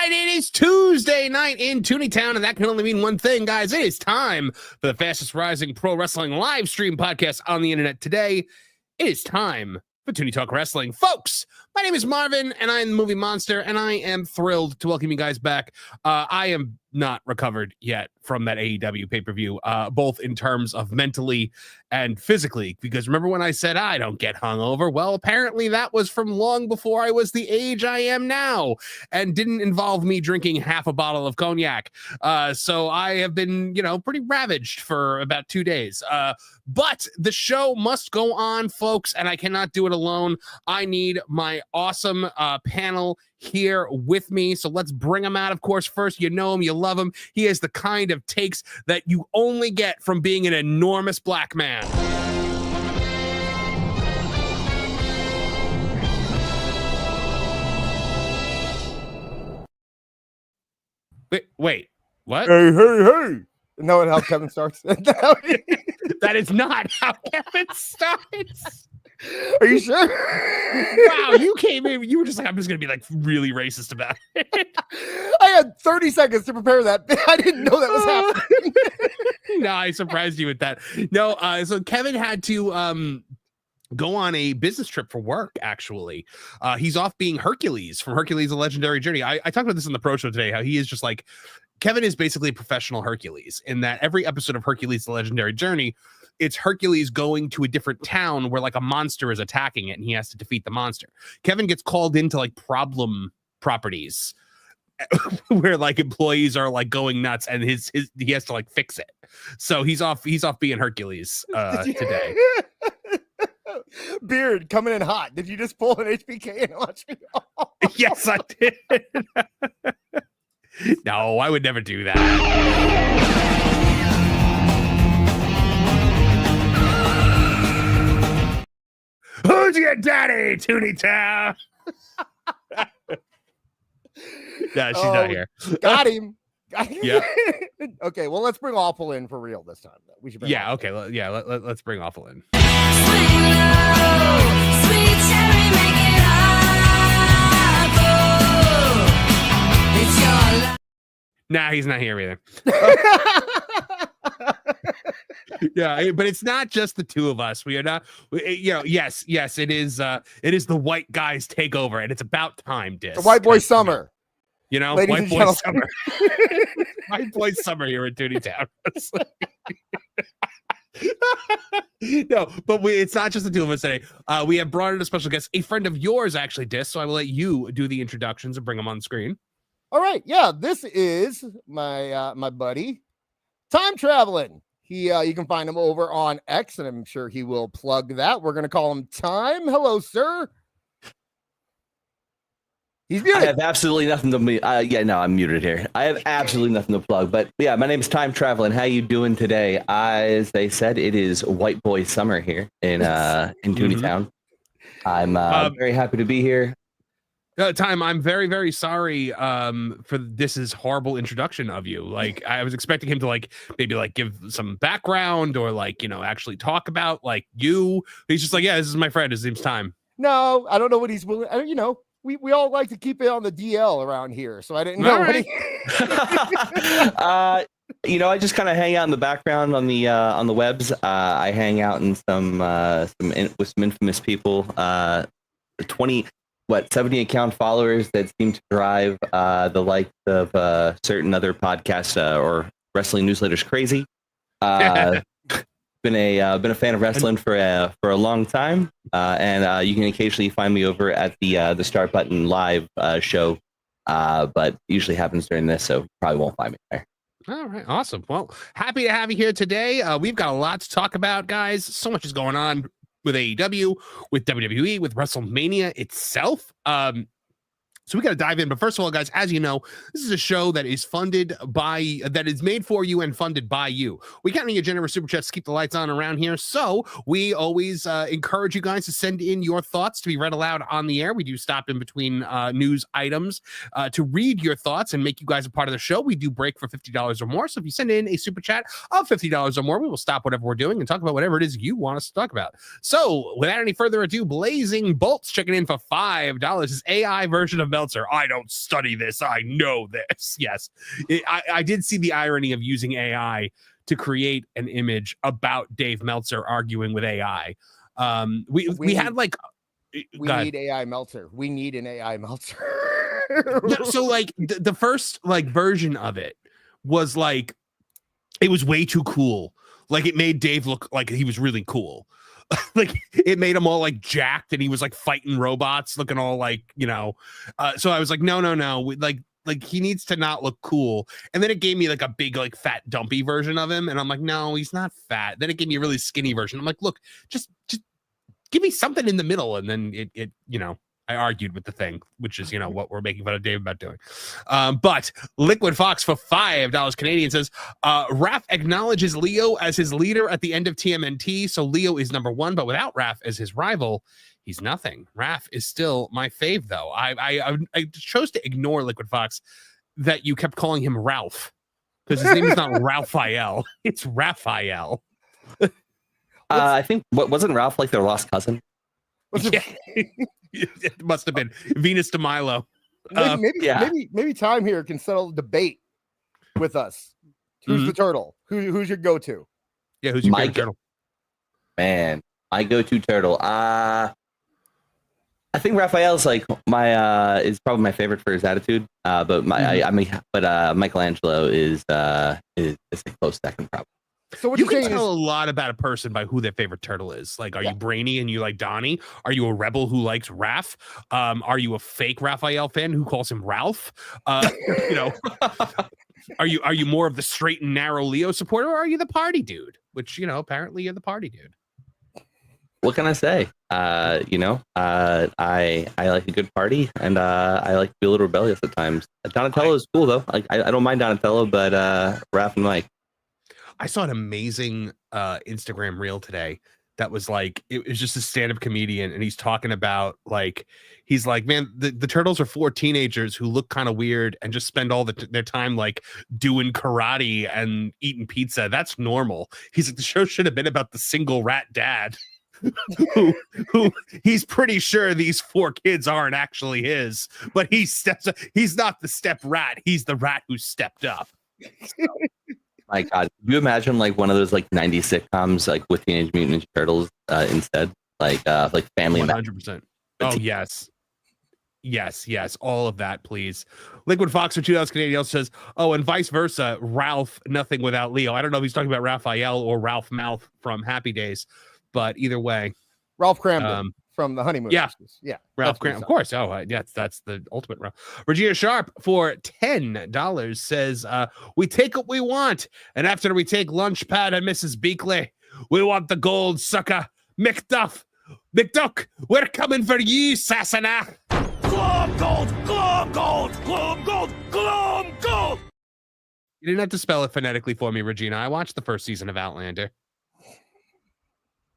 right, it is Tuesday night in Tooney Town, and that can only mean one thing, guys. It is time for the fastest rising pro wrestling live stream podcast on the internet today. It is time for Tooney Talk Wrestling. Folks, my name is Marvin, and I am the Movie Monster, and I am thrilled to welcome you guys back. I am not recovered yet from that AEW pay-per-view, both in terms of mentally and physically, because remember when I said I don't get hungover? Well, apparently that was from long before I was the age I am now, and didn't involve me drinking half a bottle of cognac. So I have been, pretty ravaged for about 2 days. But the show must go on, folks, and I cannot do it alone. I need my awesome panel here with me. So let's bring him out. Of course, first, you know him, you love him. He has the kind of takes that you only get from being an enormous black man. Wait, what? Hey. No, how Kevin starts. That is not how Kevin starts. Are you sure? Wow, you came in. You were just like, I'm just going to be like really racist about it. I had 30 seconds to prepare that. I didn't know that was happening. No, I surprised you with that. No, so Kevin had to go on a business trip for work, actually. He's off being Hercules from Hercules, A Legendary Journey. I talked about this on the pro show today, how he is just like, Kevin is basically a professional Hercules in that every episode of Hercules, The Legendary Journey, it's Hercules going to a different town where like a monster is attacking it and he has to defeat the monster. Kevin gets called into like problem properties where like employees are like going nuts and he has to like fix it. So he's off being Hercules today. Beard coming in hot. Did you just pull an HBK and watch me? Yes, I did. No, I would never do that. Who's your daddy, Tooney Town? No, she's not here. Got him. Yeah. Okay, well, let's bring Awful in for real this time. We should. Okay. Let's bring Awful in. Sweet cherry, make it hot. It's your life. Nah, he's not here either. Yeah, but it's not just the two of us. We are not, yes, it is the white guys takeover, and it's about time, Dis. The white boy summer. White boy summer. White boy summer here in Tooney Town. No, but it's not just the two of us today. We have brought in a special guest, a friend of yours, actually, Dis. So I will let you do the introductions and bring them on screen. All right, yeah, this is my buddy, Time Traveling. You can find him over on X, and I'm sure he will plug that. We're gonna call him Time. Hello, sir. He's muted. I have absolutely nothing to I'm muted here. I have absolutely nothing to plug. But yeah, my name is Time Traveling. How you doing today? As they said, it is white boy summer here in Tooney Town. I'm very happy to be here. Time, I'm very, very sorry for this horrible introduction of you. Like, I was expecting him to maybe give some background or actually talk about you. He's just like, yeah, this is my friend. His name's Time. No, I don't know what he's willing. We all like to keep it on the DL around here, so I didn't know. Right. I just kind of hang out in the background on the webs. I hang out in with some infamous people. 70 account followers that seem to drive the likes of certain other podcasts or wrestling newsletters crazy. Been a fan of wrestling for a long time, and you can occasionally find me over at the Start Button live show, but usually happens during this, so probably won't find me there. All right, awesome. Well, happy to have you here today. We've got a lot to talk about, guys. So much is going on with AEW, with WWE, with WrestleMania itself. So we got to dive in. But first of all, guys, as you know, this is a show that is made for you and funded by you. We got any generous super chats to keep the lights on around here. So we always encourage you guys to send in your thoughts to be read aloud on the air. We do stop in between news items to read your thoughts and make you guys a part of the show. We do break for $50 or more. So if you send in a super chat of $50 or more, we will stop whatever we're doing and talk about whatever it is you want us to talk about. So without any further ado, Blazing Bolts checking in for $5. His AI version of Meltzer. I don't study this. I know this. Yes. I did see the irony of using AI to create an image about Dave Meltzer arguing with AI. We had like, we need AI Meltzer. We need an AI Meltzer. no, so like the first like version of it was like, it was way too cool. Like it made Dave look like he was really cool. Like it made him all like jacked and he was like fighting robots looking all like, so I was like, no, like he needs to not look cool. And then it gave me like a big, like fat dumpy version of him. And I'm like, no, he's not fat. Then it gave me a really skinny version. I'm like, look, just give me something in the middle. And then it I argued with the thing, which is, what we're making fun of Dave about doing. But Liquid Fox for $5 Canadian says, Raph acknowledges Leo as his leader at the end of TMNT. So Leo is number one, but without Raph as his rival, he's nothing. Raph is still my fave, though. I chose to ignore Liquid Fox that you kept calling him Ralph because his name is not Raphael. It's Raphael. I think, wasn't Ralph like their lost cousin? Yeah. It must have been Venus de Milo. Maybe Time here can settle the debate with us. Who's the turtle? Who's your go-to? Yeah, who's your favorite turtle? Man, my go-to turtle. I think Raphael's like is probably my favorite for his attitude. But Michelangelo is a close second probably. So what you can tell a lot about a person by who their favorite turtle is. Like, are you brainy and you like Donnie? Are you a rebel who likes Raph? Are you a fake Raphael fan who calls him Ralph? Are you more of the straight and narrow Leo supporter, or are you the party dude? Which apparently you're the party dude. What can I say? I like a good party, and I like to be a little rebellious at times. Donatello is cool though. Like I don't mind Donatello, but Raph and Mike. I saw an amazing Instagram reel today that was like, it was just a stand-up comedian, and he's talking about like, he's like, man, the turtles are 4 teenagers who look kind of weird and just spend all their time like doing karate and eating pizza. That's normal. He's like, the show should have been about the single rat dad who he's pretty sure these 4 kids aren't actually his, but he's not the step rat. He's the rat who stepped up. My God, could you imagine like one of those like 90s sitcoms like with Teenage Mutant Ninja Turtles instead, like Family 100%. Oh yes, all of that, please. Liquid Fox for $2 Canadian also says, oh, and vice versa, Ralph nothing without Leo. I don't know if he's talking about Raphael or Ralph Mouth from Happy Days, but either way, Ralph Cramden from the Honeymoon. Yeah, Ralph Cramden, of course. Oh, that's the ultimate Ralph. Regina Sharp for $10 says, we take what we want, and after we take Lunchpad and Mrs. Beakley, we want the gold, sucker. McDuck, we're coming for you, Sassana. Glom gold. You didn't have to spell it phonetically for me, Regina. I watched the first season of Outlander.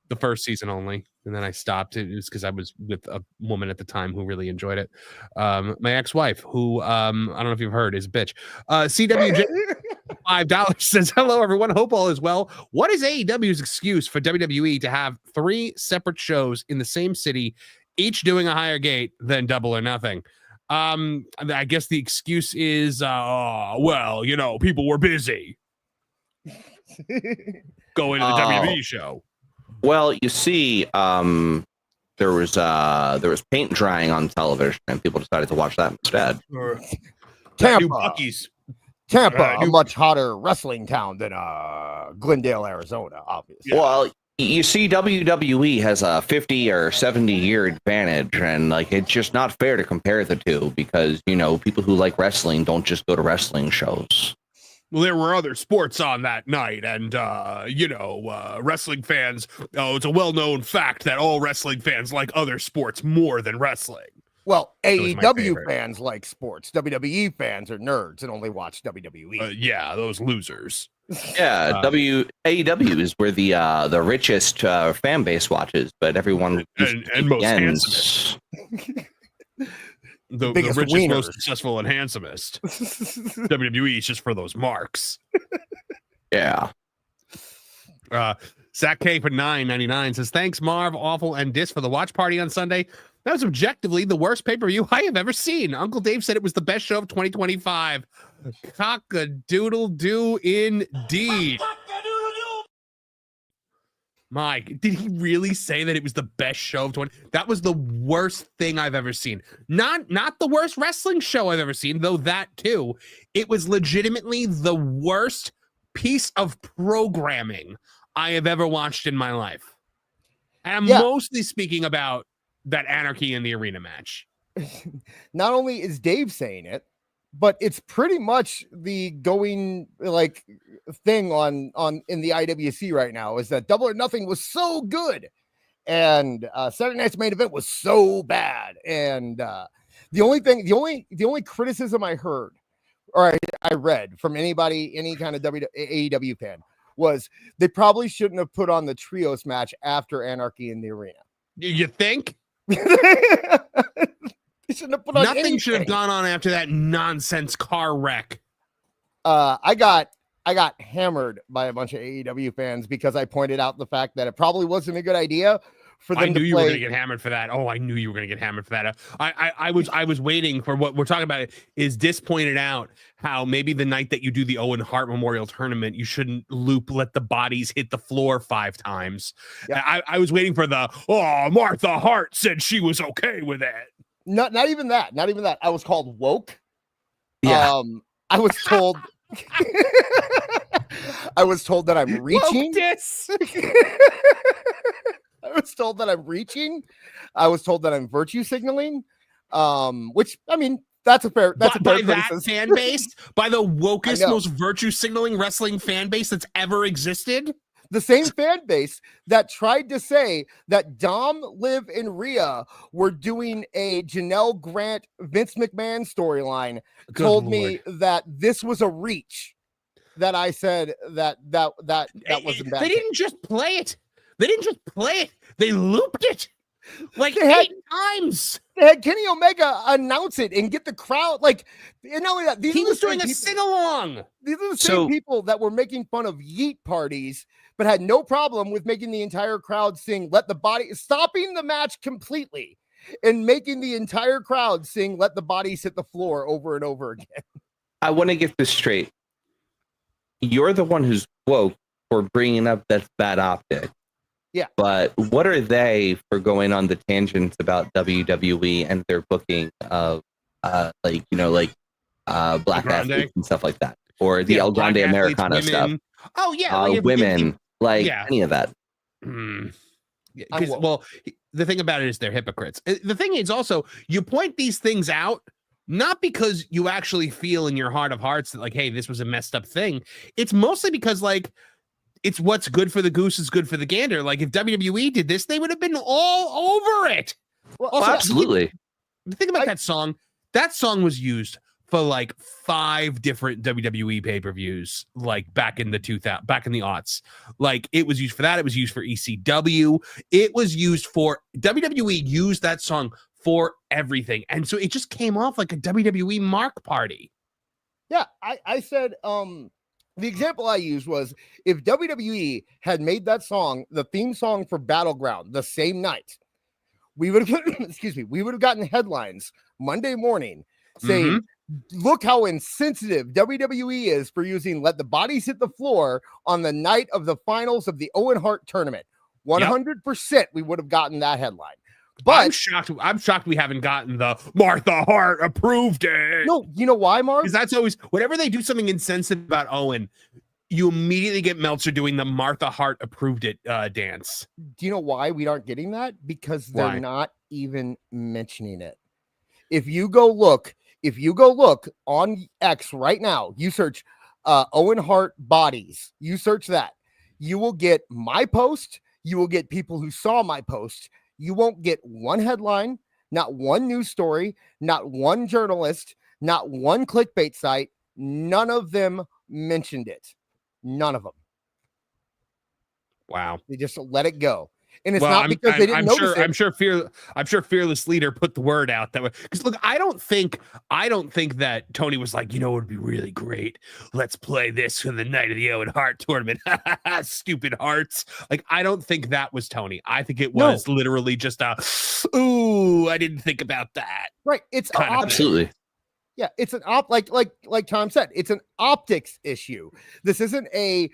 The first season only, and then I stopped. It was because I was with a woman at the time who really enjoyed it. My ex-wife, who I don't know if you've heard, is a bitch. CWJ $5 says, hello everyone, hope all is well. What is AEW's excuse for WWE to have 3 separate shows in the same city, each doing a higher gate than Double or Nothing? I guess the excuse is people were busy going to the WWE show. Well, you see, there was paint drying on television, and people decided to watch that instead. Tampa, a much hotter wrestling town than Glendale, Arizona, obviously. Well, you see, WWE has a 50 or 70 year advantage, and like it's just not fair to compare the two because people who like wrestling don't just go to wrestling shows. Well, there were other sports on that night, and wrestling fans. Oh, it's a well-known fact that all wrestling fans like other sports more than wrestling. Well, AEW fans like sports. WWE fans are nerds and only watch WWE. Yeah, those losers. Yeah, AEW is where the richest fan base watches, but everyone and most handsomest. The richest, wieners. Most successful, and handsomest. WWE is just for those marks. Yeah. Zach K for $9.99 says, thanks, Marv, Awful, and Dis for the watch party on Sunday. That was objectively the worst pay-per-view I have ever seen. Uncle Dave said it was the best show of 2025. Cock-a-doodle-doo indeed. Mike, did he really say that it was the best show of 20? That was the worst thing I've ever seen. Not the worst wrestling show I've ever seen, though that too. It was legitimately the worst piece of programming I have ever watched in my life. And I'm mostly speaking about that Anarchy in the arena match. Not only is Dave saying it, but it's pretty much the going like thing on in the IWC right now is that Double or Nothing was so good, and Saturday Night's Main Event was so bad. And the only criticism I heard or I read from anybody, any kind of AEW fan, was they probably shouldn't have put on the trios match after Anarchy in the arena. You think? Shouldn't have put on Nothing anything. should have gone on after that nonsense car wreck. I got hammered by a bunch of AEW fans because I pointed out the fact that it probably wasn't a good idea for them I knew to you were play. going to get hammered for that. Oh, I knew you were going to get hammered for that. I was waiting for what we're talking about. Is Dis pointed out how maybe the night that you do the Owen Hart Memorial Tournament, you shouldn't let the bodies hit the floor 5 times. Yep. I was waiting for Martha Hart said she was okay with it. Not even that. Not even that. I was called woke. Yeah. I was told. I was told that I'm reaching. Dis. I was told that I'm reaching. I was told that I'm virtue signaling. Which I mean, that's a fair. That's by a fair that criticism. fan base, by the wokest, know. most virtue signaling wrestling fan base that's ever existed. The same fan base that tried to say that Dom, Liv, and Rhea were doing a Janelle Grant, Vince McMahon storyline Good told Lord. me that this was a reach. That I said that wasn't bad. They didn't just play it. They looped it like They had- 8 times. They had Kenny Omega announce it and get the crowd like. And not only that, these He are the was doing same a people- sing along. These are the So- same people that were making fun of yeet parties, but had no problem with making the entire crowd sing "Let the Body," stopping the match completely and making the entire crowd sing "Let the Bodies Hit the Floor" over and over again. I want to get this straight. You're the one who's woke for bringing up that's bad optic. Yeah. But what are they for going on the tangents about WWE and their booking of black Grande? athletes and stuff like that, or the El Black Grande athletes, Americana stuff? women. Oh yeah, like if- Women, yeah. any of that. Yeah, I'm 'cause, woke. well, the thing about it is they're hypocrites. The thing is also you point these things out not because you actually feel in your heart of hearts that like, hey, this was a messed up thing. It's mostly because like it's what's good for the goose is good for the gander. Like if WWE did this, they would have been all over it. Well, Also, Absolutely. The thing about that song was used for like 5 different WWE pay-per-views, like back in the aughts. Like it was used for that. It was used for ECW. It was used for WWE used that song for everything. And so it just came off like a WWE mark party. yeah, I said the example I used was if WWE had made that song the theme song for Battleground the same night, we would have we would have gotten headlines Monday morning saying, look how insensitive WWE is for using "Let the Bodies Hit the Floor" on the night of the finals of the Owen Hart tournament. 100% we would have gotten that headline. But I'm shocked we haven't gotten the Martha Hart approved it. no, you know why, Marv? Because that's always whenever they do something insensitive about Owen, you immediately get Meltzer doing the Martha Hart approved it dance. Do you know why we aren't getting that? Because they're Why? not even mentioning it. If you go look on X right now, you search Owen Hart bodies, you search that, you will get my post, you will get people who saw my post. You won't get one headline, not one news story, not one journalist, not one clickbait site. None of them mentioned it. None of them. Wow. They just let it go. And it's not because they didn't notice it. I'm sure Fearless Leader put the word out that way. Because look, I don't think that Tony was like, you know, it would be really great. Let's play this for the Night of the Owen Hart tournament. Stupid hearts. Like, I don't think that was Tony. I think it was literally just ooh, I didn't think about that. Right. It's absolutely. Yeah, it's an like Tom said, it's an optics issue. This isn't a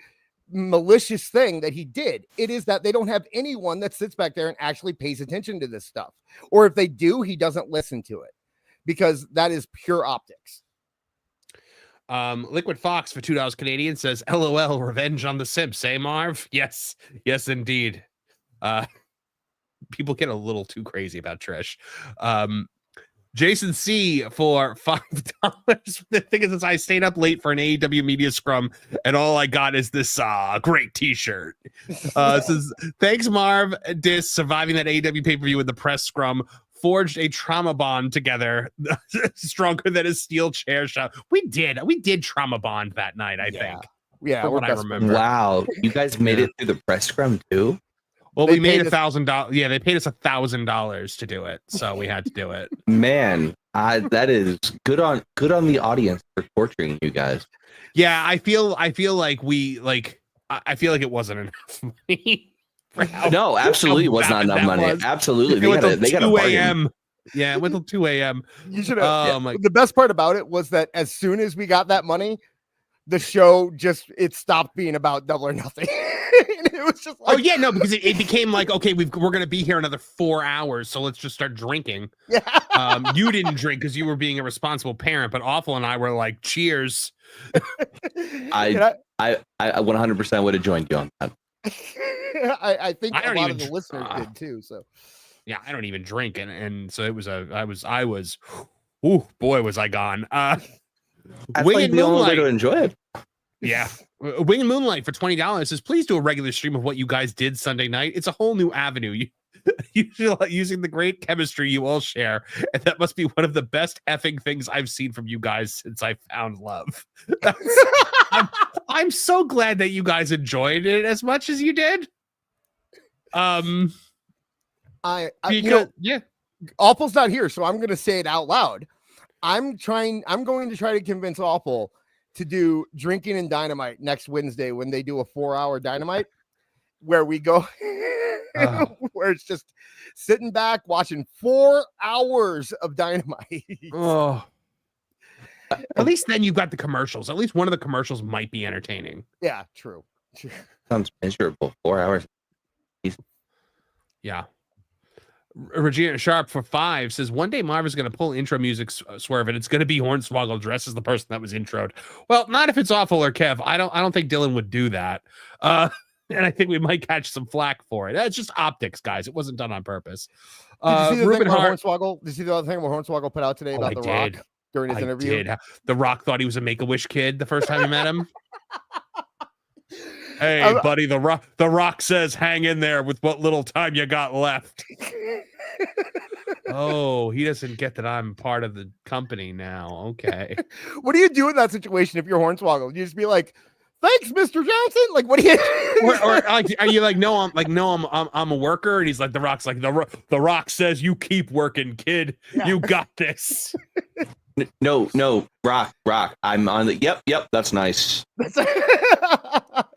malicious thing that he did. It is that they don't have anyone that sits back there and actually pays attention to this stuff. Or if they do, he doesn't listen to it because that is pure optics. Liquid Fox for $2 Canadian says, LOL, revenge on the simps, eh, Marv? Yes, indeed. People get a little too crazy about Trish. Jason C for $5. The thing is, I stayed up late for an AEW media scrum, and all I got is this great T-shirt. Says, thanks, Marv. Surviving that AEW pay-per-view with the press scrum, forged a trauma bond together, stronger than a steel chair shot. We did trauma bond that night. I think. Yeah, what I remember. Wow, you guys made it through the press scrum too. Well, we made $1,000. Yeah, they paid us $1,000 to do it, so we had to do it. Man, that is good on the audience for torturing you guys. Yeah, I feel like I feel like it wasn't enough money. No, absolutely was not enough money. Absolutely, they got a bargain. Yeah, it went till 2 a.m. You should have. The best part about it was that as soon as we got that money, the show it stopped being about Double or Nothing. It was just like, because it became like, okay, we're gonna be here another 4 hours, so let's just start drinking. Yeah. You didn't drink because you were being a responsible parent, but Awful and I were like, cheers. I 100% would have joined you on that. I think a lot of the listeners did too. So yeah, I don't even drink, and so it was I was ooh, boy, was I gone. Wing and Moonlight way to enjoy it. Yeah. Wing and Moonlight for $20 says, please do a regular stream of what you guys did Sunday night. It's a whole new avenue. Using the great chemistry you all share. And that must be one of the best effing things I've seen from you guys since I found love. I'm so glad that you guys enjoyed it as much as you did. Awful's not here, so I'm going to say it out loud. I'm going to try to convince Awful to do Drinking and Dynamite next Wednesday when they do a 4-hour Dynamite where we go where it's just sitting back watching 4 hours of Dynamite. At least then you've got the commercials. At least one of the commercials might be entertaining. Yeah, true. Sounds miserable. 4 hours. Yeah. Regina Sharp for $5 says, one day Marv is going to pull intro music swerve and it's going to be Hornswoggle dressed as the person that was introed. Well, not if it's Awful or Kev. I don't think Dylan would do that. And I think we might catch some flack for it. It's just optics, guys. It wasn't done on purpose. Did you see the thing about Hornswoggle? Did you see the other thing where Hornswoggle put out today about The Rock during his interview? Did. The Rock thought he was a Make-A-Wish kid the first time he met him. Hey, buddy, the Rock says, hang in there with what little time you got left. Oh, he doesn't get that I'm part of the company now. Okay. What do you do in that situation if you're Hornswoggle? You just be like, thanks, Mr. Johnson. Like, what do you? or like, are you like, no, I'm a worker, and he's like, The Rock's like, the Rock says, you keep working, kid. Yeah. You got this. No, Rock. I'm on the. Yep. That's nice.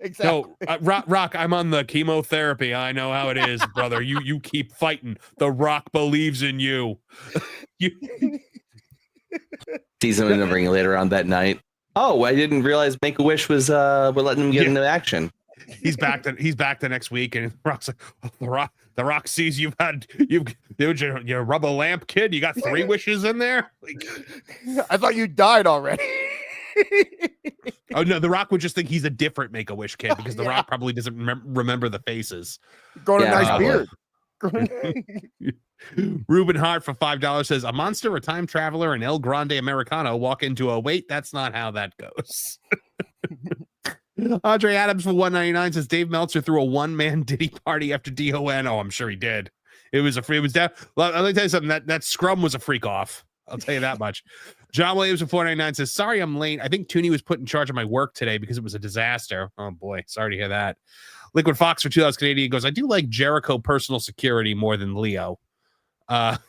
Exactly. No, Rock. I'm on the chemotherapy. I know how it is, brother. You keep fighting. The Rock believes in you. Sees him in the ring later on that night. Oh, I didn't realize Make-A-Wish was we're letting him get into action. He's back the next week, and Rock's like, the Rock sees you've your rubber lamp kid. You got 3 wishes in there. Like, I thought you died already. Oh no, The Rock would just think he's a different Make-A-Wish kid because The Rock probably doesn't remember the faces. Got a nice beard. Ruben Hart for $5 says, a monster, a time traveler, and El Grande Americano walk into a wait. That's not how that goes. Andre Adams for $1.99 says, Dave Meltzer threw a one-man Diddy party after DON. Oh, I'm sure he did. Let me tell you something. That scrum was a freak off. I'll tell you that much. John Williams for $4.99 says, sorry I'm late. I think Tooney was put in charge of my work today because it was a disaster. Oh boy, sorry to hear that. Liquid Fox for 2,000 Canadian goes, I do like Jericho personal security more than Leo. Ralphus.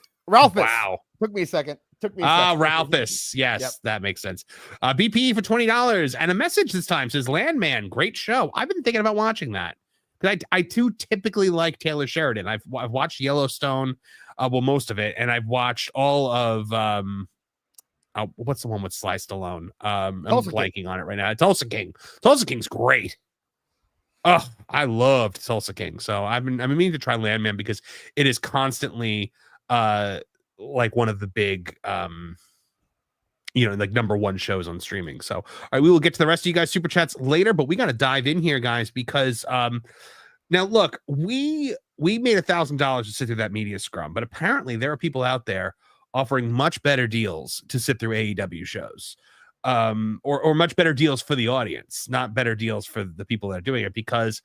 Wow. Took me a second. Ralphus. Yes, Yep. that makes sense. BPE for $20 and a message this time says Landman, great show. I've been thinking about watching that because I too typically like Taylor Sheridan. I've watched Yellowstone, most of it, and I've watched all of what's the one with Sly Stallone? I'm blanking on it right now. Tulsa King. Tulsa King's great. Oh, I loved Tulsa King. So I've been meaning to try Landman because it is constantly like one of the big like number one shows on streaming. So all right, we will get to the rest of you guys super chats later, but we got to dive in here, guys, because now look, we made $1,000 to sit through that media scrum, but apparently there are people out there offering much better deals to sit through AEW shows, or much better deals for the audience, not better deals for the people that are doing it, because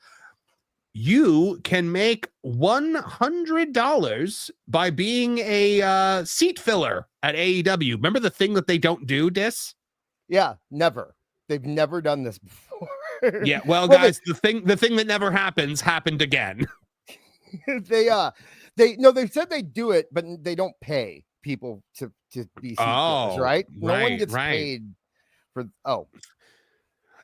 you can make $100 by being a seat filler at AEW. Remember the thing that they don't do, Dis? Yeah, never. They've never done this before. Yeah, well, guys, the thing that never happened again. They said they do it, but they don't pay people to be seat fillers, right? No one gets paid for.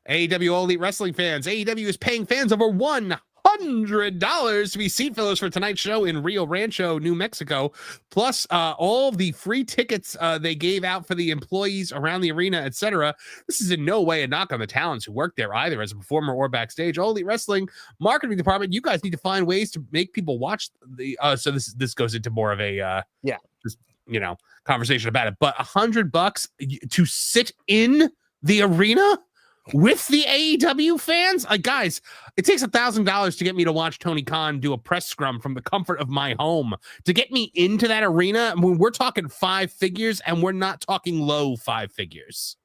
AEW All Elite Wrestling fans. AEW is paying fans over $100 to be seat fillers for tonight's show in Rio Rancho, New Mexico, plus all the free tickets they gave out for the employees around the arena, etc. This is in no way a knock on the talents who work there, either as a performer or backstage. All Elite Wrestling marketing department, you guys need to find ways to make people watch the so this goes into more of a conversation about it, but $100 to sit in the arena with the AEW fans. Guys, it takes $1,000 to get me to watch Tony Khan do a press scrum from the comfort of my home. To get me into that arena, I mean, we're talking 5 figures, and we're not talking low 5 figures.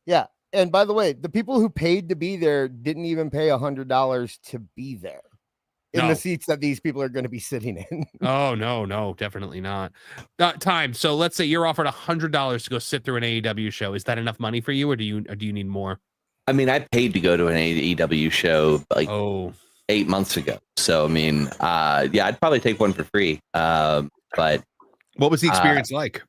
Yeah, and by the way, the people who paid to be there didn't even pay $100 to be there in the seats that these people are going to be sitting in. Oh, no, definitely not. Time. So let's say you're offered $100 to go sit through an AEW show. Is that enough money for you, or do you need more? I mean, I paid to go to an AEW show 8 months ago. So, I mean, I'd probably take one for free. But what was the experience like?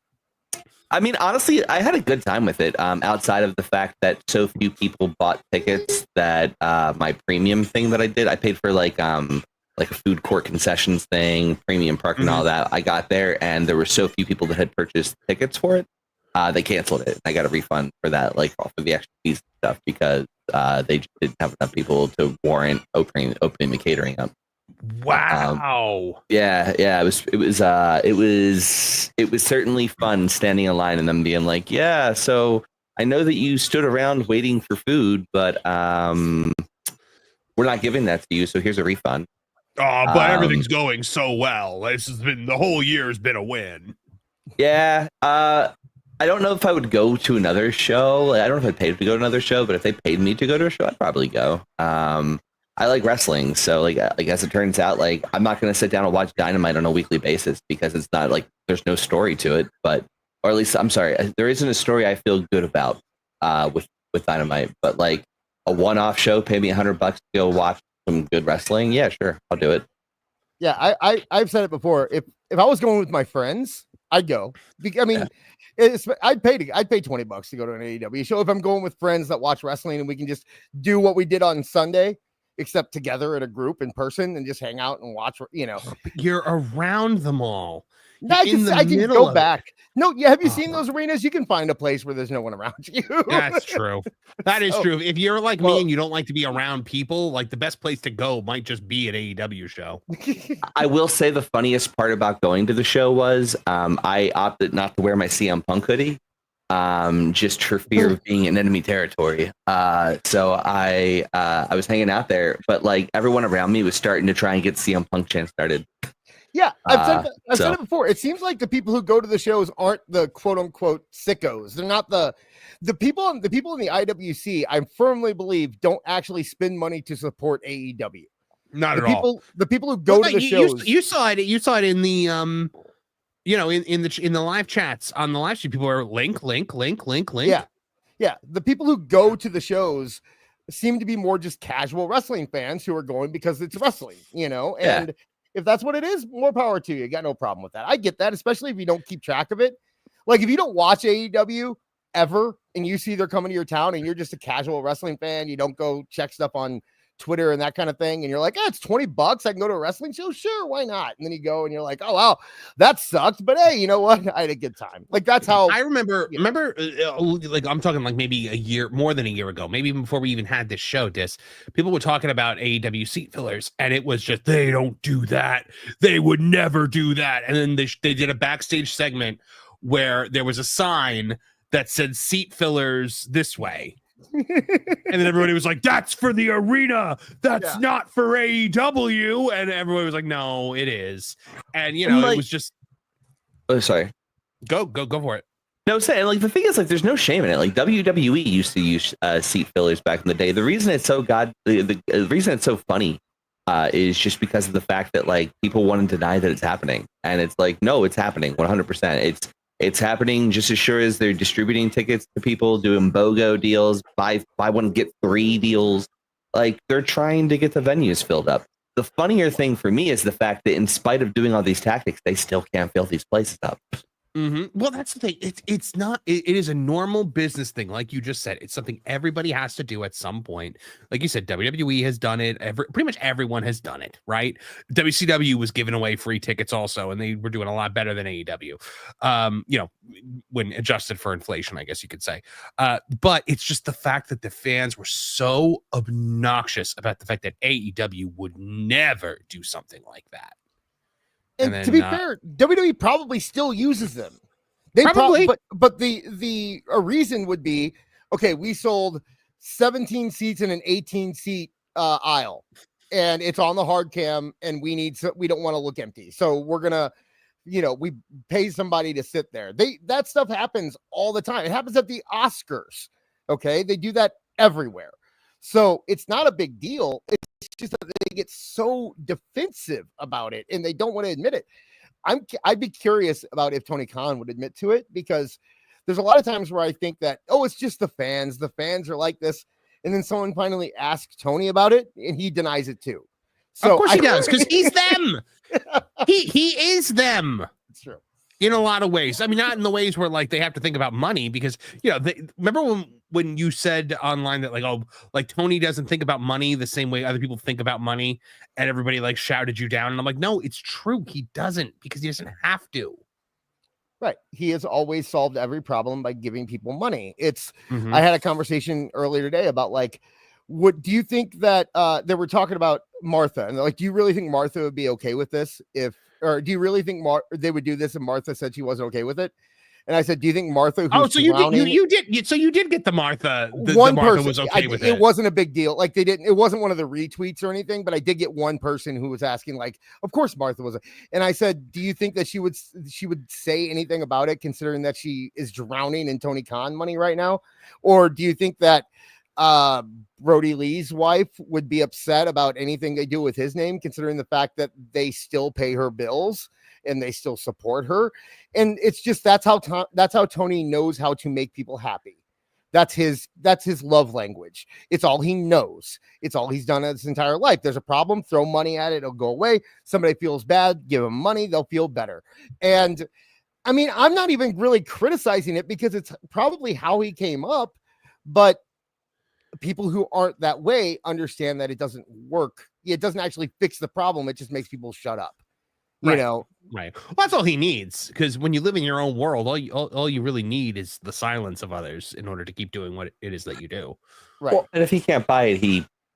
I mean, honestly, I had a good time with it. Outside of the fact that so few people bought tickets that my premium thing that I did, I paid for like a food court concessions thing, premium parking, all that. I got there and there were so few people that had purchased tickets for it. They canceled it. I got a refund for that, like off of the extra fees and stuff, because they just didn't have enough people to warrant opening the catering up. Wow. It was certainly fun standing in line and them being like, yeah, so I know that you stood around waiting for food, but we're not giving that to you, so here's a refund. Oh, but everything's going so well. The whole year has been a win. Yeah. I don't know if I would go to another show. I don't know if I'd pay to go to another show, but if they paid me to go to a show, I'd probably go. I like wrestling, so like as it turns out, like I'm not going to sit down and watch Dynamite on a weekly basis because it's not like there's no story to it. But, or at least I'm sorry, there isn't a story I feel good about with Dynamite. But like a one-off show, pay me $100 to go watch some good wrestling. Yeah, sure, I'll do it. Yeah, I've said it before. If I was going with my friends, I'd go. I mean, I'd pay $20 to go to an AEW show if I'm going with friends that watch wrestling and we can just do what we did on Sunday, except together in a group in person and just hang out and watch. You're around them all. I can go back. No, yeah. Have you seen those arenas? You can find a place where there's no one around you. That's true. That is true. If you're like me and you don't like to be around people, like the best place to go might just be an AEW show. I will say the funniest part about going to the show was I opted not to wear my CM Punk hoodie, just for fear of being in enemy territory. So I was hanging out there, but like everyone around me was starting to try and get CM Punk chant started. Yeah, I've said it before. It seems like the people who go to the shows aren't the quote unquote sickos. They're not the people in the IWC. I firmly believe don't actually spend money to support AEW. Not at all. The people who go to the shows. You saw it. You saw it in the in the live chats on the live stream. People are link. Yeah. The people who go to the shows seem to be more just casual wrestling fans who are going because it's wrestling, and Yeah. if that's what it is, more power to you. Got no problem with that. I get that, especially if you don't keep track of it. Like if you don't watch AEW ever and you see they're coming to your town and you're just a casual wrestling fan, you don't go check stuff on Twitter and that kind of thing, and you're like, it's $20, I can go to a wrestling show, sure, why not? And then you go and you're like, oh wow, that sucked, but hey, you know what, I had a good time. Like that's how I remember like I'm talking like maybe more than a year ago, maybe even before we even had this show, people were talking about AEW seat fillers, and it was just, they don't do that, they would never do that. And then they did a backstage segment where there was a sign that said seat fillers this way. And then everybody was like, that's for the arena, that's not for AEW. And everybody was like, no, it is. And it was just, oh, sorry, go for it. No, saying like the thing is, like, there's no shame in it. Like WWE used to use seat fillers back in the day. The reason it's so the reason it's so funny is just because of the fact that like people want to deny that it's happening, and it's like, no, it's happening 100%. It's happening just as sure as they're distributing tickets to people, doing BOGO deals, buy one get 3 deals. Like they're trying to get the venues filled up. The funnier thing for me is the fact that in spite of doing all these tactics, they still can't fill these places up. Well, that's the thing. It's not. It is a normal business thing, like you just said. It's something everybody has to do at some point. Like you said, WWE has done it. Pretty much everyone has done it, right? WCW was giving away free tickets also, and they were doing a lot better than AEW. When adjusted for inflation, I guess you could say. But it's just the fact that the fans were so obnoxious about the fact that AEW would never do something like that. And then, to be fair, WWE probably still uses them. They Probably. but the reason would be, okay, we sold 17 seats in an 18 seat aisle, and it's on the hard cam, and we don't want to look empty, so we're gonna, we pay somebody to sit there. That stuff happens all the time. It happens at the Oscars. Okay, they do that everywhere. So it's not a big deal. It's just that they get so defensive about it and they don't want to admit it. I'd be curious about if Tony Khan would admit to it, because there's a lot of times where I think that, it's just the fans. The fans are like this. And then someone finally asks Tony about it and he denies it too. So of course he does, because he's them. He is them. It's true. In a lot of ways. I mean, not in the ways where like they have to think about money, because remember when you said online that like Tony doesn't think about money the same way other people think about money, and everybody like shouted you down, and I'm like, no, it's true, he doesn't, because he doesn't have to. Right. He has always solved every problem by giving people money. I had a conversation earlier today about like, what do you think that they were talking about Martha, and they're like, do you really think Martha would be okay with this or do you really think they would do this if Martha said she wasn't okay with it? And I said, do you think Martha? So you did get the Martha. One Martha person was okay with it. It wasn't a big deal. Like it wasn't one of the retweets or anything, but I did get one person who was asking, like, of course Martha was. And I said, do you think that she would say anything about it, considering that she is drowning in Tony Khan money right now? Or do you think that Brody Lee's wife would be upset about anything they do with his name, considering the fact that they still pay her bills and they still support her? And it's just, that's how Tony knows how to make people happy. That's his love language. It's all he knows. It's all he's done his entire life. There's a problem, throw money at it, it'll go away. Somebody feels bad, give them money, they'll feel better. And I mean, I'm not even really criticizing it, because it's probably how he came up, but people who aren't that way understand that it doesn't work. It doesn't actually fix the problem. It just makes people shut up. Right. Right. Well, that's all he needs, because when you live in your own world, all you really need is the silence of others in order to keep doing what it is that you do. Right. Well, and if he can't buy it,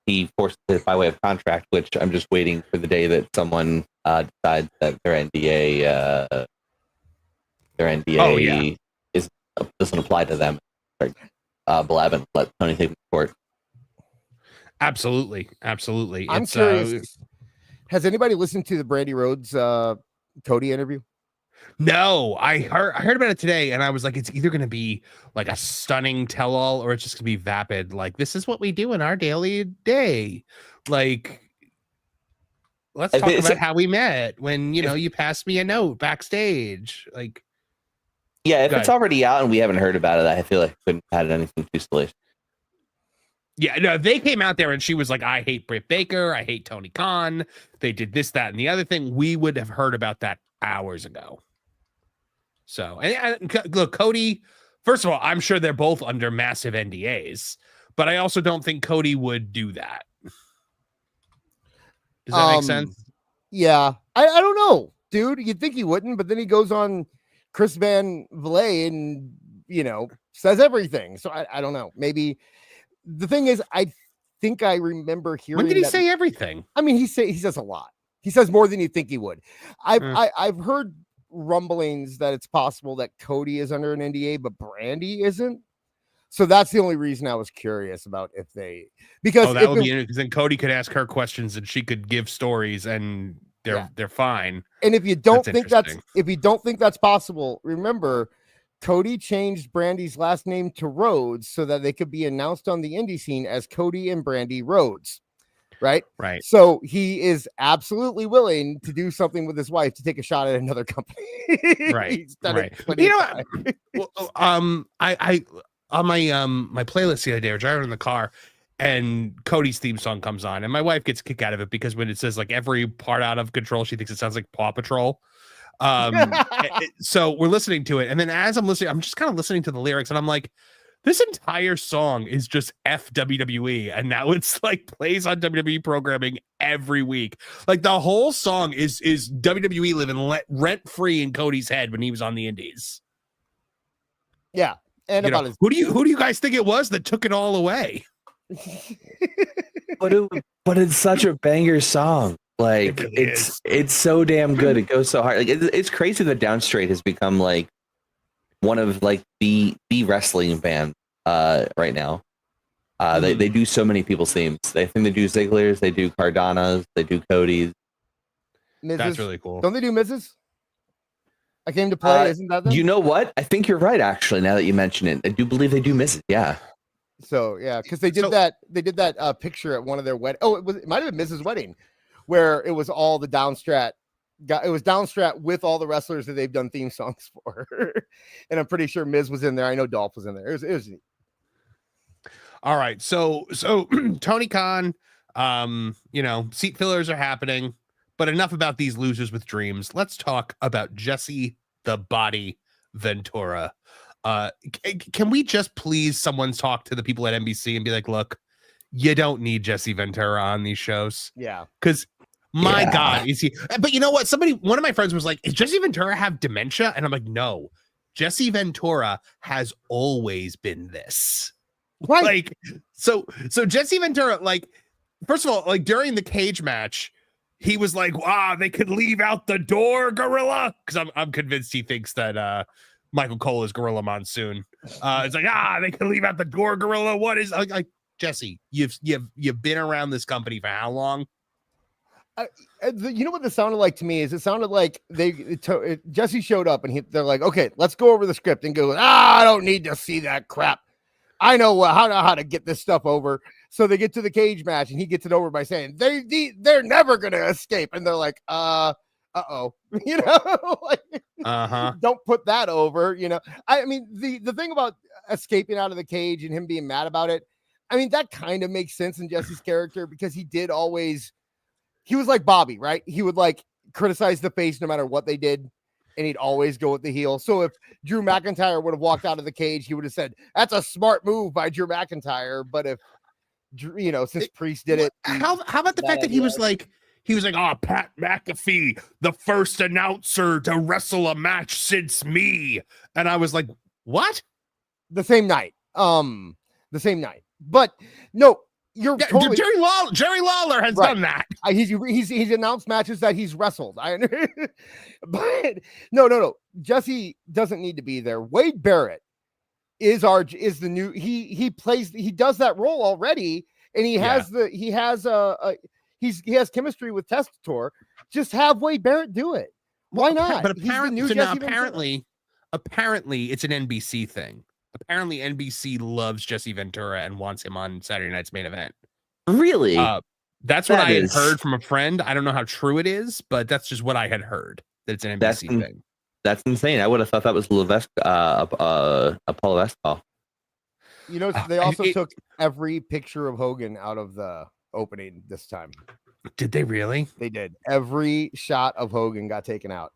he forces it by way of contract, which I'm just waiting for the day that someone decides that their NDA doesn't apply to them. Blab and let Tony take the court. Absolutely. I'm curious. Has anybody listened to the Brandy Rhodes Cody interview? No, I heard about it today, and I was like, it's either going to be like a stunning tell-all, or it's just going to be vapid. Like, this is what we do in our daily day. Like, let's talk about how we met when you passed me a note backstage. Like. Yeah, if it's already out and we haven't heard about it, I feel like we couldn't have had anything too salacious. Yeah, no, they came out there and she was like, I hate Britt Baker. I hate Tony Khan. They did this, that, and the other thing. We would have heard about that hours ago. So, look, Cody, first of all, I'm sure they're both under massive NDAs, but I also don't think Cody would do that. Does that make sense? Yeah. I don't know, dude. You'd think he wouldn't, but then he goes on Chris Van Vliet and, says everything. So I don't know. Maybe the thing is, I think I remember hearing. When did he say everything? I mean, he says a lot. He says more than you think he would. I've heard rumblings that it's possible that Cody is under an NDA, but Brandy isn't. So that's the only reason I was curious about if they, because that would be, because then Cody could ask her questions and she could give stories and they're fine. And if you don't think that's possible, remember Cody changed Brandy's last name to Rhodes so that they could be announced on the indie scene as Cody and Brandy Rhodes. Right. So he is absolutely willing to do something with his wife to take a shot at another company. Right. I on my playlist the other day, we're driving in the car and Cody's theme song comes on and my wife gets a kick out of it because when it says like every part out of control, she thinks it sounds like Paw Patrol. So we're listening to it. And then as I'm listening, I'm just kind of listening to the lyrics and I'm like, this entire song is just WWE, and now it's like plays on WWE programming every week. Like the whole song is WWE living rent free in Cody's head when he was on the Indies. Yeah, and who do you guys think it was that took it all away? but it's such a banger song. Like it's so damn good. It goes so hard. Like it's crazy that Downstraight has become like one of like the wrestling band right now. They do so many people's themes. They think they do Ziggler's, they do Cardano's, they do Cody's. That's really cool. Don't they do Mrs.? I came to play. Isn't that them? You know what? I think you're right. Actually, now that you mention it, I do believe they do Mrs. Yeah. So yeah, because they did that. They did that picture at one of their wedding. Oh, it might have been Mrs. Wedding, where it was all the Downstrat. It was Downstrat with all the wrestlers that they've done theme songs for, and I'm pretty sure Miz was in there. I know Dolph was in there. It was neat. All right, so Tony Khan, seat fillers are happening, but enough about these losers with dreams. Let's talk about Jessie the Body Ventura. Can we just please someone talk to the people at NBC and be like, look, you don't need Jessie Ventura on these shows. Yeah, because. My God, is he? But you know what? One of my friends was like, "Does Jessie Ventura have dementia?" And I'm like, "No, Jessie Ventura has always been this." Right. Like, so Jessie Ventura, like, first of all, like during the cage match, he was like, "Wow, they could leave out the door, Gorilla," because I'm convinced he thinks that Michael Cole is Gorilla Monsoon. It's like, they can leave out the door, Gorilla. What is like Jessie? You've been around this company for how long? You know what this sounded like to me is it sounded like Jessie showed up and they're like, okay, let's go over the script and go, I don't need to see that crap. I know how to get this stuff over. So they get to the cage match and he gets it over by saying they're never going to escape. And they're like, uh-oh, don't put that over, I mean, the thing about escaping out of the cage and him being mad about it, I mean, that kind of makes sense in Jessie's character because he was like Bobby, right? He would like criticize the face no matter what they did, and he'd always go with the heel. So if Drew McIntyre would have walked out of the cage, he would have said, that's a smart move by Drew McIntyre. But if, since Priest did it. How about the fact that he was like, Pat McAfee, the first announcer to wrestle a match since me. And I was like, what? The same night. But no, you're totally... Jerry Lawler has done that. He's announced matches that he's wrestled. But no. Jessie doesn't need to be there. Wade Barrett is the new. He does that role already, and he has chemistry with Testator. Just have Wade Barrett do it. Why not? But apparently, it's an NBC thing. Apparently, NBC loves Jessie Ventura and wants him on Saturday Night's Main Event. Really? That's what I had heard from a friend. I don't know how true it is, but that's just what I had heard. That it's an NBC thing. That's insane. I would have thought that was Apollo Vestal. You know, they also took every picture of Hogan out of the opening this time. Did they really? They did. Every shot of Hogan got taken out.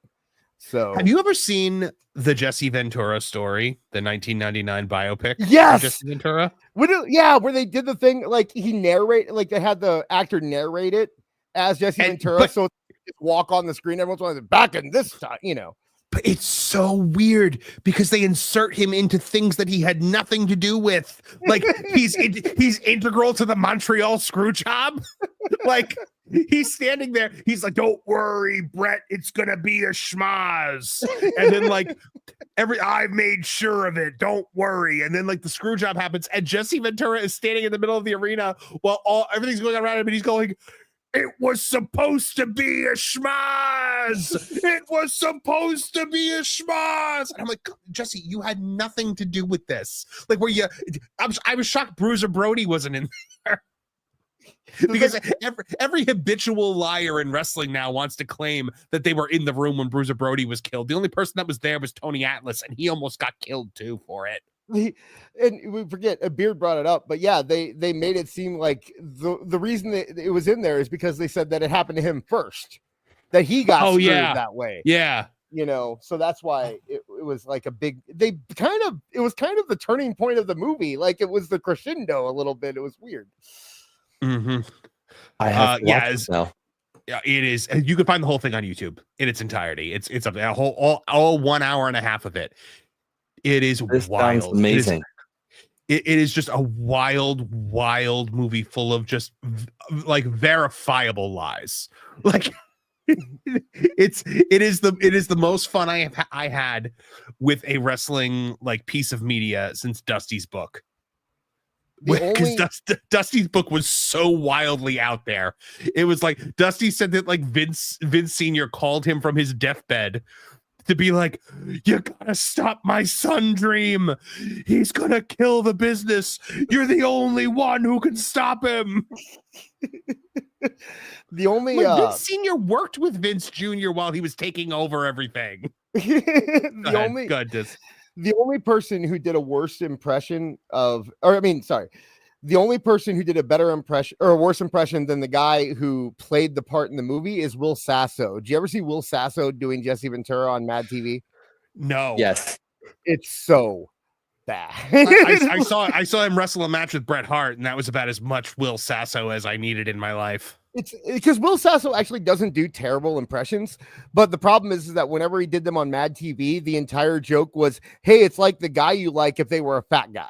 So have you ever seen the Jessie Ventura story, the 1999 biopic? Yes, of Jessie Ventura. Where they did the thing like he narrate, like they had the actor narrate it as Jessie Ventura, so just walk on the screen. Everyone's like, back in this time, you know. But it's so weird because they insert him into things that he had nothing to do with. Like he's integral to the Montreal screw job. Like he's standing there. He's like, "Don't worry, Brett. It's gonna be a schmaz." And then like I've made sure of it. Don't worry. And then like the screw job happens, and Jessie Ventura is standing in the middle of the arena while everything's going on around him, and he's going, "It was supposed to be a schmaz. It was supposed to be a schmaz." And I'm like, Jesse, you had nothing to do with this. Like, I was shocked Bruiser Brody wasn't in there. Because every habitual liar in wrestling now wants to claim that they were in the room when Bruiser Brody was killed. The only person that was there was Tony Atlas, and he almost got killed too for it. And we forget, Beard brought it up, but yeah, they made it seem like the reason that it was in there is because they said that it happened to him first, that he got screwed that way. Yeah. You know, so that's why it was like it was kind of the turning point of the movie. Like it was the crescendo a little bit. It was weird. Mm-hmm. I have now. Yeah, it is. You can find the whole thing on YouTube in its entirety. It's up there, all 1 hour and a half of it. It is wild. Sounds amazing. It is just a wild movie full of just like verifiable lies. Like it is the most fun I had with a wrestling like piece of media since Dusty's book. Because Dusty's book was so wildly out there. It was like Dusty said that like Vince Sr. called him from his deathbed to be like, "You gotta stop my son dream. He's gonna kill the business. You're the only one who can stop him." The only Vince Sr. worked with Vince Jr. while he was taking over everything. The only person who did a worse impression the only person who did a better impression or a worse impression than the guy who played the part in the movie is Will Sasso. Do you ever see Will Sasso doing Jessie Ventura on Mad TV? No. Yes. It's so bad. I saw him wrestle a match with Bret Hart, and that was about as much Will Sasso as I needed in my life. It's because Will Sasso actually doesn't do terrible impressions, but the problem is that whenever he did them on Mad TV, the entire joke was, "Hey, it's like the guy you like if they were a fat guy."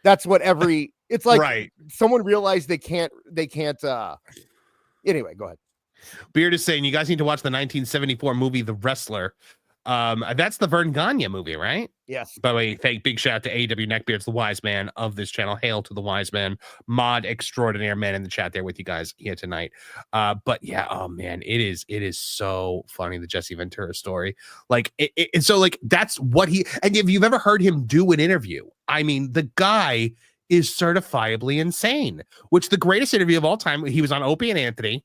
That's what it's like. Right. Someone realized they can't. Anyway, go ahead. Beard is saying you guys need to watch the 1974 movie The Wrestler. That's the Vern Gagne movie, right? Yes. By the way, big shout out to AEW Neckbeard's the wise man of this channel. Hail to the wise man, mod extraordinaire man in the chat there with you guys here tonight. But yeah, oh man, it is so funny, the Jessie Ventura story. Like so like that's what and if you've ever heard him do an interview, I mean, the guy is certifiably insane, which the greatest interview of all time, he was on Opie and Anthony.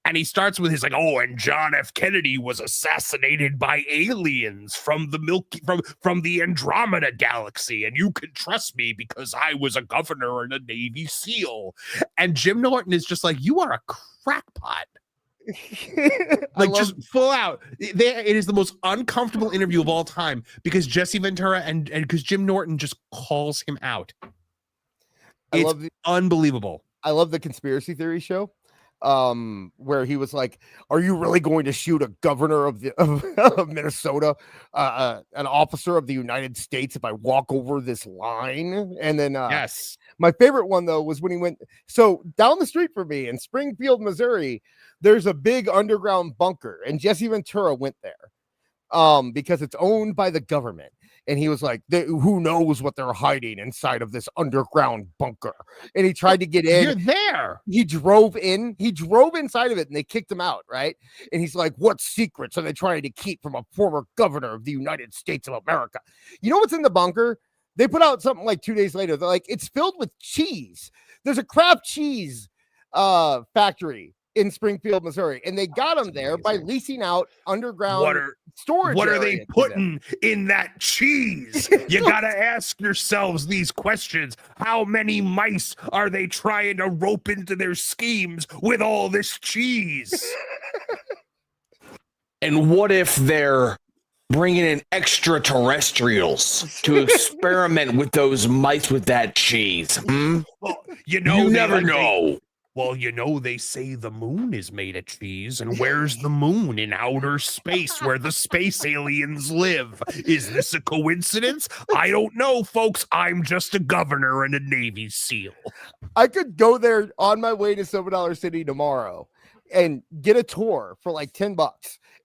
And he starts with his like, "Oh, and John F. Kennedy was assassinated by aliens from the Andromeda galaxy, and you can trust me because I was a governor and a Navy SEAL." And Jim Norton is just like, "You are a crackpot." Like just full out. It is the most uncomfortable interview of all time because Jessie Ventura and because Jim Norton just calls him out. It's unbelievable. I love the conspiracy theory show. Where he was like, "Are you really going to shoot a governor of Minnesota, an officer of the United States if I walk over this line?" And then yes, my favorite one though was when he went down the street from me in Springfield, Missouri, there's a big underground bunker, and Jessie Ventura went there because it's owned by the government. And he was like, "Who knows what they're hiding inside of this underground bunker?" And he tried to get in. You're there. He drove inside of it, and they kicked him out, right? And he's like, "What secrets are they trying to keep from a former governor of the United States of America?" You know what's in the bunker? They put out something like 2 days later. They're like, "It's filled with cheese. There's a Kraft cheese factory in Springfield, Missouri, and they got them there by leasing out underground storage. What are area they to them. putting in that cheese? You got to ask yourselves these questions. How many mice are they trying to rope into their schemes with all this cheese? And what if they're bringing in extraterrestrials to experiment with those mice with that cheese? Hmm? Well, you You never know. Well, they say the moon is made of cheese, and where's the moon? In outer space, where the space aliens live. Is this a coincidence? I don't know, folks. I'm just a governor and a Navy SEAL. I could go there on my way to $7 City tomorrow and get a tour for like $10.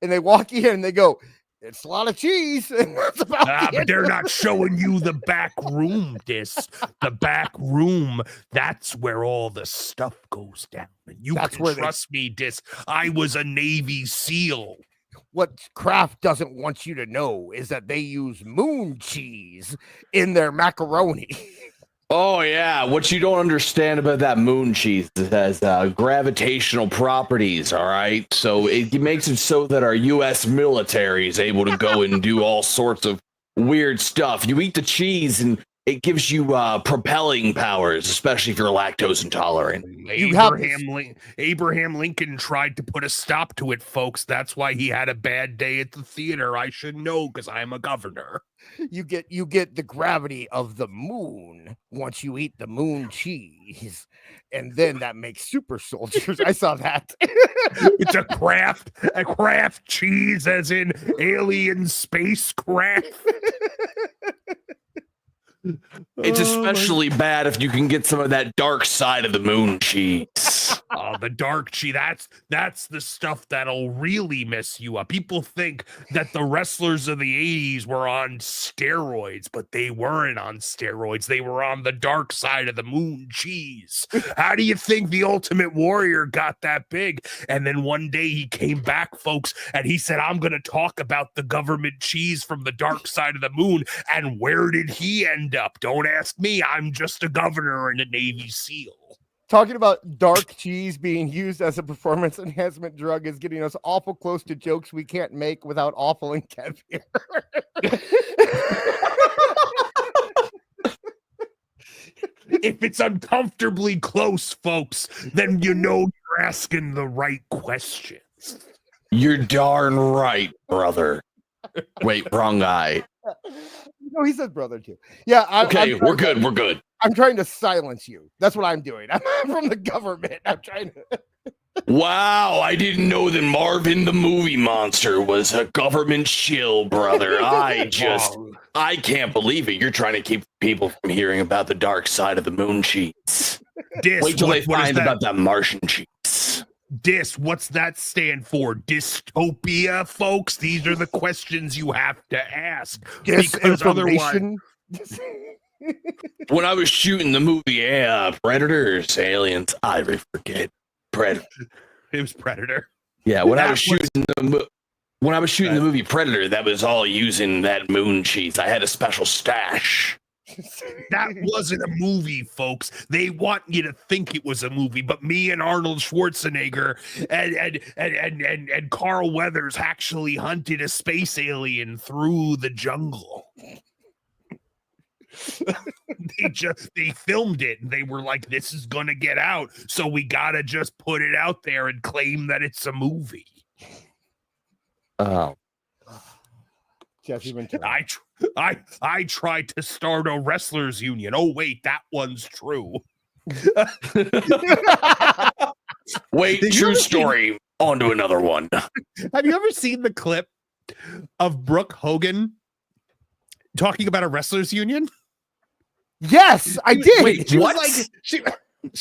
And they walk in and they go, it's a lot of cheese. And that's about But they're not showing you the back room, The back room, that's where all the stuff goes down. And you That's can where trust me, I was a Navy SEAL. What Kraft doesn't want you to know is that they use moon cheese in their macaroni. Oh, yeah. What you don't understand about that moon cheese is it has gravitational properties, all right? So it makes it so that our U.S. military is able to go and do all sorts of weird stuff. You eat the cheese and it gives you propelling powers, especially if you're lactose intolerant. Abraham Lincoln tried to put a stop to it, folks. That's why he had a bad day at the theater. I should know because I'm a governor. You get the gravity of the moon once you eat the moon cheese, and then that makes super soldiers. I saw that. It's a craft cheese, as in alien spacecraft. It's especially bad if you can get some of that dark side of the moon cheese. Oh, the dark cheese. That's the stuff that'll really mess you up. People think that the wrestlers of the 80s were on steroids, but they weren't on steroids. They were on the dark side of the moon cheese. How do you think the Ultimate Warrior got that big? And then one day he came back, folks, and he said, I'm going to talk about the government cheese from the dark side of the moon. And where did he end up? Don't ask me. I'm just a governor and a Navy SEAL. Talking about dark cheese being used as a performance enhancement drug is getting us awful close to jokes we can't make without awful and Kev here. If it's uncomfortably close, folks, then you're asking the right questions. You're darn right, brother. Wait, wrong guy. No, he said brother too. Yeah. We're good. We're good. I'm trying to silence you. That's what I'm doing. I'm from the government. I'm trying to. Wow, I didn't know that Marvin the Movie Monster was a government shill, brother. I can't believe it. You're trying to keep people from hearing about the dark side of the moon cheese. Wait till they find about that Martian cheese. What's that stand for? Dystopia, folks? These are the questions you have to ask. Because otherwise... When I was shooting the movie Predators, Aliens, I forget. Predator. It was Predator. Yeah, when I was shooting the movie Predator, that was all using that moon cheese. I had a special stash. That wasn't a movie, folks. They want you to think it was a movie, but me and Arnold Schwarzenegger and Carl Weathers actually hunted a space alien through the jungle. They filmed it and they were like, this is gonna get out, so we gotta just put it out there and claim that it's a movie. Oh, Jessie Ventura. I tried to start a wrestlers union. Oh wait, that one's true. Wait, true story. On to another one. Have you ever seen the clip of Brooke Hogan talking about a wrestlers union? Yes, I did. Wait, she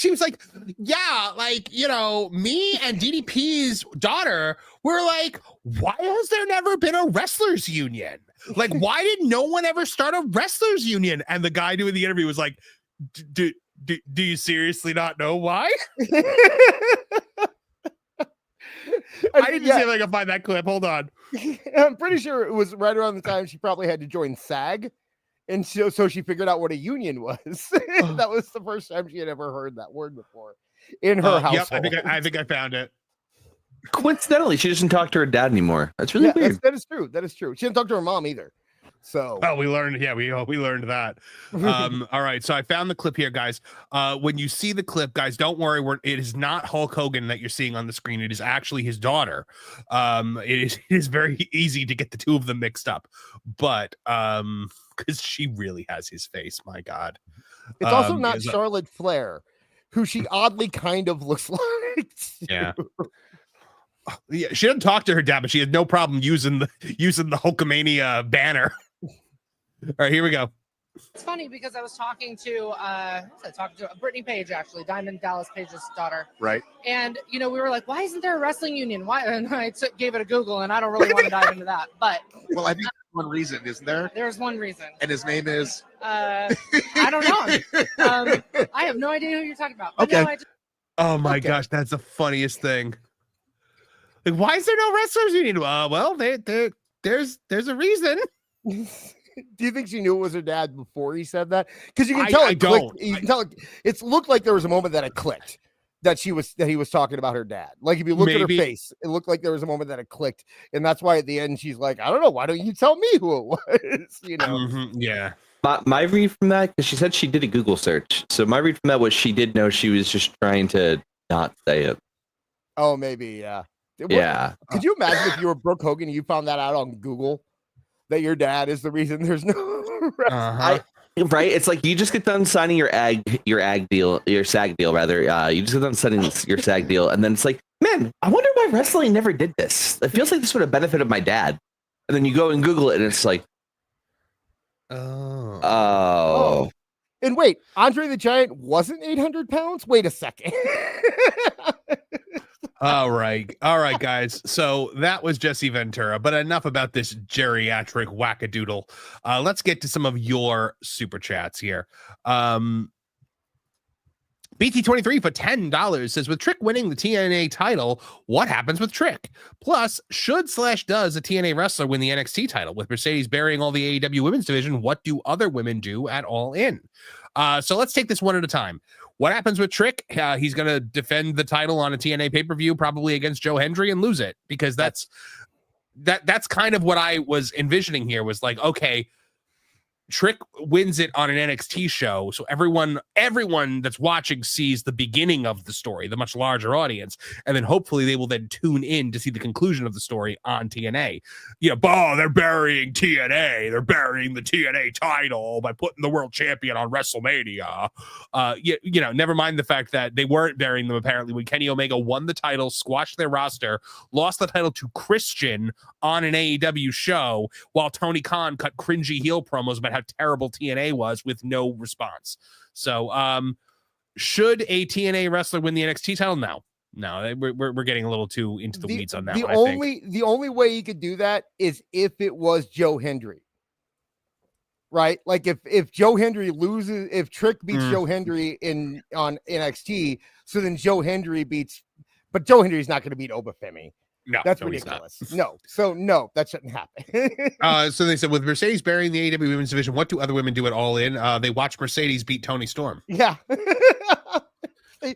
was like, yeah, like, me and DDP's daughter were like, why has there never been a wrestlers union? Like, why did no one ever start a wrestlers union? And the guy doing the interview was like, do you seriously not know why? I need to see if I can find that clip. Hold on. I'm pretty sure it was right around the time she probably had to join SAG. And so she figured out what a union was. That was the first time she had ever heard that word before in her household. Yep, I think I found it. Coincidentally, she doesn't talk to her dad anymore. That's really weird. That is true. That is true. She didn't talk to her mom either. So Oh, we learned. Yeah, we learned that. All right. So I found the clip here, guys. When you see the clip, guys, don't worry. It is not Hulk Hogan that you're seeing on the screen. It is actually his daughter. It is very easy to get the two of them mixed up, but because she really has his face. My God. it's also not Charlotte Flair, who she oddly kind of looks like. Yeah. Yeah, she doesn't talk to her dad, but she has no problem using the Hulkamania banner. All right, here we go. It's funny because I was talking to Brittany Page, actually, Diamond Dallas Page's daughter. Right. And, we were like, why isn't there a wrestling union? Why? And I gave it a Google, and I don't really want to dive into that. But Well, I think there's one reason, isn't there? there's one reason. And his name is. I don't know. I have no idea who you're talking about. But Okay. no, I just, Oh my gosh, that's the funniest thing. Like, why is there no wrestlers union? Well, there's a reason. Do you think she knew it was her dad before he said that? Because you can I- tell I it clicked. don't. You can tell it looked like there was a moment that it clicked that he was talking about her dad. Like if you look at her Maybe. face, it looked like there was a moment that it clicked, and that's why at the end she's like, I don't know, why don't you tell me who it was? Yeah. My read from that, because she said she did a Google search. So my read from that was she did know she was just trying to not say it. Oh, maybe, yeah. Yeah. Could you imagine if you were Brooke Hogan and you found that out on Google that your dad is the reason there's no Uh-huh. Right? It's like you just get done signing your SAG deal rather. You just get done signing your SAG deal, and then it's like, man, I wonder why wrestling never did this. It feels like this would have benefited my dad. And then you go and Google it, and it's like, oh. And wait, Andre the Giant wasn't 800 pounds? Wait a second. All right, guys. So that was Jessie Ventura, but enough about this geriatric wackadoodle. Let's get to some of your super chats here. BT23 for $10 says, with Trick winning the TNA title, what happens with Trick? Plus, should/does a TNA wrestler win the NXT title? With Mercedes burying all the AEW women's division, what do other women do at All In? So let's take this one at a time. What happens with Trick? He's going to defend the title on a TNA pay-per-view, probably against Joe Hendry, and lose it, because that's kind of what I was envisioning here, was like, okay, Trick wins it on an NXT show, so everyone that's watching sees the beginning of the story, the much larger audience, and then hopefully they will then tune in to see the conclusion of the story on TNA. They're burying TNA. They're burying the TNA title by putting the world champion on WrestleMania. Never mind the fact that they weren't burying them apparently when Kenny Omega won the title, squashed their roster, lost the title to Christian on an AEW show, while Tony Khan cut cringy heel promos about how terrible TNA was with no response. So should a TNA wrestler win the NXT title? No, we're getting a little too into the weeds on that one. The only way he could do that is if it was Joe Hendry, right? Like if Joe Hendry loses, if Trick beats Joe Hendry on NXT, so then Joe Hendry but Joe Hendry's not going to beat Obafemi. No, that's ridiculous. No, that shouldn't happen. So they said, with Mercedes burying the AEW women's division, what do other women do at All In? They watch Mercedes beat Tony Storm. Yeah.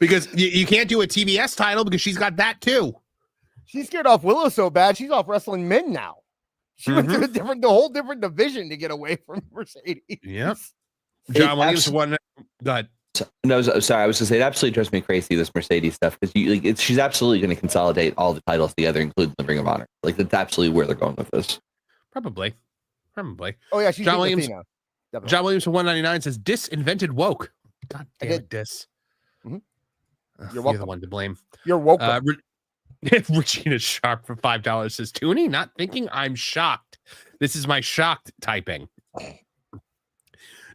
Because you can't do a TBS title because she's got that too. She's scared off Willow so bad, she's off wrestling men now. She went to the whole different division to get away from Mercedes. Yep. John Williams one. Go ahead. No, sorry. I was going to say it absolutely drives me crazy, this Mercedes stuff, because she's absolutely going to consolidate all the titles together, including the Ring of Honor. Like, that's absolutely where they're going with this. Probably. Oh yeah, she's John Williams. Athena. John Williams for $1.99 says, "Disinvented woke." God damn it, Dis. You're You're welcome. the one to blame. You're woke. Regina Sharp for $5 says, "Tooney, not thinking I'm shocked. This is my shocked typing."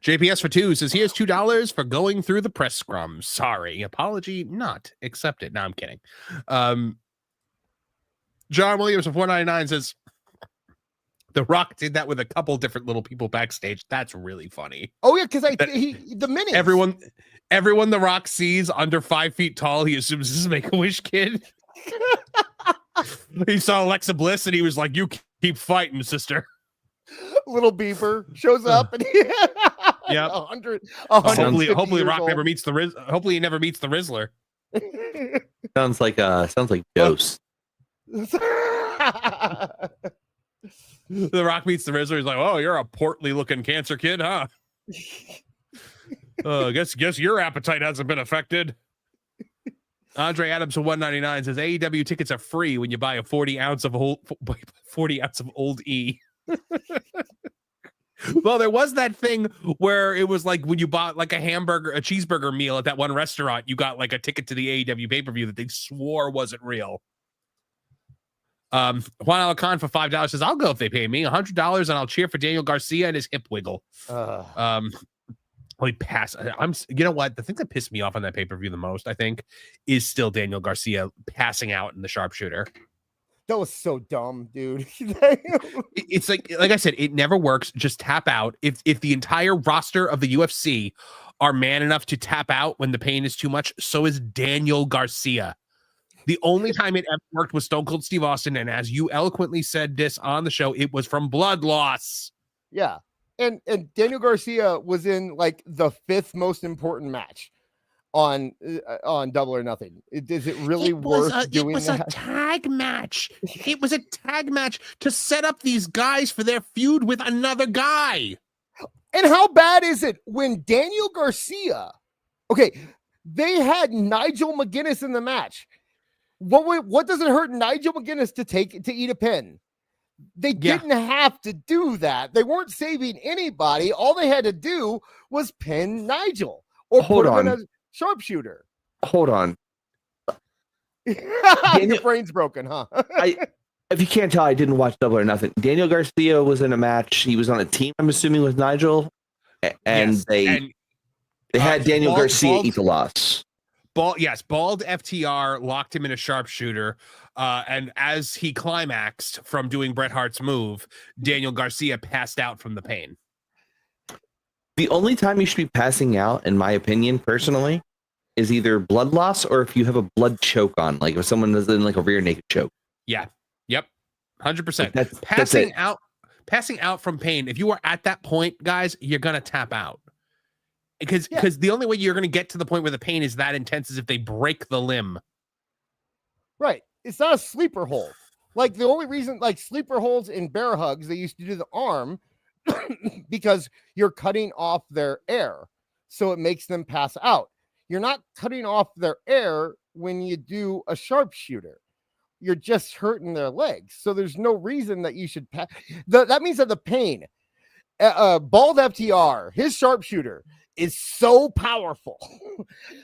JPS for $2 says, "Here's $2 for going through the press scrum. Sorry, apology not accepted." No, I'm kidding. John Williams for $4.99 says, "The Rock did that with a couple different little people backstage. That's really funny." Oh yeah, because the minute everyone The Rock sees under 5 feet tall, he assumes this is Make-A-Wish Kid. He saw Alexa Bliss and he was like, "You keep fighting, sister." Little Beaver shows up and Yep. 100 Hopefully Rock never meets the hopefully he never meets the Rizzler. Sounds like Ghost. The Rock meets the Rizzler. He's like, "Oh, you're a portly looking cancer kid, huh? Guess your appetite hasn't been affected." Andre Adams for $1.99 says AEW tickets are free when you buy a 40 ounce of old E. Well, there was that thing where it was like when you bought like a cheeseburger meal at that one restaurant, you got like a ticket to the AEW pay-per-view that they swore wasn't real. Juan Alacan for $5 says, "I'll go if they pay me $100 and I'll cheer for Daniel Garcia and his hip wiggle." Pass. You know what? The thing that pissed me off on that pay-per-view the most, I think, is still Daniel Garcia passing out in the sharpshooter. That was so dumb, dude. It's like I said, it never works. Just tap out. If the entire roster of the UFC are man enough to tap out when the pain is too much, so is Daniel Garcia. The only time it ever worked was Stone Cold Steve Austin, and as you eloquently said this on the show, it was from blood loss. Yeah. And Daniel Garcia was in like the 5th most important match on Double or Nothing. Is it really worth doing It was that? a tag match. It was a tag match to set up these guys for their feud with another guy. And how bad is it when Daniel Garcia, okay, they had Nigel McGuinness in the match. What does it hurt Nigel McGuinness to eat a pin? They didn't have to do that. They weren't saving anybody. All they had to do was pin Nigel or put him in a sharpshooter. Hold on. Your brain's broken, huh? If you can't tell, I didn't watch Double or Nothing. Daniel Garcia was in a match. He was on a team, I'm assuming, with Nigel, and they had Daniel Garcia eat the loss. Bald FTR locked him in a sharpshooter, and as he climaxed from doing Bret Hart's move, Daniel Garcia passed out from the pain. The only time you should be passing out, in my opinion, personally, is either blood loss or if you have a blood choke on, like if someone is in like a rear naked choke. Yeah. Yep. 100%. That's Passing out from pain. If you are at that point, guys, you're gonna tap out. Because the only way you're going to get to the point where the pain is that intense is if they break the limb. Right. It's not a sleeper hole. Like the only reason, like sleeper holes in bear hugs, they used to do the arm because you're cutting off their air. So it makes them pass out. You're not cutting off their air when you do a sharpshooter. You're just hurting their legs. So there's no reason that you should pass. That means that the pain, Bald FTR, his sharpshooter, is so powerful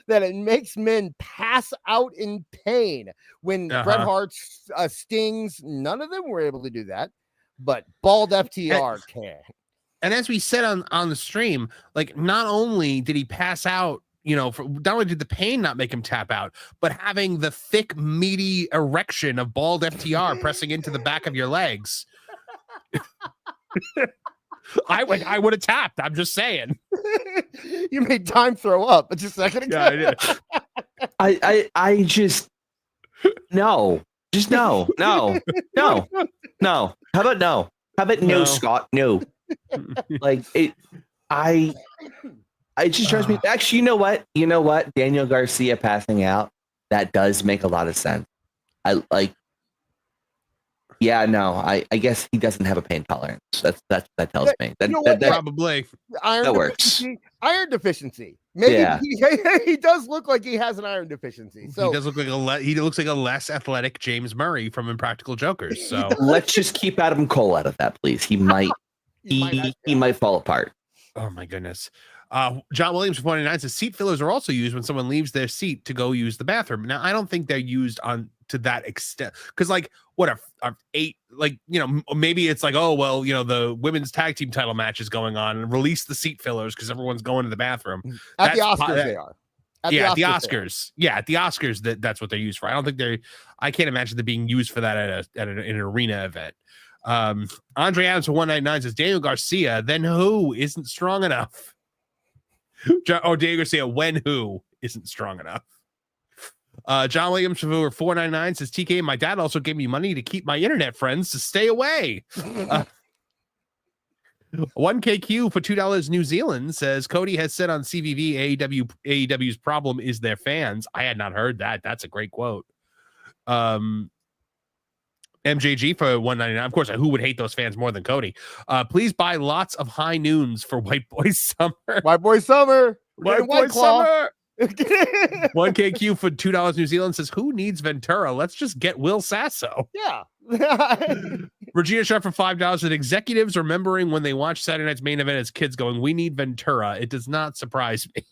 that it makes men pass out in pain. When Bret Hart's stings, none of them were able to do that, but Bald FTR can. And as we said on the stream, like not only did he pass out, not only did the pain not make him tap out, but having the thick, meaty erection of Bald FTR pressing into the back of your legs. I would have tapped. I'm just saying. You made Time throw up just a second ago. Yeah, I did. I just no. Just no. How about no? How about no, Scott? No. Like it. It just drives me. Actually, you know what? Daniel Garcia passing out, that does make a lot of sense. I guess he doesn't have a pain tolerance. That tells me. That probably that works. Iron deficiency. Maybe he does look like he has an iron deficiency. So he does look like he looks like a less athletic James Murray from Impractical Jokers. So let's just keep Adam Cole out of that, please. He might he might fall apart. Oh my goodness. John Williams from 49 says seat fillers are also used when someone leaves their seat to go use the bathroom. Now, I don't think they're used to that extent, because like what are 8, like maybe it's like, oh well, the women's tag team title match is going on and release the seat fillers because everyone's going to the bathroom. At the Oscars they are. At the Oscars that's what they're used for. I don't think I can't imagine them being used for that at an arena event. Andre Adams for 199 says Daniel Garcia, then who isn't strong enough? Daniel Garcia, when who isn't strong enough? John Williams for 499 says TK, my dad also gave me money to keep my internet friends to stay away. 1KQ for $2 New Zealand says Cody has said on CVV AEW's problem is their fans. I had not heard that. That's a great quote. MJG for $1.99. Of course, who would hate those fans more than Cody? Please buy lots of high noons for White Boy Summer. White Boy Summer. White Boy Summer. 1KQ for $2 New Zealand says, who needs Ventura? Let's just get Will Sasso. Yeah. Regina Sharp for $5 with executives remembering when they watched Saturday Night's Main Event as kids going, we need Ventura. It does not surprise me.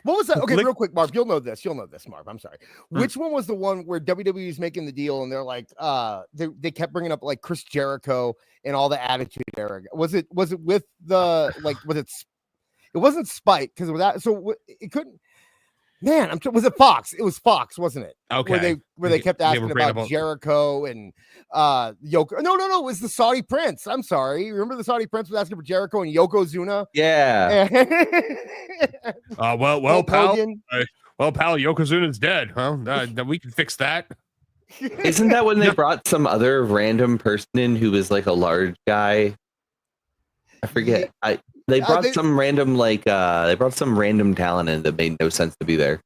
What was that? Okay, real quick, Marv. You'll know this, Marv. I'm sorry. Which one was the one where WWE is making the deal and they're like, they kept bringing up like Chris Jericho and all the Attitude Era? Was it with the like? It wasn't Spike because of that. So it couldn't. Man, was it Fox? It was Fox, wasn't it? Okay. Where they kept asking about Jericho and Yoko. No, it was the Saudi Prince. I'm sorry. Remember the Saudi Prince was asking for Jericho and Yokozuna? Yeah. Well, pal. Well, pal, Yokozuna's dead. Well, we can fix that. Isn't that when they brought some other random person in who was like a large guy? I forget. They brought some random talent in that made no sense to be there.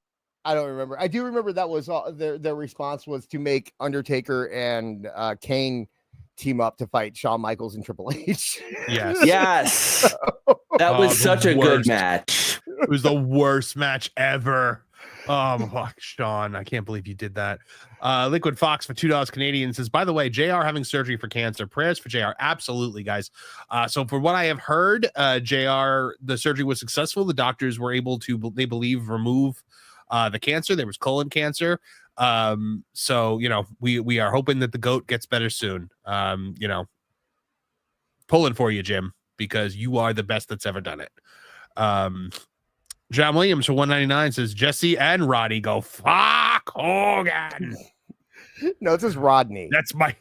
I don't remember. I do remember that was their response was to make Undertaker and Kane team up to fight Shawn Michaels and Triple H. Yes. That was such a good match. It was the worst match ever. Fuck, Sean, I can't believe you did that. Liquid Fox for $2 Canadian says, by the way, JR having surgery for cancer. Prayers for JR. Absolutely, guys. So for what I have heard, JR, the surgery was successful. The doctors were able to, they believe, remove the cancer. There was colon cancer. So, we are hoping that the GOAT gets better soon. Pulling for you, Jim, because you are the best that's ever done it. John Williams for $1.99 says, Jesse and Roddy go, fuck Hogan. No, it's just Rodney. That's my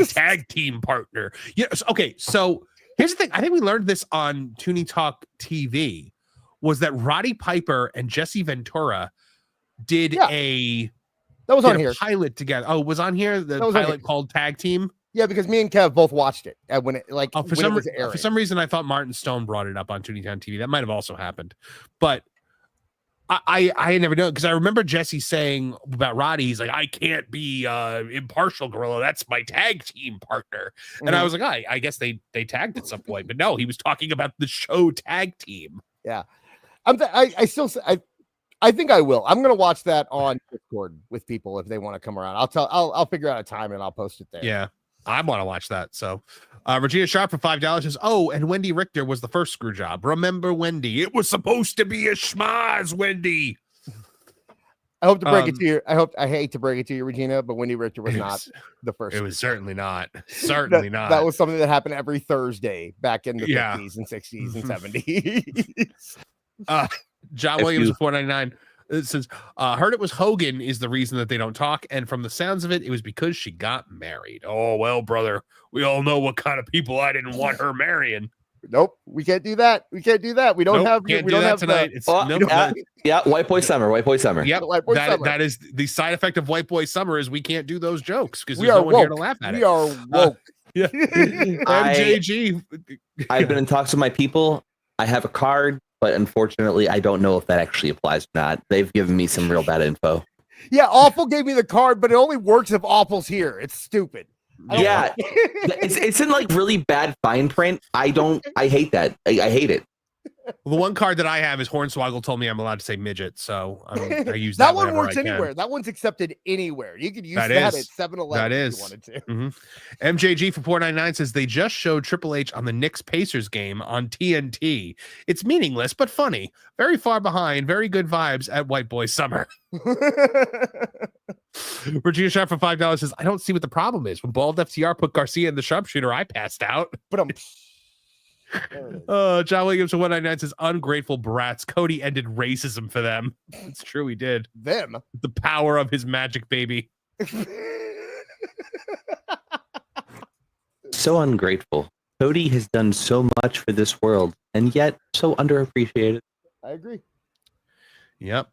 tag team partner. Yes. Okay. So here's the thing. I think we learned this on Tooney Talk TV was that Roddy Piper and Jessie Ventura did a pilot together. Oh, it was on here. The pilot called Tag Team. Yeah, because me and Kev both watched it when it was airing. For some reason, I thought Martin Stone brought it up on Tooney Town TV. That might have also happened, but I never know because I remember Jesse saying about Roddy. He's like, I can't be impartial, Gorilla. That's my tag team partner. And I was like, I guess they tagged at some point, but no, he was talking about the show Tag Team. Yeah, I think I will. I'm gonna watch that on Discord with people if they want to come around. I'll figure out a time and I'll post it there. Yeah. I want to watch that. So Regina Sharp for $5 says, and Wendy Richter was the first screw job. Remember Wendy? It was supposed to be a schmaz, Wendy. I hope to break it to you. I hate to break it to you, Regina, but Wendy Richter was not the first. It was certainly not. Certainly not. That was something that happened every Thursday back in the 50s and 60s and 70s. John Williams for $4.99. It says, heard it was Hogan is the reason that they don't talk. And from the sounds of it, it was because she got married. Oh, well, brother, we all know what kind of people I didn't want her marrying. Nope. We can't do that. We don't have tonight. White Boy Summer. Yep. Summer. That is the side effect of White Boy Summer is we can't do those jokes because there's no one here to laugh at it. We are woke. Yeah. MJG. I've been in talks with my people. I have a card. But unfortunately, I don't know if that actually applies or not. They've given me some real bad info. Yeah, Awful gave me the card, but it only works if Awful's here. It's stupid. Yeah, it's in like really bad fine print. I hate that. I hate it. Well, the one card that I have is Hornswoggle told me I'm allowed to say midget, so I use that. That one works anywhere. That one's accepted anywhere. You could use that at 7-Eleven if you wanted to. MJG for $4.99 says they just showed Triple H on the Knicks Pacers game on TNT. It's meaningless but funny. Very far behind. Very good vibes at White Boy Summer. Regina Sharp for $5 says I don't see what the problem is. When Bald FTR put Garcia in the sharpshooter, I passed out. But John Williams for $1.99 says ungrateful brats. Cody ended racism for them. It's true, he did. Them. The power of his magic baby. So ungrateful. Cody has done so much for this world and yet so underappreciated. I agree. Yep.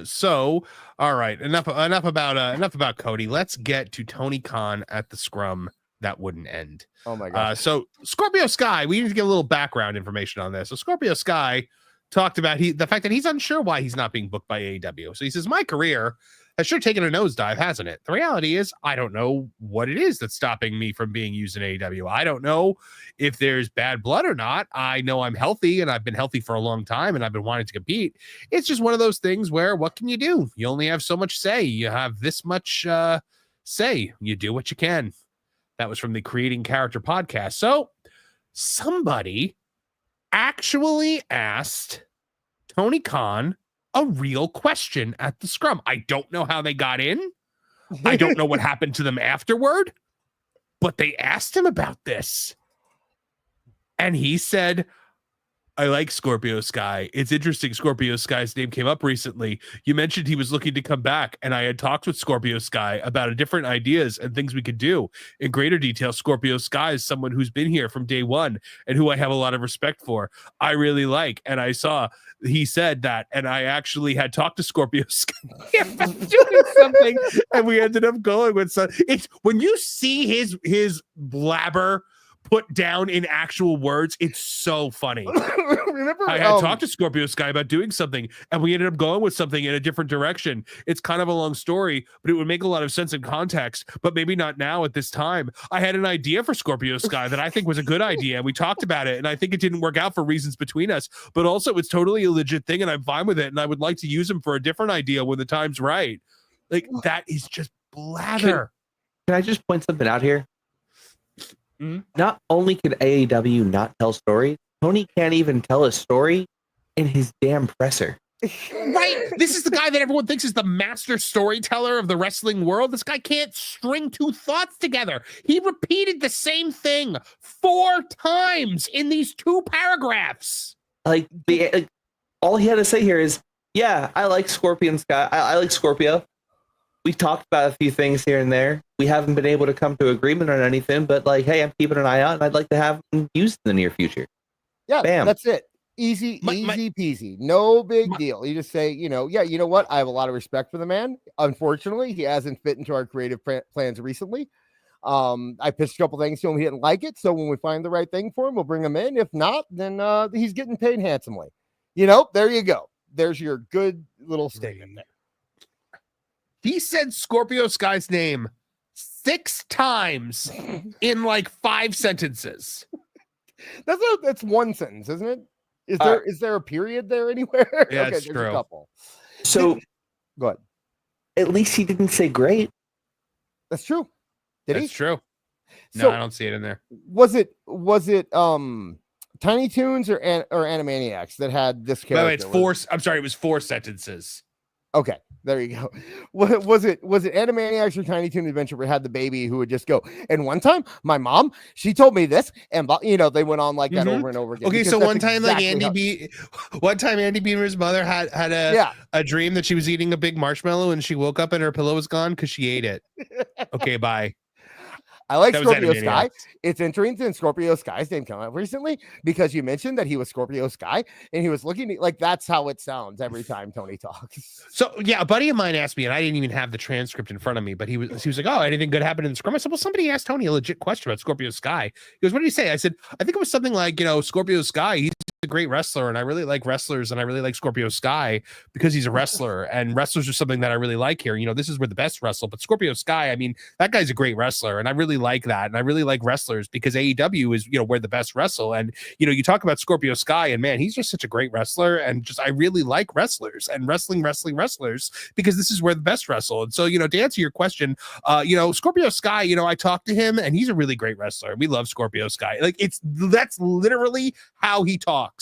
So all right, enough about Cody. Let's get to Tony Khan at the scrum that wouldn't end. Oh my god. So Scorpio Sky, we need to get a little background information on this. So Scorpio Sky talked about the fact that he's unsure why he's not being booked by AEW. So he says, my career has sure taken a nosedive, hasn't it? The reality is, I don't know what it is that's stopping me from being used in AEW. I don't know if there's bad blood or not. I know I'm healthy, and I've been healthy for a long time, and I've been wanting to compete. It's just one of those things where, what can you do? You only have so much say. You have this much say. You do what you can. That was from the Creating Character podcast. So somebody actually asked Tony Khan a real question at the scrum. I don't know how they got in. I don't know what happened to them afterward, but they asked him about this. And he said, I like Scorpio Sky. It's interesting. Scorpio Sky's name came up recently. You mentioned he was looking to come back, and I had talked with Scorpio Sky about different ideas and things we could do in greater detail. Scorpio Sky is someone who's been here from day one and who I have a lot of respect for. I really like, and I saw he said that, and I actually had talked to Scorpio Sky about doing something, and we ended up going with some. It's when you see his blabber put down in actual words, it's so funny. Remember, I had talked to Scorpio Sky about doing something, and we ended up going with something in a different direction. It's kind of a long story, but it would make a lot of sense in context, but maybe not now at this time. I had an idea for Scorpio Sky that I think was a good idea, and we talked about it, and I think it didn't work out for reasons between us, but also it's totally a legit thing, and I'm fine with it, and I would like to use him for a different idea when the time's right. Like, that is just blather. Can I just point something out here? Not only can AEW not tell stories, Tony can't even tell a story in his damn presser. Right. This is the guy that everyone thinks is the master storyteller of the wrestling world. This guy can't string two thoughts together. He repeated the same thing 4 times in these 2 paragraphs. Like, all he had to say here is, yeah, I like Scorpion Sky. I like Scorpio. We talked about a few things here and there. We haven't been able to come to agreement on anything, but like, hey, I'm keeping an eye out, and I'd like to have them used in the near future. Yeah, Bam. that's it. Easy peasy. No big deal. You just say, you know what? I have a lot of respect for the man. Unfortunately, he hasn't fit into our creative plans recently. I pitched a couple things to him. He didn't like it. So when we find the right thing for him, we'll bring him in. If not, then he's getting paid handsomely. There you go. There's your good little statement there. He said Scorpio Sky's name 6 times in like 5 sentences. That's one sentence, isn't it? Is there a period there anywhere? Yeah, okay, it's there's true. a couple. So, Go ahead. at least he didn't say great. That's true. Did That's he? true. No, So I don't see it in there. was it Tiny Toons or Animaniacs that had this By the way, character? it's 4. I'm sorry, it was 4 sentences. Okay, there you go. Was it Animaniacs or Tiny Toon Adventure where it had the baby who would just go? And one time, my mom, she told me this, and they went on like that over and over again. Okay, because so that's one time, like exactly Andy Beamer's mother had a dream that she was eating a big marshmallow, and she woke up and her pillow was gone because she ate it. Okay, bye. I like That was Scorpio Sky. Animaniacs. It's interesting. Scorpio Sky's name came out recently because you mentioned that he was Scorpio Sky, and he was looking like that's how it sounds every time Tony talks. So yeah, a buddy of mine asked me, and I didn't even have the transcript in front of me, but he was like, "Oh, anything good happened in the scrum?" I said, "Well, somebody asked Tony a legit question about Scorpio Sky." He goes, "What did he say?" I said, "I think it was something like, Scorpio Sky. He's a great wrestler, and I really like wrestlers, and I really like Scorpio Sky because he's a wrestler, and wrestlers are something that I really like here. This is where the best wrestle, but Scorpio Sky, I mean, that guy's a great wrestler, and I really like that, and I really like wrestlers because AEW is, where the best wrestle, and you talk about Scorpio Sky, and man, he's just such a great wrestler, and just I really like wrestlers and wrestlers because this is where the best wrestle. And so, to answer your question, Scorpio Sky, I talked to him, and he's a really great wrestler. We love Scorpio Sky. Like that's literally how he talks.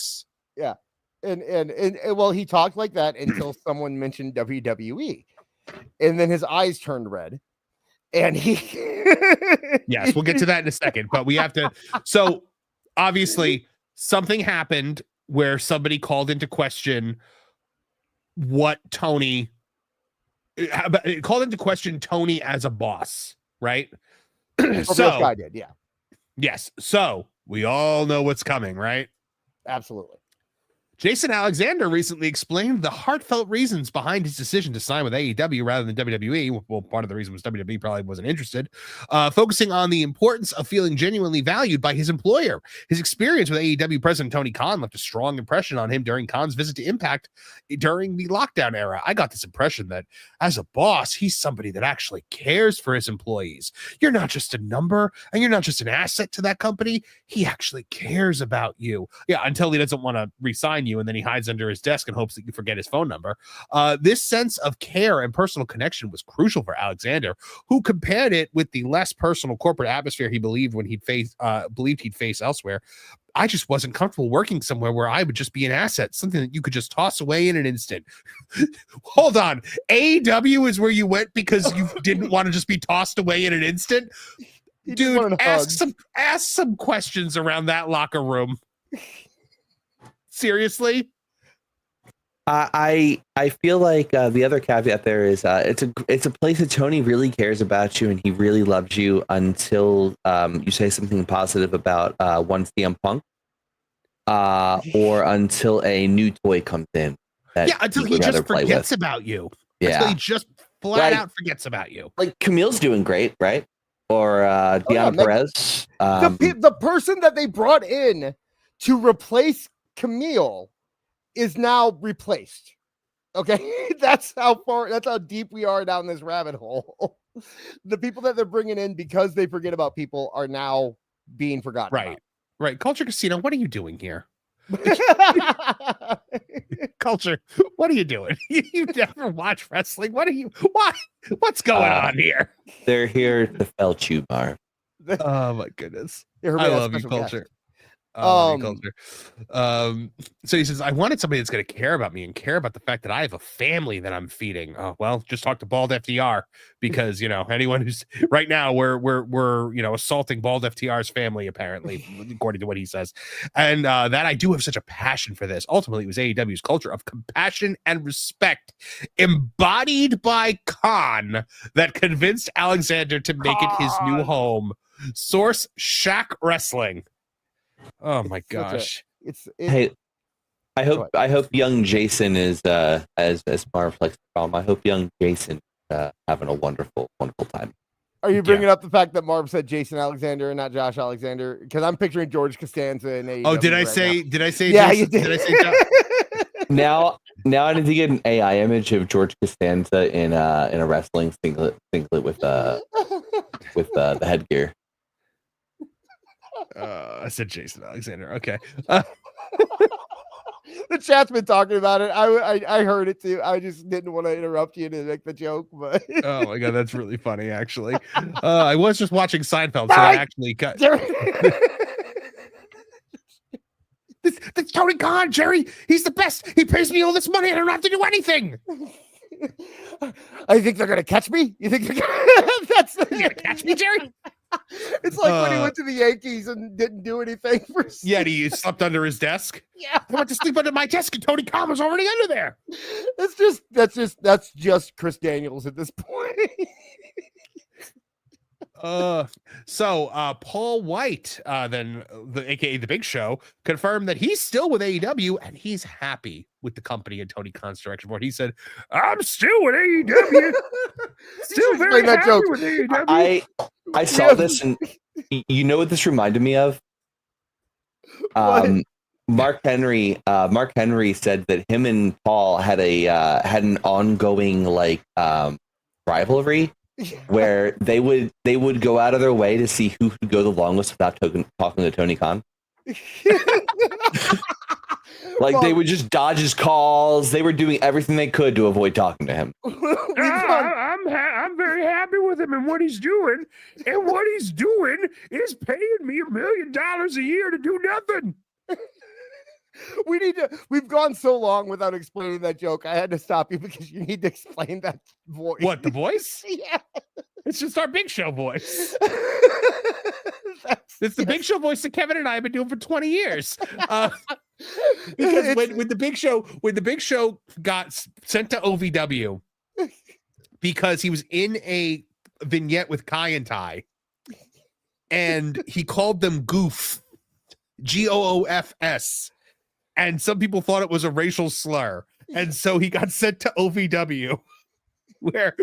Yeah. And well, he talked like that until someone mentioned WWE, and then his eyes turned red, and he Yes, we'll get to that in a second, but we have to. So obviously something happened where somebody called into question what Tony called into question Tony as a boss, right? Scorpio Sky did, yeah, yes. So we all know what's coming, right? absolutely. Jason Alexander recently explained the heartfelt reasons behind his decision to sign with AEW rather than WWE. Well, part of the reason was WWE probably wasn't interested, focusing on the importance of feeling genuinely valued by his employer. His experience with AEW president Tony Khan left a strong impression on him during Khan's visit to Impact during the lockdown era. I got this impression that as a boss, he's somebody that actually cares for his employees. You're not just a number and you're not just an asset to that company. He actually cares about you. Yeah, until he doesn't want to resign you, and then he hides under his desk and hopes that you forget his phone number. This sense of care and personal connection was crucial for Alexander, who compared it with the less personal corporate atmosphere he believed he'd face elsewhere. I just wasn't comfortable working somewhere where I would just be an asset, something that you could just toss away in an instant. Hold on. AEW is where you went because you didn't want to just be tossed away in an instant? Dude, ask some questions around that locker room. Seriously? I feel like the other caveat there is it's a place that Tony really cares about you and he really loves you until you say something positive about one CM Punk or until a new toy comes in. Until he just forgets about you. Yeah. Until he just flat out forgets about you. Like Camille's doing great, right? Or Deanna Perez. The person that they brought in to replace Camille is now replaced. Okay, that's how deep we are down this rabbit hole. The people that they're bringing in because they forget about people are now being forgotten. Right. Culture Casino, what are you doing here? Culture, what are you doing? You never watch wrestling. What's going on here? They're here to felt you, Marv. Oh my goodness. I love you, Culture. So he says, I wanted somebody that's going to care about me and care about the fact that I have a family that I'm feeding. Well, just talk to Bald FTR because, anyone who's right now we're assaulting Bald FTR's family, apparently, according to what he says. And that I do have such a passion for this. Ultimately, it was AEW's culture of compassion and respect embodied by Khan that convinced Alexander to make it his new home. Source Shaq Wrestling. Oh my gosh! Hey, I hope young Jason is as Marv likes to call him. I hope young Jason having a wonderful time. Are you bringing up the fact that Marv said Jason Alexander and not Josh Alexander? Because I'm picturing George Costanza in AEW. Oh, did I say? Yeah, Jason? you did. Did I say Josh? Now I need to get an AI image of George Costanza in a wrestling singlet with the headgear. I said Jason Alexander. Okay. The chat's been talking about it. I heard it too. I just didn't want to interrupt you to make the joke, but oh my god, that's really funny. Actually, I was just watching Seinfeld, so I actually cut. That's Tony Khan, Jerry. He's the best. He pays me all this money. I don't have to do anything. I think they're gonna catch me. You think they're gonna catch me, Jerry? It's like when he went to the Yankees and didn't do anything for. Yeah, he slept under his desk. Yeah, I went to sleep under my desk, and Tony Khan was already under there. That's just Chris Daniels at this point. So Paul White, then aka the Big Show, confirmed that he's still with AEW and he's happy with the company and Tony Khan's direction board. He said, "I'm still with AEW, still very happy with AEW." I saw this, and you know what this reminded me of? Mark Henry said that him and Paul had an ongoing rivalry. Where they would go out of their way to see who could go the longest without talking to Tony Khan. They would just dodge his calls. They were doing everything they could to avoid talking to him. I'm very happy with him and what he's doing. And what he's doing is paying me $1 million a year to do nothing. We've gone so long without explaining that joke. I had to stop you because you need to explain that voice. What, the voice? Yeah. It's just our Big Show voice. It's the Big Show voice that Kevin and I have been doing for 20 years. Because when the Big Show got sent to OVW because he was in a vignette with Kai and Tai, and he called them Goof, GOOFS. and some people thought it was a racial slur, and so he got sent to OVW, where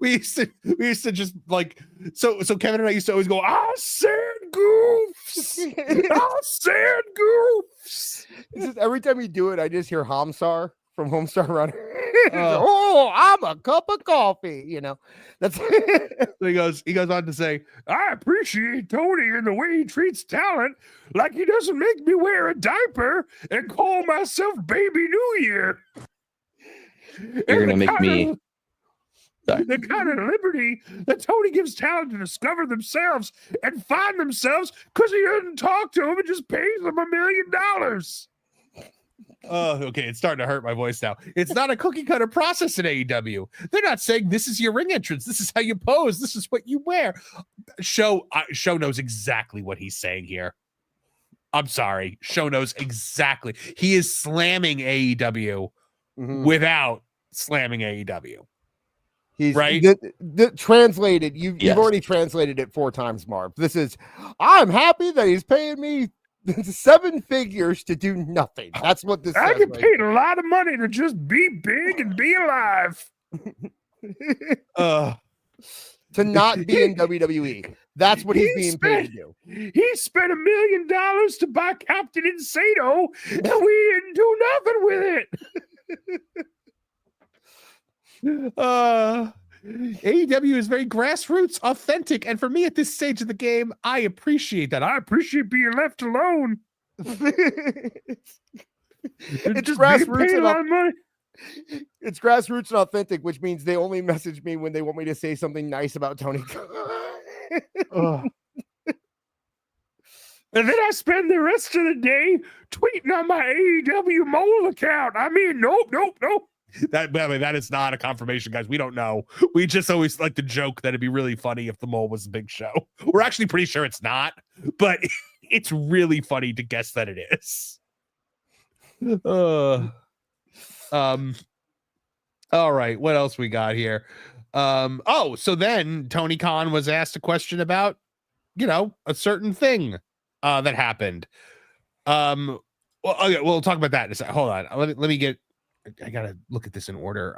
we used to just like so Kevin and I used to always go, "Ah, sad goofs, ah, sad goofs." It's just, every time you do it, I just hear Hamsar from Homestar Runner. Oh, I'm a cup of coffee. You know, that's So he goes on to say, "I appreciate Tony and the way he treats talent, like he doesn't make me wear a diaper and call myself Baby New Year. You're gonna make me. Sorry. The kind of liberty that Tony gives talent to discover themselves and find themselves because he doesn't talk to them and just pays them $1 million." Oh, okay. It's starting to hurt my voice now. It's not a cookie cutter process in AEW. They're not saying this is your ring entrance. This is how you pose. This is what you wear. Show knows exactly what he's saying here. I'm sorry. Show knows exactly. He is slamming AEW without slamming AEW. He's right. The translated. You've Yes. already translated it 4 times, Marv. This is, I'm happy that he's paying me 7 figures to do nothing. That's what this. I says get right paid a lot of money to just be big and be alive. to not be in WWE. That's what he's being paid to do. He spent $1 million to buy Captain Insano, and we didn't do nothing with it. AEW is very grassroots, authentic, and for me at this stage of the game, I appreciate that. I appreciate being left alone. It's Just grassroots being paid a and lot of money. It's grassroots and authentic, which means they only message me when they want me to say something nice about Tony Khan. And then I spend the rest of the day tweeting on my AEW mole account. I mean, nope. That, by the way, that is not a confirmation, guys. We don't know. We just always like to joke that it'd be really funny if the mole was a big show. We're actually pretty sure it's not, but it's really funny to guess that it is. All right, what else we got here? So then Tony Khan was asked a question about, a certain thing that happened. Well, okay, we'll talk about that in a second. Hold on. Let me get. I gotta look at this in order.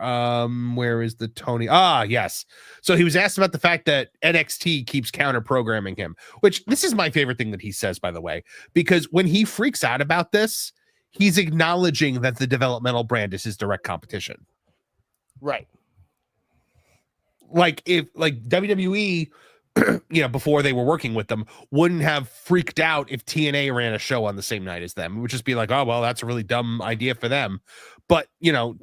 Where is the Tony? Yes. So he was asked about the fact that NXT keeps counter programming him, which this is my favorite thing that he says, by the way, because when he freaks out about this, he's acknowledging that the developmental brand is his direct competition. Right. Like if WWE, before they were working with them, wouldn't have freaked out if TNA ran a show on the same night as them. It would just be like, oh, well, that's a really dumb idea for them. But,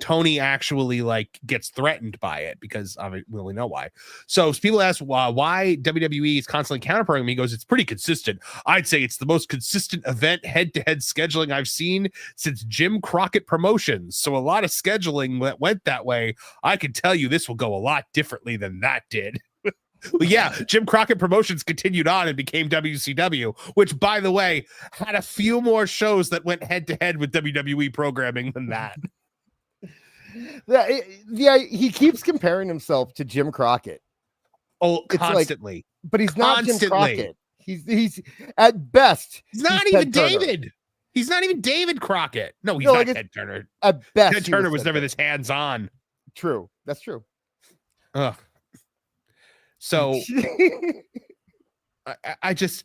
Tony actually gets threatened by it because we only know why. So people ask why WWE is constantly counter-programming. He goes, it's pretty consistent. I'd say it's the most consistent event head-to-head scheduling I've seen since Jim Crockett Promotions. So a lot of scheduling that went that way. I can tell you this will go a lot differently than that did. Well, yeah, Jim Crockett Promotions continued on and became WCW, which, by the way, had a few more shows that went head-to-head with WWE programming than that. Yeah, he keeps comparing himself to Jim Crockett. Oh, constantly. But he's not Jim Crockett. He's at best. He's not even David. He's not even David Crockett. No, he's not Ted Turner. At best, Ted Turner was never this hands-on. True. That's true. Ugh. So I just,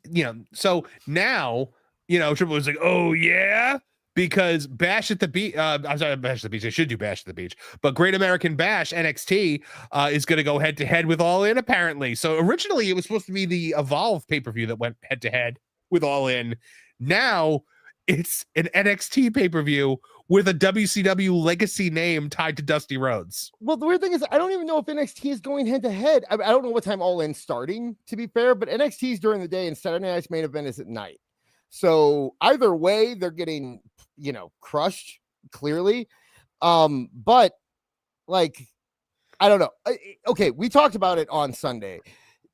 so now, Triple was like, oh, yeah, because Bash at the Beach, I'm sorry, Bash at the Beach, I should do Bash at the Beach, but Great American Bash, NXT, is going to go head to head with All In, apparently. So originally it was supposed to be the Evolve pay-per-view that went head to head with All In. Now it's an NXT pay-per-view with a WCW legacy name tied to Dusty Rhodes. Well, the weird thing is, I don't even know if NXT is going head to head. I don't know what time All In starting, to be fair, but NXT is during the day and Saturday Night's main event is at night. So either way, they're getting, crushed clearly. But I don't know. Okay, we talked about it on Sunday.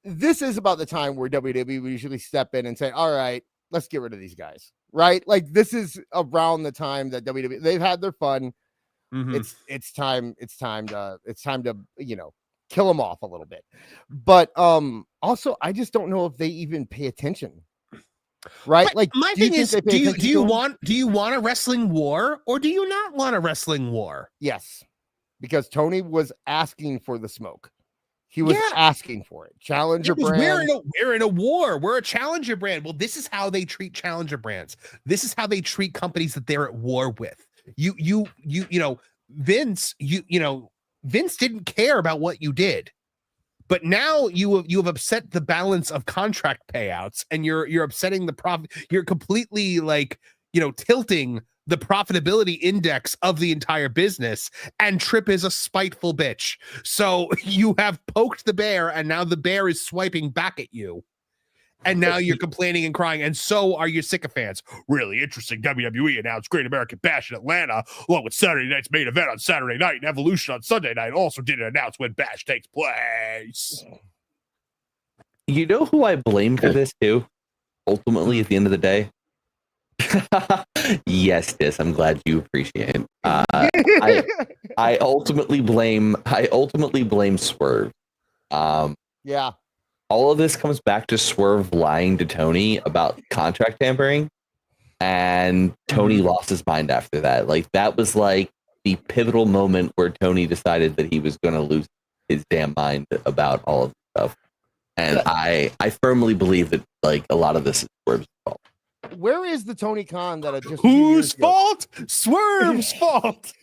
This is about the time where WWE would usually step in and say, all right, let's get rid of these guys. Right, this is around the time that WWE, they've had their fun. Mm-hmm. It's time to kill them off a little bit. But also, I just don't know if they even pay attention right? But Like, my do you thing think is, they pay attention to him? do you want a wrestling war or do you not want a wrestling war? Yes, because Tony was asking for the smoke. He was Yeah. asking for it. Challenger Because brand. we're in a war. We're a challenger brand. Well, this is how they treat challenger brands. This is how they treat companies that they're at war with. You know, Vince, Vince didn't care about what you did. But now you have upset the balance of contract payouts, and you're upsetting the profit. You're completely like, tilting the profitability index of the entire business. And Tripp is a spiteful bitch. So you have poked the bear, and now the bear is swiping back at you. And now you're complaining and crying, and so are your sycophants. Really interesting. WWE announced Great American Bash in Atlanta, along with Saturday night's main event on Saturday night and Evolution on Sunday night. Also didn't announce when Bash takes place. You know who I blame for this too? Ultimately, at the end of the day. Yes, Dis. I'm glad you appreciate it. I ultimately blame Swerve. Yeah. All of this comes back to Swerve lying to Tony about contract tampering, and Tony lost his mind after that. Like, that was like the pivotal moment where Tony decided that he was going to lose his damn mind about all of this stuff. And I firmly believe that like a lot of this is Swerve's fault. Where is the Tony Khan that I just Whose fault? Swerve's fault.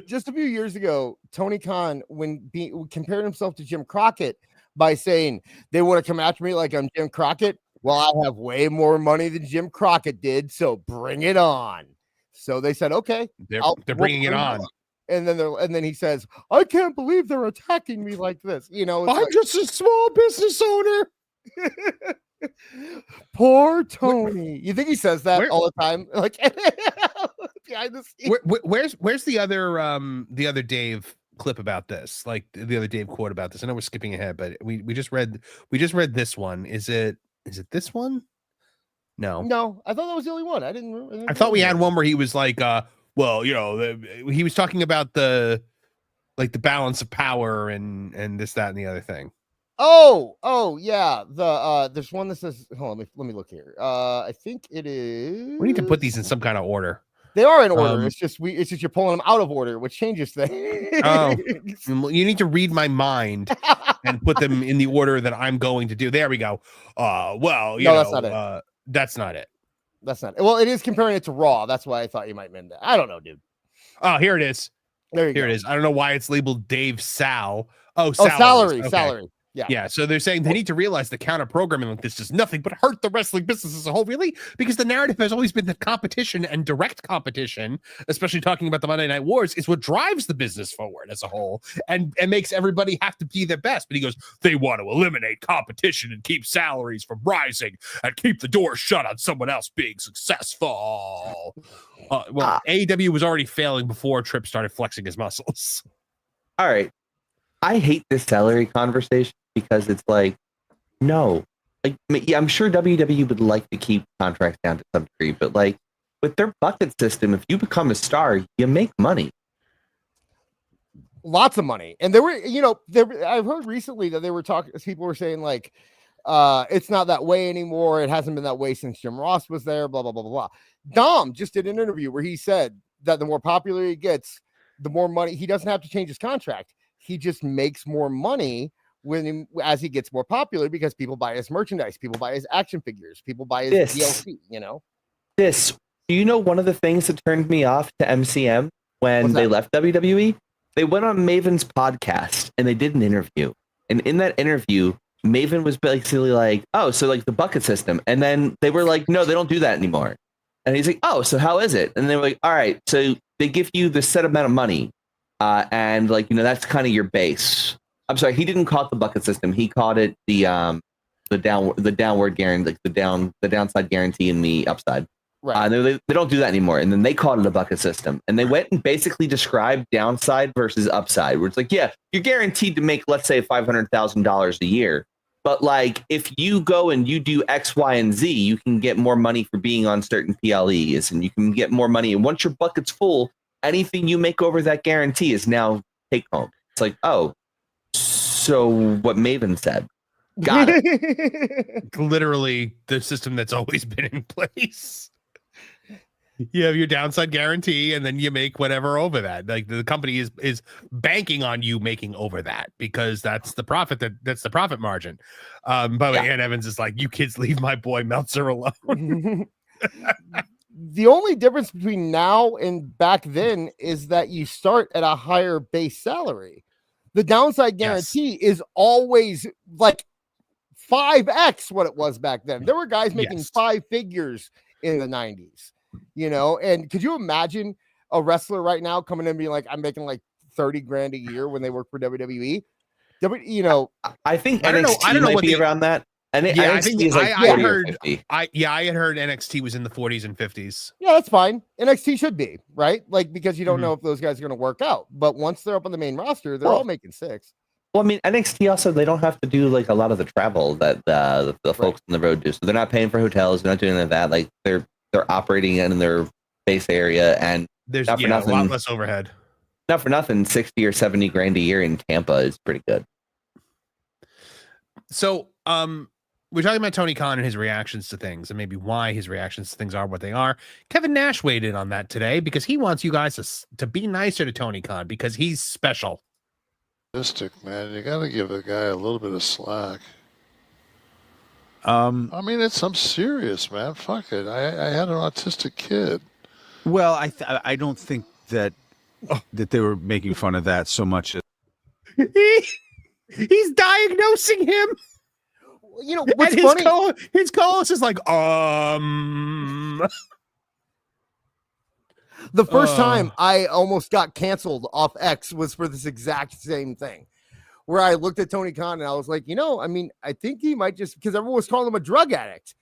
Just a few years ago, Tony Khan, when compared himself to Jim Crockett by saying they want to come after me like I'm Jim Crockett. Well, I have way more money than Jim Crockett did, so bring it on. So they said, okay, They're bringing it on. And then he says, I can't believe they're attacking me like this. I'm just a small business owner. Poor Tony. You think he says that all the time? Like behind the scenes. Where's the other Dave clip about this? Like the other Dave quote about this. I know we're skipping ahead, but we just read this one. Is it this one? No, I thought that was the only one. I didn't. I thought we had one where he was like, he was talking about the balance of power and this, that, and the other thing. Oh, yeah. There's one that says, hold on, let me look here. I think it is. We need to put these in some kind of order. They are in order. It's just you're pulling them out of order, which changes things. Oh, you need to read my mind and put them in the order that I'm going to do. There we go. That's not it. That's not it. That's not it. Well, it is comparing it to Raw. That's why I thought you might mean that. I don't know, dude. Oh, here it is. There you go. Here it is. I don't know why it's labeled Dave Sal. Salary. Okay. Salary. Yeah. So they're saying they need to realize the counter programming like this does nothing but hurt the wrestling business as a whole. Really? Because the narrative has always been that competition and direct competition, especially talking about the Monday Night Wars, is what drives the business forward as a whole and makes everybody have to be their best. But he goes, they want to eliminate competition and keep salaries from rising and keep the door shut on someone else being successful. AEW was already failing before Tripp started flexing his muscles. All right. I hate this salary conversation because it's like, no, like, yeah, I'm sure WWE would like to keep contracts down to some degree, but like with their bucket system, if you become a star, you make money. Lots of money. And I've heard recently that they were talking, people were saying like, it's not that way anymore. It hasn't been that way since Jim Ross was there, blah, blah, blah, blah, blah. Dom just did an interview where he said that the more popular he gets, the more money. He doesn't have to change his contract. He just makes more money as he gets more popular because people buy his merchandise, people buy his action figures, people buy his DLC, Do you know one of the things that turned me off to MCM when they left WWE? They went on Maven's podcast and they did an interview. And in that interview, Maven was basically like, oh, so like the bucket system. And then they were like, no, they don't do that anymore. And he's like, oh, so how is it? And they were like, all right, so they give you the set amount of money. And like, that's kind of your base. I'm sorry, he didn't call it the bucket system. He called it the downward guarantee, like the downside guarantee and the upside. Right. They don't do that anymore. And then they called it a bucket system. And they went and basically described downside versus upside, where it's like, yeah, you're guaranteed to make, let's say, $500,000 a year. But like, if you go and you do X, Y, and Z, you can get more money for being on certain PLEs, and you can get more money. And once your bucket's full, anything you make over that guarantee is now take home. It's like, oh, so what Maven said. Got it. Literally the system that's always been in place. You have your downside guarantee, and then you make whatever over that. Like the company is banking on you making over that because that's the profit that's the profit margin. By the way, Ann Evans is like, you kids leave my boy Meltzer alone. The only difference between now and back then is that you start at a higher base salary. The downside guarantee is always like 5x what it was back then. There were guys making 5 figures in the 90s, you know, and could you imagine a wrestler right now coming in and being like, I'm making like 30 grand a year when they work for WWE? You know, I think I don't know might what be the- around that. And Yeah, I think is like I 40 or heard 50. I had heard NXT was in the 40s and 50s. yeah, that's fine. NXT should be, right? Like, because you don't Mhm. know if those guys are going to work out. But once they're up on the main roster, they're all making 6. Well, I mean, NXT also, they don't have to do like a lot of the travel that the folks on the road do. So they're not paying for hotels. They're not doing any of that. Like they're operating in their base area, and There's Not for a lot nothing. less overhead. not for nothing, 60 or 70 grand a year in Tampa is pretty good. So, we're talking about Tony Khan and his reactions to things, and maybe why his reactions to things are what they are. Kevin Nash weighed in on that today because he wants you guys to be nicer to Tony Khan because he's special. Man, you got to give the guy a little bit of slack. I mean, I'm serious, man. Fuck it. I had an autistic kid. Well, I don't think that they were making fun of that so much. He's diagnosing him. You know, And what's his funny? his co-host is like, The first time I almost got canceled off X was for this exact same thing, where I looked at Tony Khan and I was like, you know, I mean, I think he might just, because everyone was calling him a drug addict.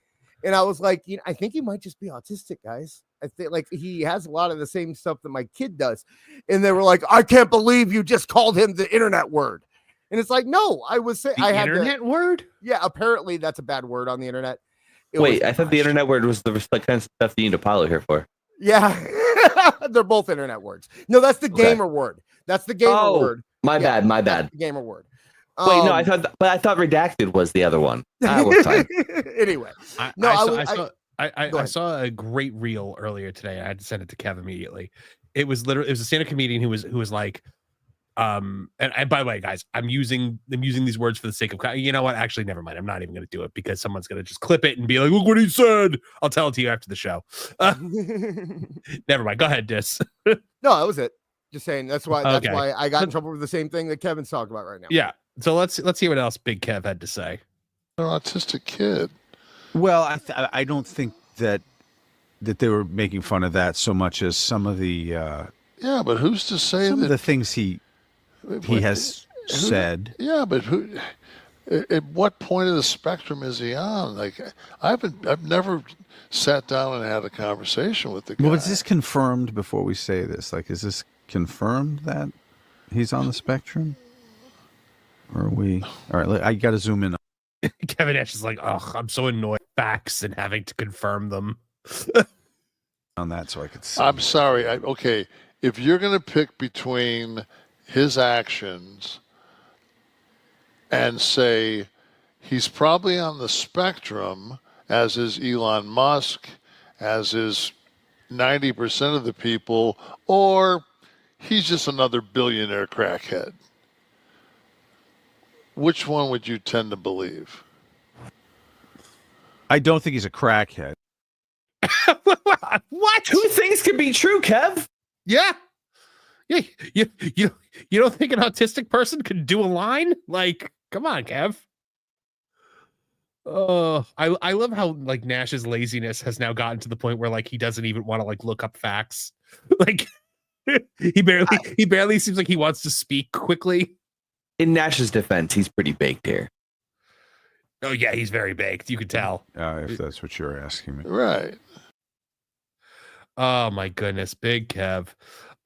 And I was like, you know, I think he might just be autistic, guys. I think like he has a lot of the same stuff that my kid does. And they were like, I can't believe you just called him the internet word. And it's like, no, I was saying, I had internet word. Yeah, apparently that's a bad word on the internet. Wait, I thought the internet word was the like, kind of stuff you need a pilot here for. Yeah, they're both internet words. No, that's the gamer word. That's the gamer word. My bad. That's the gamer word. Wait, no, I thought redacted was the other one. We're fine. Anyway, I saw a great reel earlier today. I had to send it to Kev immediately. It was a stand-up comedian who was like, and by the way, guys, I'm using these words for the sake of, you know what? Actually, never mind. I'm not even going to do it because someone's going to just clip it and be like, look what he said. I'll tell it to you after the show. Never mind. Go ahead, Dis. No, that was it. Just saying. That's why Okay. I got in trouble for the same thing that Kevin's talking about right now. Yeah. So let's hear what else Big Kev had to say. An autistic kid. Well, I don't think that they were making fun of that so much as some of the Yeah, but who's to say some that of the things he has said. Yeah, but who? At what point of the spectrum is he on? Like, I've never sat down and had a conversation with the guy. Well, is this confirmed before we say this? Like, is this confirmed that he's on the spectrum? Or are we? All right, I got to zoom in. Kevin Nash is like, oh, I'm so annoyed with facts and having to confirm them. On that, so I could see. I'm sorry. Okay, if you're going to pick between his actions and say he's probably on the spectrum, as is Elon Musk, as is 90% of the people, or he's just another billionaire crackhead, which one would you tend to believe? I don't think he's a crackhead. What? Two things can be true, Kev. Yeah. Yeah. You don't think an autistic person could do a line? Like, come on, Kev. I love how like Nash's laziness has now gotten to the point where like he doesn't even want to like look up facts. Like he barely seems like he wants to speak quickly. In Nash's defense, he's pretty baked here. Oh yeah, he's very baked. You could tell. If that's what you're asking me. Right. Oh my goodness, Big Kev.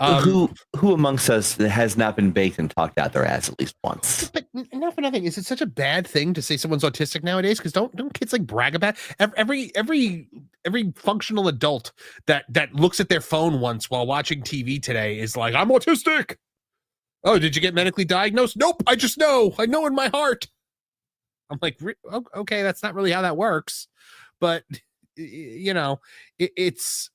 Who amongst us has not been baked and talked out their ass at least once? But not for nothing. Is it such a bad thing to say someone's autistic nowadays? Because don't kids like brag about every functional adult that looks at their phone once while watching TV today is like, I'm autistic. Oh, did you get medically diagnosed? Nope. I just know. I know in my heart. I'm like, okay, that's not really how that works. But it's.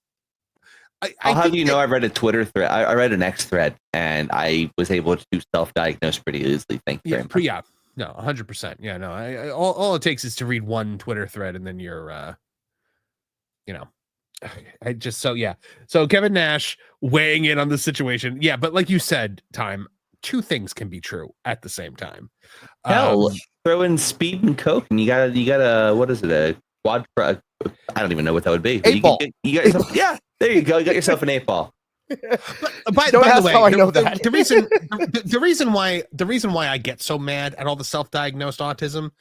I'll have you know, that, I read a Twitter thread. I read an X thread, and I was able to self-diagnose pretty easily. Thank you very much. Yeah, no, 100%. Yeah, no. All it takes is to read one Twitter thread, and then you're, I just So Kevin Nash weighing in on the situation. Yeah, but like you said, two things can be true at the same time. Hell, throw in speed and coke, and you got a what is it, a quad? I don't even know what that would be. Eight ball. You got yourself, yeah, there you go. You got yourself an 8 ball. By the way, how I know that. the reason why I get so mad at all the self-diagnosed autism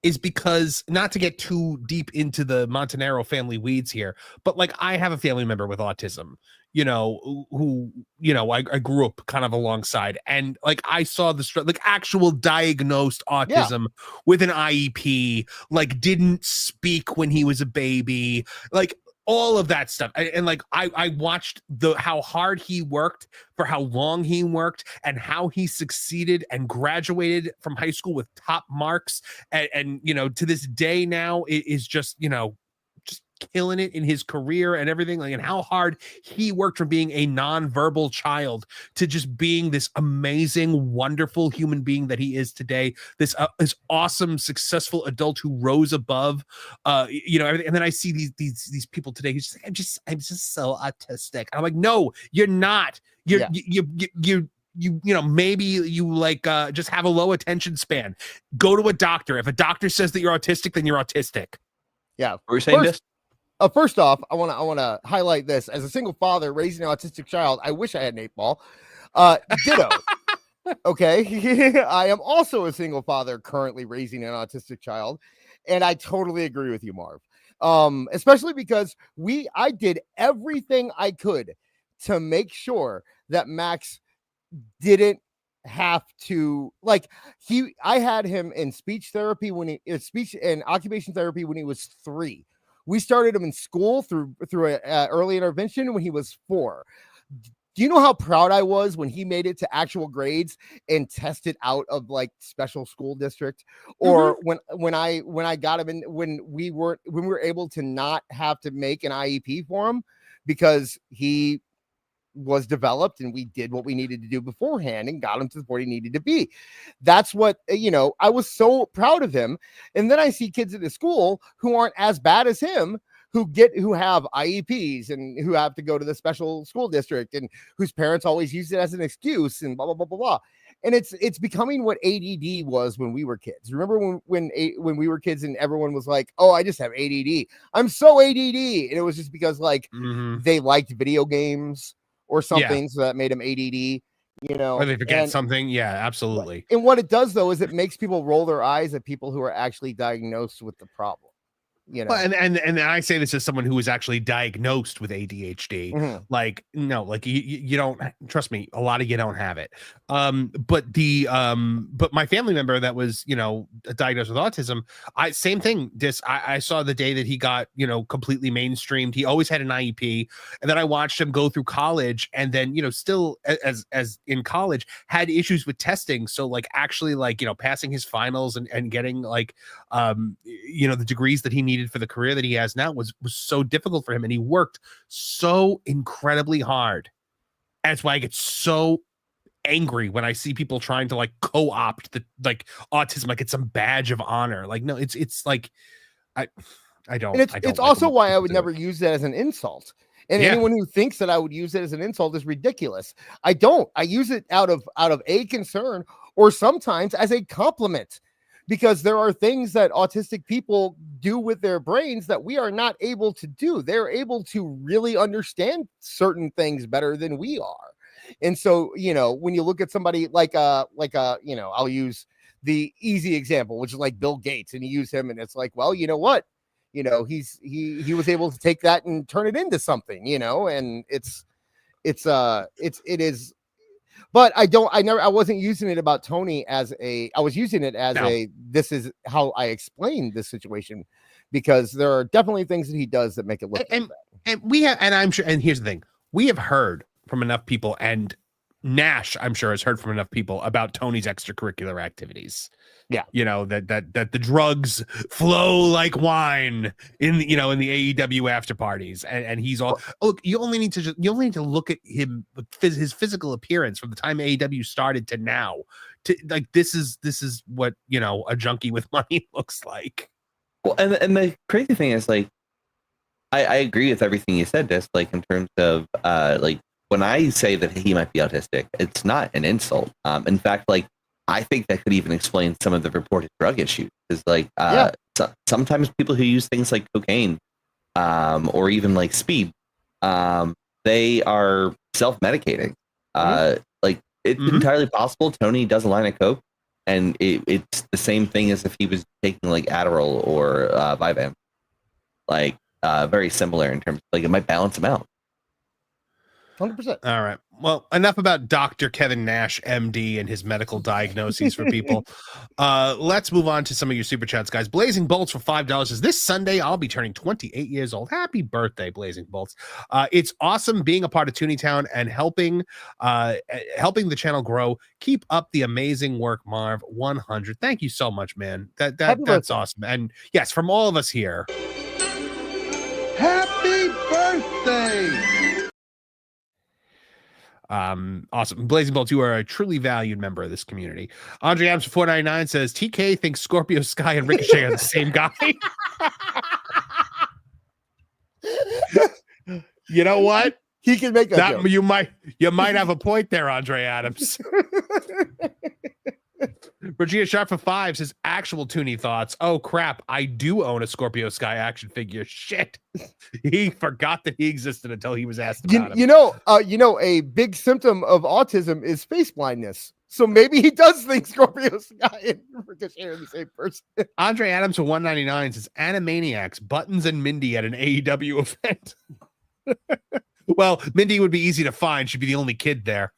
is because, not to get too deep into the Montanaro family weeds here, but like I have a family member with autism, who I grew up kind of alongside, and like I saw like actual diagnosed autism with an IEP, like didn't speak when he was a baby, like all of that stuff. And like I watched how hard he worked, for how long he worked, and how he succeeded and graduated from high school with top marks, and to this day now is just just killing it in his career and everything, like, and how hard he worked from being a non-verbal child to just being this amazing, wonderful human being that he is today, this awesome, successful adult who rose above everything. And then I see these people today who's just like, I'm just so autistic. I'm like, no, you're not. You maybe you like just have a low attention span. Go to a doctor. If a doctor says that you're autistic, then you're autistic. Yeah. Were you saying this? First off, I want to highlight this. As a single father raising an autistic child, I wish I had an 8 ball. Ditto. Okay. I am also a single father currently raising an autistic child, and I totally agree with you, Marv. Especially because I did everything I could to make sure that Max didn't have to, like, I had him in speech therapy speech and occupation therapy when he was 3. We started him in school through a early intervention when he was 4. Do you know how proud I was when he made it to actual grades and tested out of like special school district, or when I got him in, when we were able to not have to make an IEP for him because he was developed and we did what we needed to do beforehand and got him to the point he needed to be. That's what, I was so proud of him. And then I see kids at the school who aren't as bad as him, who have IEPs and who have to go to the special school district and whose parents always use it as an excuse and blah, blah, blah, blah, blah. And it's becoming what ADD was when we were kids. Remember when we were kids and everyone was like, oh, I just have ADD. I'm so ADD. And it was just because like they liked video games or something, so that made them ADD, or they forget something. Yeah, absolutely. And what it does though is it makes people roll their eyes at people who are actually diagnosed with the problem. Well, and I say this as someone who was actually diagnosed with ADHD. Like, no, like you don't, trust me, a lot of you don't have it. But my family member that was, diagnosed with autism, same thing. I saw the day that he got, completely mainstreamed. He always had an IEP, and then I watched him go through college, and then, still as in college had issues with testing. So like actually like, passing his finals and getting like, the degrees that he needed for the career that he has now was so difficult for him, and he worked so incredibly hard. And that's why I get so angry when I see people trying to like co-opt the like autism like it's some badge of honor. Like, no, it's like I don't. And it's also why I would never use that as an insult. And anyone who thinks that I would use it as an insult is ridiculous. I don't. I use it out of a concern, or sometimes as a compliment. Because there are things that autistic people do with their brains that we are not able to do. They're able to really understand certain things better than we are. And so, when you look at somebody like I'll use the easy example, which is like Bill Gates, and you use him, and it's like, well, you know what? He was able to take that and turn it into something, and it is. But I wasn't using it about Tony I was using it as this is how I explain this situation, because there are definitely things that he does that make it look and we have, and I'm sure, and here's the thing, we have heard from enough people, and Nash, I'm sure, has heard from enough people about Tony's extracurricular activities. Yeah. You know, that the drugs flow like wine in the, in the AEW after parties. And he's all, look, you only need to look at him, his physical appearance from the time AEW started to now. To like, this is what, a junkie with money looks like. Well, and the crazy thing is, like, I agree with everything you said, just like in terms of like when I say that he might be autistic, it's not an insult. In fact, like I think that could even explain some of the reported drug issues. Is like sometimes people who use things like cocaine or even like speed, they are self-medicating. Like it's entirely possible Tony does a line of coke, and it's the same thing as if he was taking like Adderall or Vyvanse. Like very similar in terms of, like, it might balance him out. 100%. All right. Well, enough about Dr. Kevin Nash, MD, and his medical diagnoses for people. Let's move on to some of your super chats, guys. Blazing Bolts for $5 says, this Sunday, I'll be turning 28 years old. Happy birthday, Blazing Bolts. It's awesome being a part of Tooney Town and helping the channel grow. Keep up the amazing work, Marv. 100. Thank you so much, man. That's awesome. And yes, from all of us here. Happy birthday! Awesome. Blazing Bolts, you are a truly valued member of this community. Andre Adams for 499 says TK thinks Scorpio Sky and Ricochet are the same guy. You know what? He can make that joke. You might have a point there, Andre Adams. Regina Sharp for 5 says actual Tooney thoughts. Oh crap, I do own a Scorpio Sky action figure. Shit. He forgot that he existed until he was asked about him. A big symptom of autism is face blindness. So maybe he does think Scorpio Sky and Ricochet are the same person. Andre Adams for 199 says Animaniacs, Buttons and Mindy at an AEW event. Well, Mindy would be easy to find. She'd be the only kid there.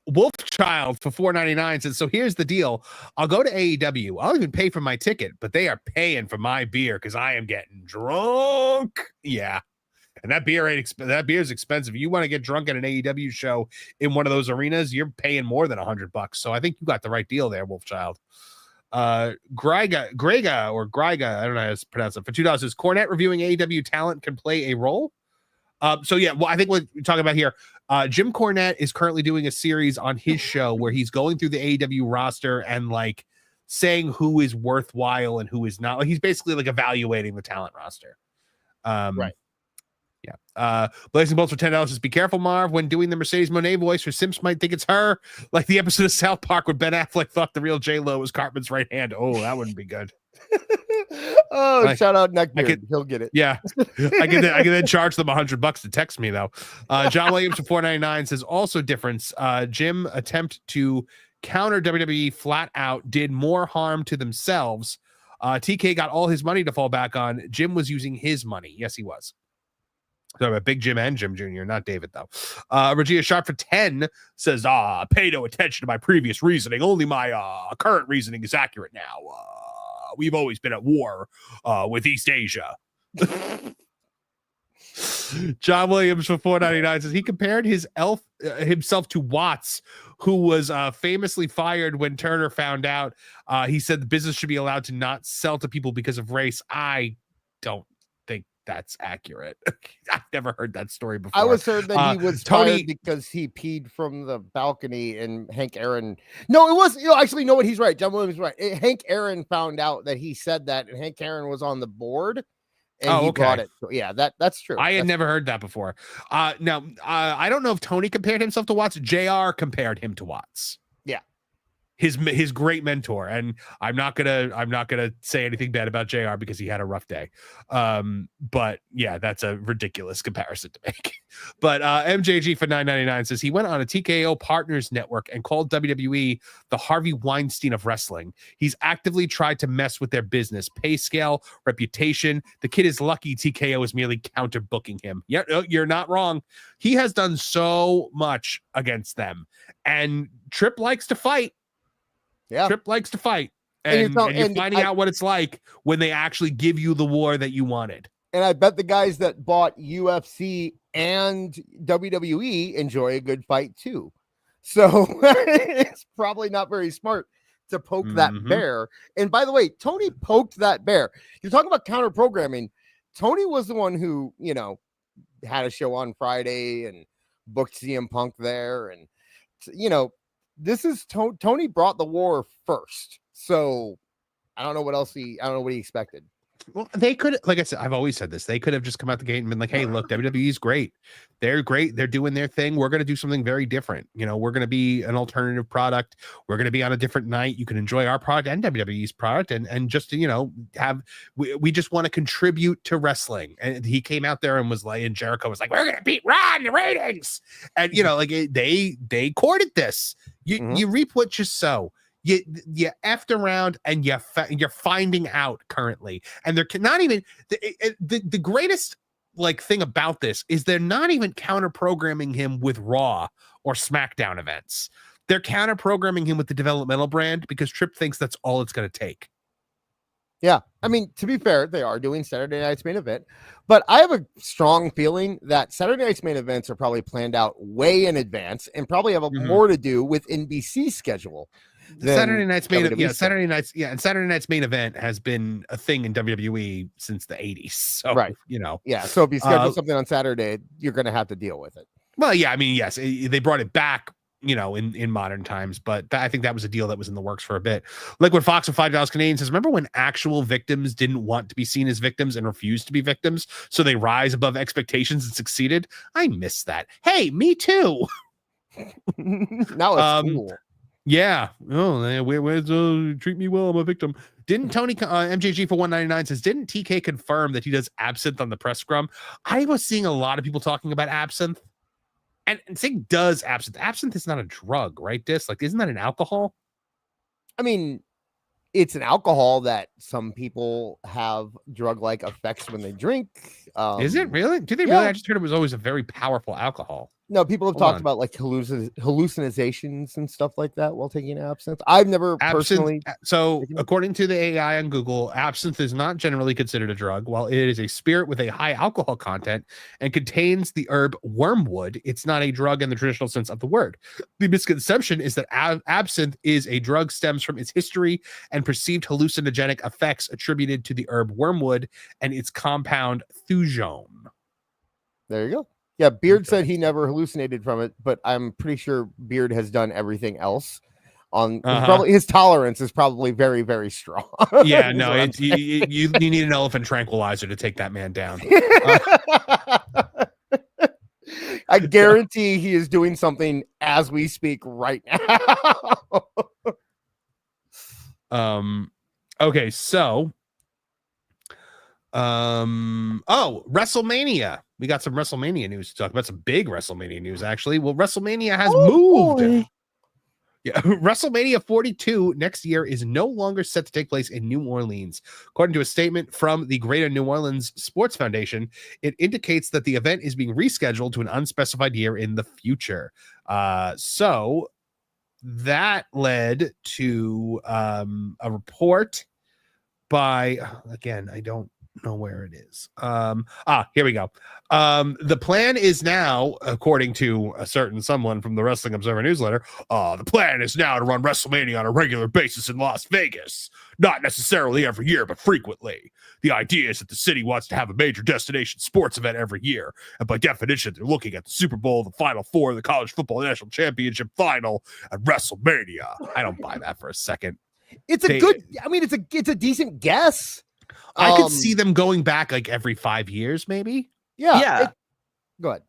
Wolfchild for $4.99 says, so here's the deal. I'll go to AEW. I'll even pay for my ticket, but they are paying for my beer because I am getting drunk. Yeah. And that beer is expensive. You want to get drunk at an AEW show in one of those arenas, you're paying more than $100. So I think you got the right deal there, Wolfchild. Grega, I don't know how to pronounce it. For $2 says Cornette reviewing AEW talent can play a role. So yeah, well, I think what we're talking about here, Jim Cornette is currently doing a series on his show where he's going through the AEW roster and like saying who is worthwhile and who is not. Like he's basically like evaluating the talent roster. Right. Yeah. Blazing Bolts for $10 says, be careful, Marv, when doing the Mercedes Moné voice, or Simps might think it's her. Like the episode of South Park where Ben Affleck thought the real J-Lo was Cartman's right hand. Oh, that wouldn't be good. Shout out Neckbeard. He'll get it. Yeah. I can then charge them $100 to text me though. John Williams for $4.99 says also difference. Jim attempt to counter WWE flat out did more harm to themselves. TK got all his money to fall back on. Jim was using his money. Yes, he was. So about Big Jim and Jim Jr., not David, though. Regina Sharp for 10 says, pay no attention to my previous reasoning. Only my current reasoning is accurate now. We've always been at war with East Asia. John Williams for $4.99 says he compared himself to Watts, who was famously fired when Turner found out. He said the business should be allowed to not sell to people because of race. I don't think that's accurate. I've never heard that story before. I was heard that he was fired because he peed from the balcony and Hank Aaron. No, it was, actually, no, what he's right. John Williams is right. Hank Aaron found out that he said that, and Hank Aaron was on the board. And he brought it. So, yeah, that's true. I had never heard that before. Now, I don't know if Tony compared himself to Watts. JR compared him to Watts. Yeah. His great mentor, and I'm not gonna say anything bad about JR because he had a rough day. But yeah, that's a ridiculous comparison to make. But MJG for $9.99 says he went on a TKO Partners Network and called WWE the Harvey Weinstein of wrestling. He's actively tried to mess with their business, pay scale, reputation. The kid is lucky TKO is merely counter booking him. Yeah, you're not wrong. He has done so much against them, and Tripp likes to fight. Yeah. Tripp likes to fight. And you're finding out what it's like when they actually give you the war that you wanted. And I bet the guys that bought UFC and WWE enjoy a good fight too. So it's probably not very smart to poke that bear. And by the way, Tony poked that bear. You're talking about counter programming. Tony was the one who, had a show on Friday and booked CM Punk there. And, this is Tony brought the war first. So I don't know what he expected. Well, they could, like I said, I've always said this. They could have just come out the gate and been like, "Hey, look, WWE's great. They're great. They're doing their thing. We're going to do something very different. We're going to be an alternative product. We're going to be on a different night. You can enjoy our product and WWE's product, and just we just want to contribute to wrestling." And he came out there and was like, and Jericho was like, "We're going to beat Raw in the ratings," and they courted this. You reap what you sow. You effed around and you're finding out currently, and they're not even the greatest thing about this is they're not even counter programming him with Raw or SmackDown events. They're counter programming him with the developmental brand because Tripp thinks that's all it's going to take. Yeah, I mean, to be fair, they are doing Saturday Night's Main Event, but I have a strong feeling that Saturday Night's Main Events are probably planned out way in advance and probably have more to do with NBC's schedule. Saturday Night's Main Event has been a thing in WWE since the 80s. So, right. So if you schedule something on Saturday, you're going to have to deal with it. Well, yeah, I mean, yes, they brought it back, in modern times, but I think that was a deal that was in the works for a bit. Like when Fox with $5 Canadian says, remember when actual victims didn't want to be seen as victims and refused to be victims, so they rise above expectations and succeeded? I miss that. Hey, me too. Now it's cool. Yeah. Oh, where's treat me well? I'm a victim. Didn't Tony MJG for 199 says, didn't TK confirm that he does absinthe on the press scrum? I was seeing a lot of people talking about absinthe, and saying does absinthe. Absinthe is not a drug, right? Isn't that an alcohol? I mean, it's an alcohol that some people have drug-like effects when they drink. Is it really? Do they really? I just heard it was always a very powerful alcohol. No, people have talked about hallucinations and stuff like that while taking absinthe. I've never personally. So, according to the AI on Google, absinthe is not generally considered a drug. While it is a spirit with a high alcohol content and contains the herb wormwood, it's not a drug in the traditional sense of the word. The misconception is that absinthe is a drug stems from its history and perceived hallucinogenic effects attributed to the herb wormwood and its compound thujone. There you go. Yeah, Beard said he never hallucinated from it, but I'm pretty sure Beard has done everything else. Probably his tolerance is probably very, very strong. Yeah, no, you need an elephant tranquilizer to take that man down. I guarantee he is doing something as we speak right now. Okay, so WrestleMania. We got some WrestleMania news to talk about. Some big WrestleMania news, actually. Well, WrestleMania has moved. Boy. Yeah, WrestleMania 42 next year is no longer set to take place in New Orleans. According to a statement from the Greater New Orleans Sports Foundation, it indicates that the event is being rescheduled to an unspecified year in the future. So that led to a report by, again, I don't know where it is. Here we go. The plan is now, according to a certain someone from the Wrestling Observer newsletter, the plan is now to run WrestleMania on a regular basis in Las Vegas. Not necessarily every year, but frequently. The idea is that the city wants to have a major destination sports event every year. And by definition, they're looking at the Super Bowl, the Final Four, the College Football National Championship Final, and WrestleMania. I don't buy that for a second. It's a decent guess. I could see them going back like every 5 years, maybe. Yeah. Go ahead.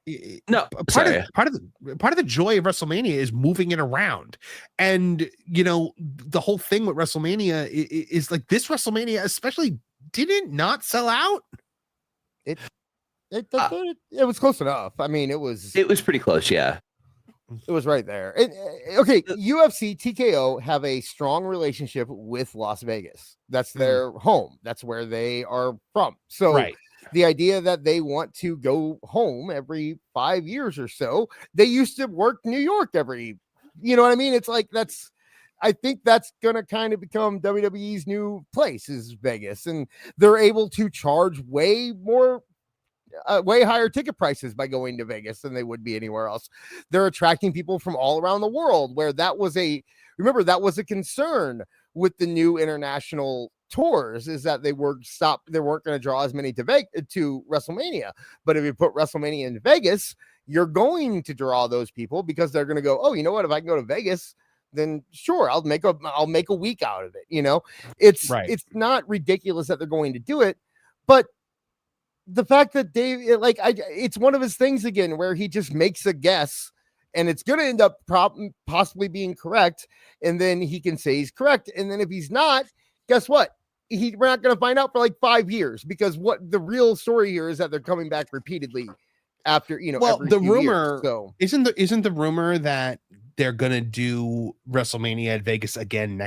No, part of the joy of WrestleMania is moving it around, and the whole thing with WrestleMania is like this WrestleMania, especially, didn't not sell out. It was close enough. I mean, it was pretty close. Yeah. It was right there. Okay, UFC, TKO have a strong relationship with Las Vegas. That's their home. That's where they are from. So the idea that they want to go home every 5 years or so, they used to work New York every, you know what I mean? It's like I think that's going to kind of become WWE's new place is Vegas. And they're able to charge way more way higher ticket prices by going to Vegas than they would be anywhere else. They're attracting people from all around the world, where that was a concern with the new international tours, is that they weren't going to draw as many to WrestleMania. But if you put WrestleMania in Vegas, you're going to draw those people, because they're going to go, oh, you know what? If I can go to Vegas, then sure, I'll make a week out of it. It's not ridiculous that they're going to do it, but the fact that it's one of his things again, where he just makes a guess and it's going to end up possibly being correct. And then he can say he's correct. And then if he's not, guess what? We're not going to find out for like 5 years, because what the real story here is that they're coming back repeatedly after, the rumor years, so. isn't the rumor that they're gonna do WrestleMania at Vegas again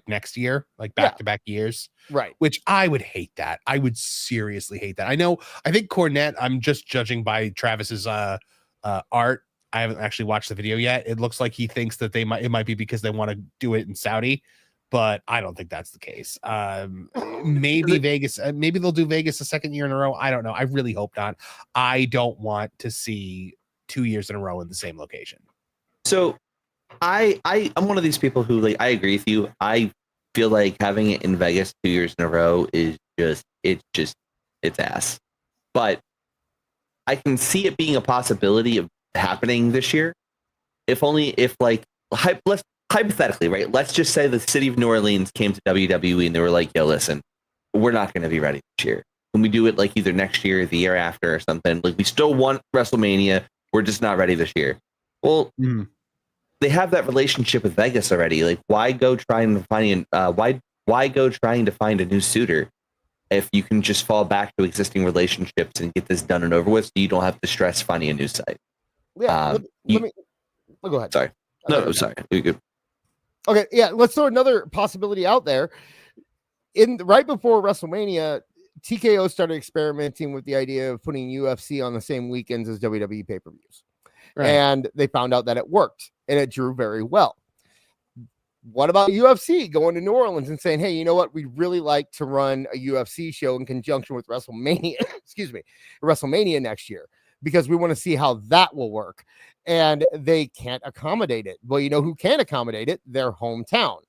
next year, like back-to-back years, right? Which I would hate that. I would seriously hate that. I think Cornette, I'm just judging by Travis's art. I haven't actually watched the video yet. It looks like he thinks that it might be because they want to do it in Saudi, but I don't think that's the case. Maybe Vegas, maybe they'll do Vegas a second year in a row. I don't know. I really hope not. I don't want to see 2 years in a row in the same location. So I'm one of these people who, like, I agree with you. I feel like having it in Vegas 2 years in a row is it's ass. But I can see it being a possibility of happening this year. If hypothetically, right? Let's just say the city of New Orleans came to WWE and they were like, yo, listen, we're not going to be ready this year. Can we do it like either next year or the year after or something? Like, we still want WrestleMania. We're just not ready this year. Well, they have that relationship with Vegas already. Like, why go trying to find a new suitor if you can just fall back to existing relationships and get this done and over with, so you don't have to stress finding a new site? Yeah, let me go ahead. Sorry. No, sorry. You're good. Okay, yeah, let's throw another possibility out there. Right before WrestleMania, TKO started experimenting with the idea of putting UFC on the same weekends as WWE pay-per-views. Right. And they found out that it worked, and it drew very well. What about UFC going to New Orleans and saying, hey, you know what? We'd really like to run a UFC show in conjunction with WrestleMania, WrestleMania next year, because we want to see how that will work. And they can't accommodate it. Well, you know who can accommodate it? Their hometown,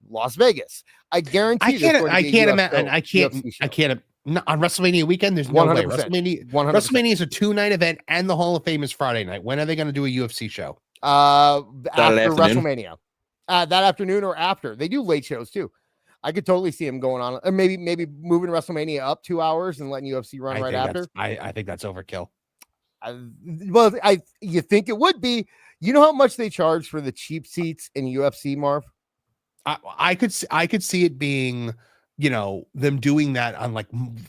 Las Vegas. I guarantee. I can't imagine. I can't. On WrestleMania weekend, there's no 100%, way. WrestleMania is a 2-night event, and the Hall of Fame is Friday night. When are they going to do a UFC show? After WrestleMania, that afternoon or after. They do late shows too. I could totally see him going on, or maybe moving WrestleMania up 2 hours and letting UFC run right after. I think that's overkill. You think it would be? You know how much they charge for the cheap seats in UFC, Marv? I could see it being, them doing that on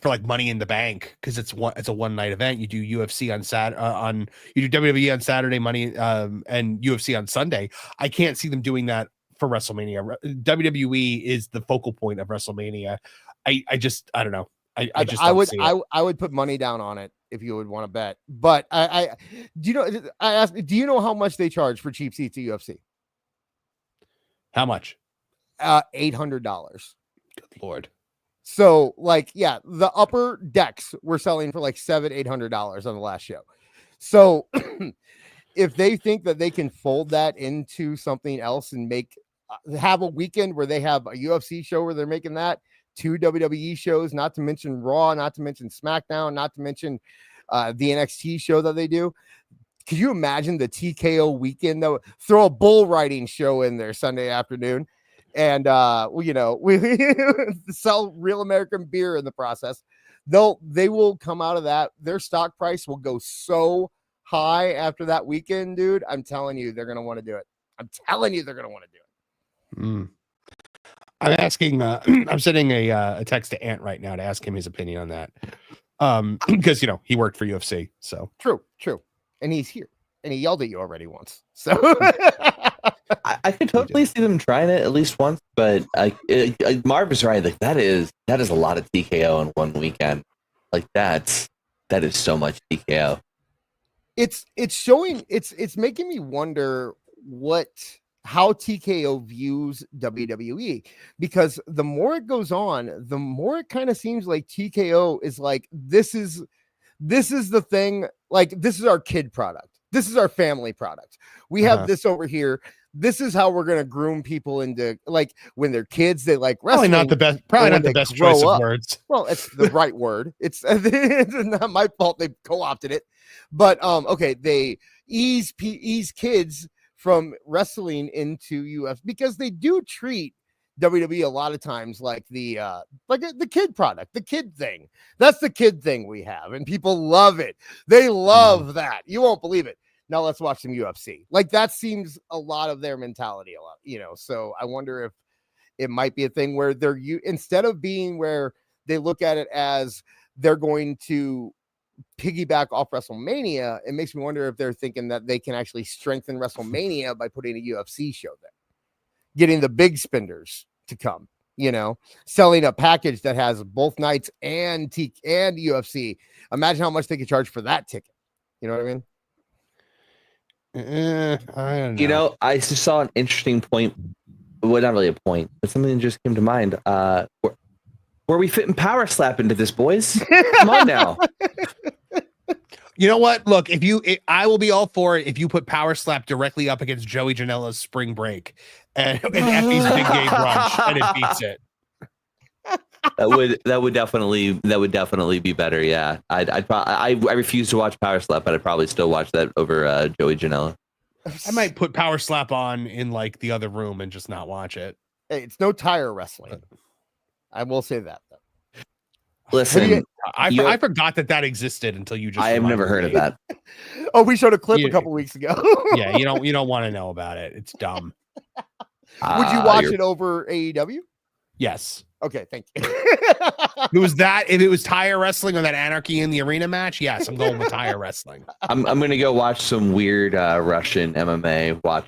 for Money in the Bank, because it's a 1-night event. You do UFC on you do WWE on Saturday, Money and UFC on Sunday. I can't see them doing that for WrestleMania. WWE is the focal point of WrestleMania. I don't know. I would put money down on it if you would want to bet. But do you know how much they charge for cheap seats at UFC? How much? $800. Good Lord. So the upper decks were selling for $700-800 on the last show. So if they think that they can fold that into something else and have a weekend where they have a UFC show where they're making that, 2 WWE shows, not to mention Raw, not to mention SmackDown, not to mention the NXT show that they do. Could you imagine the TKO weekend though? Throw a bull riding show in there Sunday afternoon, and we sell real American beer in the process. They will come out of that. Their stock price will go so high after that weekend, dude. I'm telling you, they're gonna want to do it. I'm telling you, they're gonna want to do it. I'm asking. I'm sending a text to Ant right now to ask him his opinion on that. Because he worked for UFC. So true, and he's here, and he yelled at you already once. So I could totally see them trying it at least once, but Marv is right. That is a lot of TKO in one weekend. That is so much TKO. It's showing. It's making me wonder how TKO views WWE, because the more it goes on, the more it kind of seems like TKO is this is the thing. Like, this is our kid product. This is our family product. We have this over here. This is how we're gonna groom people into, like, when they're kids, they like wrestling. Probably not the best choice of words. Well, it's the right word. It's not my fault they co-opted it. But okay, they ease kids from wrestling into UFC because they do treat WWE a lot of times like the kid product, the kid thing. That's the kid thing we have, and people love it. They love that. You won't believe it. Now let's watch some UFC. Like, that seems a lot of their mentality, a lot, you know. So I wonder if it might be a thing where instead of being where they look at it as they're going to piggyback off WrestleMania, it makes me wonder if they're thinking that they can actually strengthen WrestleMania by putting a UFC show there, getting the big spenders to come, you know, selling a package that has both nights and UFC. Imagine how much they could charge for that ticket. You know what I mean? I don't know. You know, I just saw an interesting point. Well, not really a point, but something that just came to mind. Where we fitting Power Slap into this, boys? Come on now. You know what? Look, I will be all for it if you put Power Slap directly up against Joey Janela's Spring Break and Effie's Big Game Brunch, and it beats it. That would definitely be better. Yeah, I refuse to watch Power Slap, but I'd probably still watch that over Joey Janela. I might put Power Slap on in like the other room and just not watch it. Hey, it's no tire wrestling. I will say that. Listen, I forgot that existed until you just. I have never heard of that. Oh, we showed a clip a couple weeks ago. Yeah, you don't want to know about it. It's dumb. Would you watch it over AEW? Yes. Okay, thank you. If it was tire wrestling or that Anarchy in the arena match, yes, I'm going with tire wrestling. I'm gonna go watch some weird Russian MMA. Watch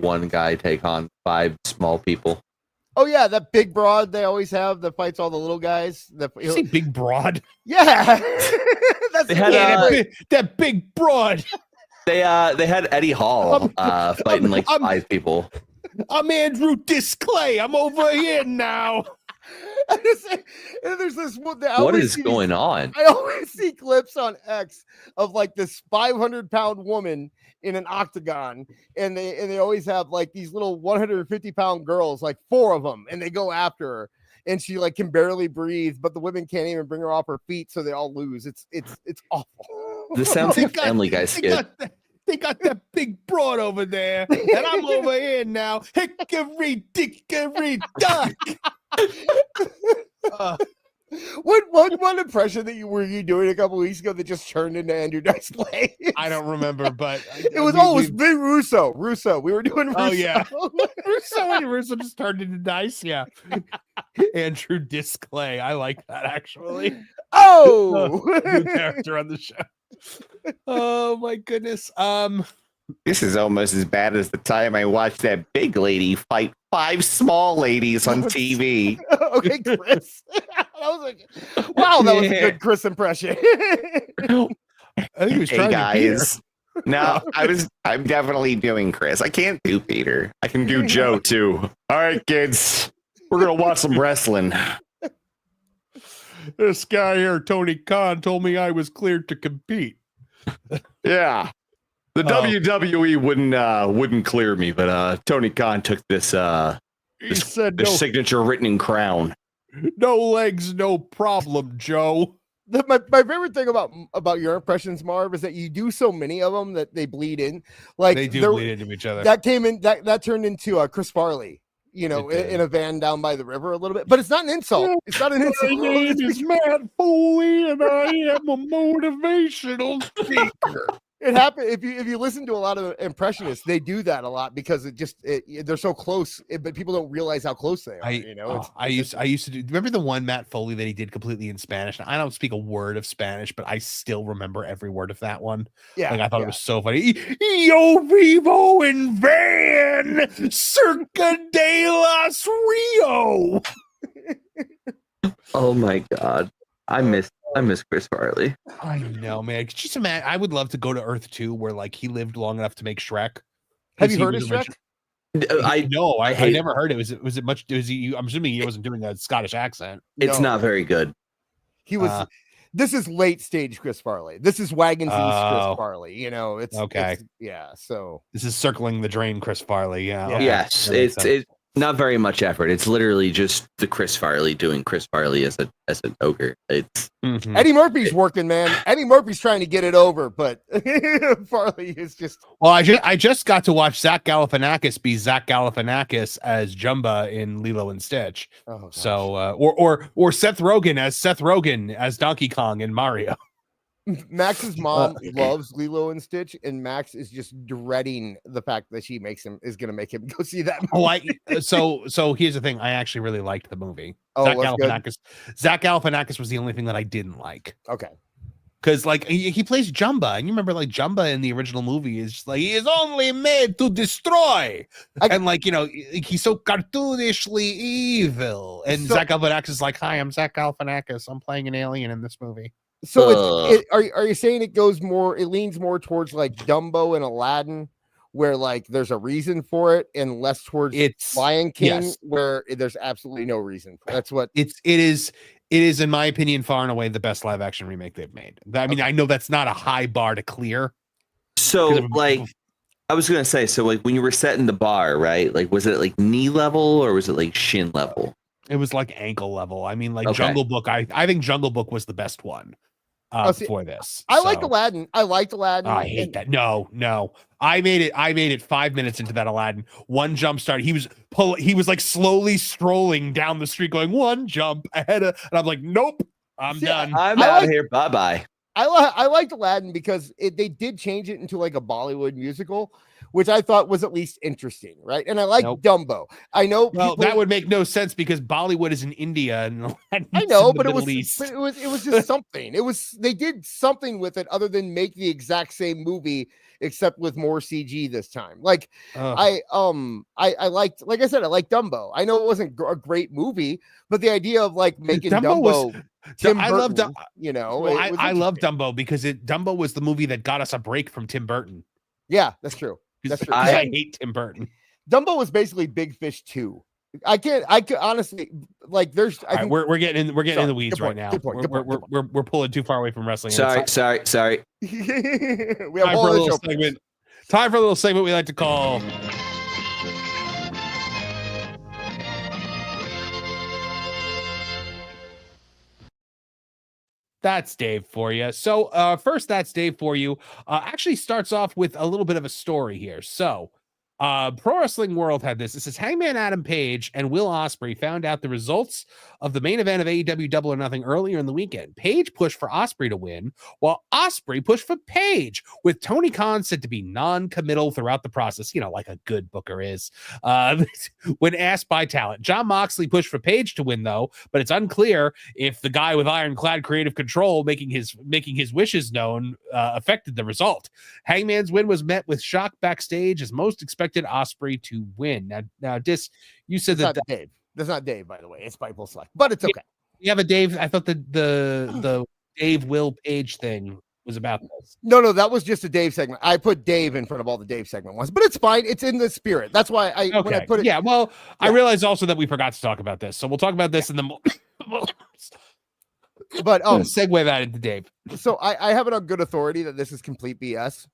one guy take on 5 small people. Oh yeah, that big broad they always have that fights all the little guys. You say big broad? Yeah, that's that big broad. They had Eddie Hall fighting like 5 people. I'm Andrew Disclay. I'm over here now. And there's this one. What is going on? I always see clips on X of like this 500-pound woman in an octagon, and they always have like these little 150-pound girls, like 4 of them, and they go after her, and she like can barely breathe, but the women can't even bring her off her feet, so they all lose. It's awful. This sounds like Family Guy skit. They got that big broad over there, and I'm over here now. Hickory dickory dock. What impression that were you doing a couple weeks ago that just turned into Andrew Dice Clay? I don't remember, but it was big Russo. We were doing Russo. Oh yeah, Russo just turned into Dice. Yeah, Andrew Disclay. I like that actually. Oh, new character on the show. Oh my goodness. This is almost as bad as the time I watched that big lady fight 5 small ladies on TV. Okay, Chris. Wow, that was a good Chris impression. I think he was trying guys. No, I'm definitely doing Chris. I can't do Peter. I can do Joe too. All right, kids. We're gonna watch some wrestling. This guy here, Tony Khan, told me I was cleared to compete. Yeah. The WWE wouldn't clear me, but Tony Khan took this signature written in crown. No legs, no problem, Joe. My favorite thing about your impressions, Marv, is that you do so many of them that they bleed in. Like they do bleed into each other. That turned into Chris Farley, you know, in a van down by the river a little bit. But it's not an insult. It's not an insult. My name is Matt Foley, and I am a motivational speaker. It happened if you listen to a lot of impressionists, they do that a lot because they're so close, but people don't realize how close they are. You know, I used to do. Remember the one Matt Foley that he did completely in Spanish? I don't speak a word of Spanish, but I still remember every word of that one. Yeah, like I thought it was so funny. Yo vivo en van cerca de las Rio. Oh my god, I miss Chris Farley. I know, man. Just imagine. I would love to go to Earth 2, where like he lived long enough to make Shrek. Have you heard of Shrek? I never heard it. Was it much? Was he? I'm assuming he wasn't doing a Scottish accent. It's not very good. He was. This is late stage Chris Farley. This is Wagons East Chris Oh. Farley. You know, Okay. yeah. So This is circling the drain, Chris Farley. Yeah. okay. Yes, That makes sense. it's not very much effort. It's literally just the Chris Farley doing Chris Farley as an ogre. It's Mhm. Eddie Murphy's working, man. Eddie Murphy's trying to get it over, but Farley is just Well, I just got to watch Zach Galifianakis be Zach Galifianakis as Jumba in Lilo and Stitch. oh, gosh. So, or Seth Rogen as Donkey Kong in Mario. Max's mom loves Lilo and Stitch, and Max is just dreading the fact that she is going to make him go see that movie. So here's the thing. I actually really liked the movie. Oh, Zach that's good. Galifianakis. Zach Galifianakis was the only thing that I didn't like. Okay. Because like he plays Jumba, and you remember like Jumba in the original movie is just like he is only made to destroy, and like he's so cartoonishly evil. And So- Zach Galifianakis is like, "Hi, I'm Zach Galifianakis. I'm playing an alien in this movie." So are you saying it leans more towards like Dumbo and Aladdin, where like there's a reason for it, and less towards It's Lion King, yes. where there's absolutely no reason. That's what It is in my opinion far and away the best live action remake they've made. I mean, I know that's not a high bar to clear. so like I was gonna say, so like when you were setting the bar, right? Like was it like knee level or was it like shin level? It was like ankle level. I mean, like Okay. Jungle Book. I think Jungle Book was the best one see, for this. I liked So- Aladdin. I liked Aladdin. I hate that. No. I made it 5 minutes into that Aladdin. One jump start. He was like slowly strolling down the street, going one jump ahead of, and I'm like, nope, I'm See, done. I'm I out like- of here. Bye bye. I liked Aladdin because they did change it into like a Bollywood musical, which I thought was at least interesting, right? And I like Nope. Dumbo. I know Well, people- that would make no sense because Bollywood is in India and Aladdin's I know, in the but it Middle East. was just something. They did something with it other than make the exact same movie except with more CG this time. Like Ugh. I liked, like I said, I liked Dumbo. I know it wasn't a great movie, but the idea of like making Dumbo Dumbo, was- Tim I love Burton, you know, Well, it was I love interesting. Dumbo because Dumbo was the movie that got us a break from Tim Burton. Yeah, that's true. 'Cause That's true. I hate Tim Burton. Dumbo was basically Big Fish 2. I could honestly like there's All right, we're getting in Sorry, the weeds good right point, now. good point, good point, good We're pulling too far away from wrestling. Sorry. we have Time a for a whole little show. segment. Time for a little segment we like to call. That's Dave for you. So, first, that's Dave for you. Actually starts off with a little bit of a story here. So, Pro Wrestling World had this. It says Hangman Adam Page and Will Ospreay found out the results of the main event of AEW Double or Nothing earlier in the weekend. Page pushed for Ospreay to win, while Ospreay pushed for Page, with Tony Khan said to be non-committal throughout the process, like a good booker is. When asked by talent, John Moxley pushed for Page to win, though, but it's unclear if the guy with ironclad creative control making his wishes known affected the result. Hangman's win was met with shock backstage, as most expected Ospreay to win. Now, you said That's that not Dave. That's not Dave, by the way. It's Pipe Select, but it's okay. you have a Dave. I thought the Dave Will Page thing was about this. No, that was just a Dave segment. I put Dave in front of all the Dave segment ones, but it's fine. It's in the spirit. That's why when I put it. Yeah, well, I Yeah. realized also that we forgot to talk about this, so we'll talk about this in the. But segue that into Dave. So I have it on good authority that this is complete BS.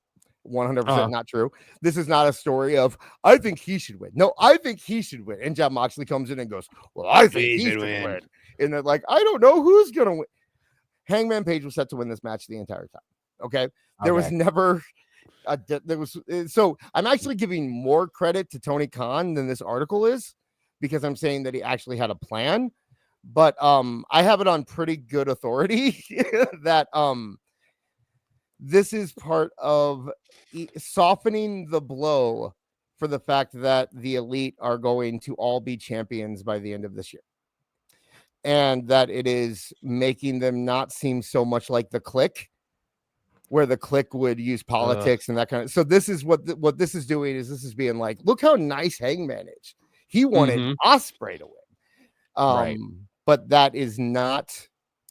100% not true. This is not a story of I think he should win. No, I think he should win. And John Moxley comes in and goes, well, I think he should win. And they're like, I don't know who's gonna win. Hangman Page was set to win this match the entire time. Okay, there was never. So I'm actually giving more credit to Tony Khan than this article is, because I'm saying that he actually had a plan. But I have it on pretty good authority that this is part of softening the blow for the fact that the Elite are going to all be champions by the end of this year. And that it is making them not seem so much like the Clique, where the Clique would use politics and that kind of. So this is what this is doing, is this is being like, look how nice Hangman is. He wanted Ospreay to win. Right. But that is not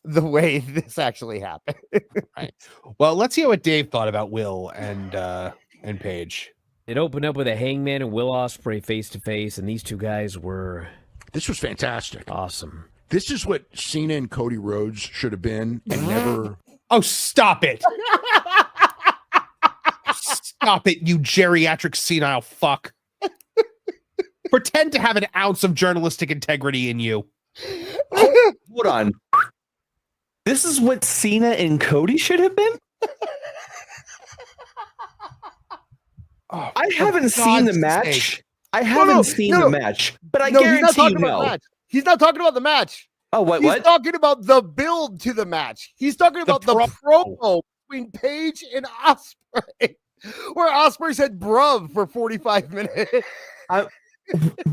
the way this actually happened. Right. Well, let's hear what Dave thought about Will and Page. It opened up with a Hangman and Will Ospreay face to face, and these two guys were This was fantastic. awesome. This is what Cena and Cody Rhodes should have been, and never. Oh, stop it! Stop it, you geriatric senile fuck! Pretend to have an ounce of journalistic integrity in you. Hold on. This is what Cena and Cody should have been? Oh, I haven't seen the match. I haven't seen the match, but I guarantee you know. He's not talking about the match. Oh, what? He's talking about the build to the match. He's talking about the promo between Paige and Ospreay, where Ospreay said "bruv" for 45 minutes.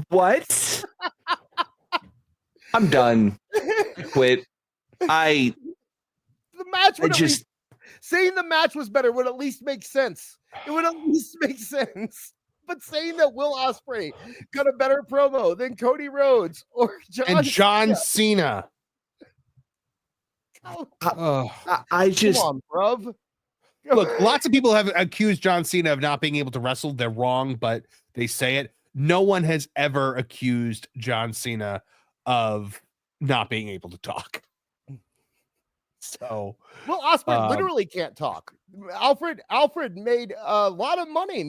What? I'm done. I quit. The match would saying the match was better would at least make sense. It would at least make sense. But saying that Will Ospreay got a better promo than Cody Rhodes or John Cena. I just come on, bruv. Look, lots of people have accused John Cena of not being able to wrestle. They're wrong, but they say it. No one has ever accused John Cena of not being able to talk. So Will Ospreay literally can't talk. Alfred made a lot of money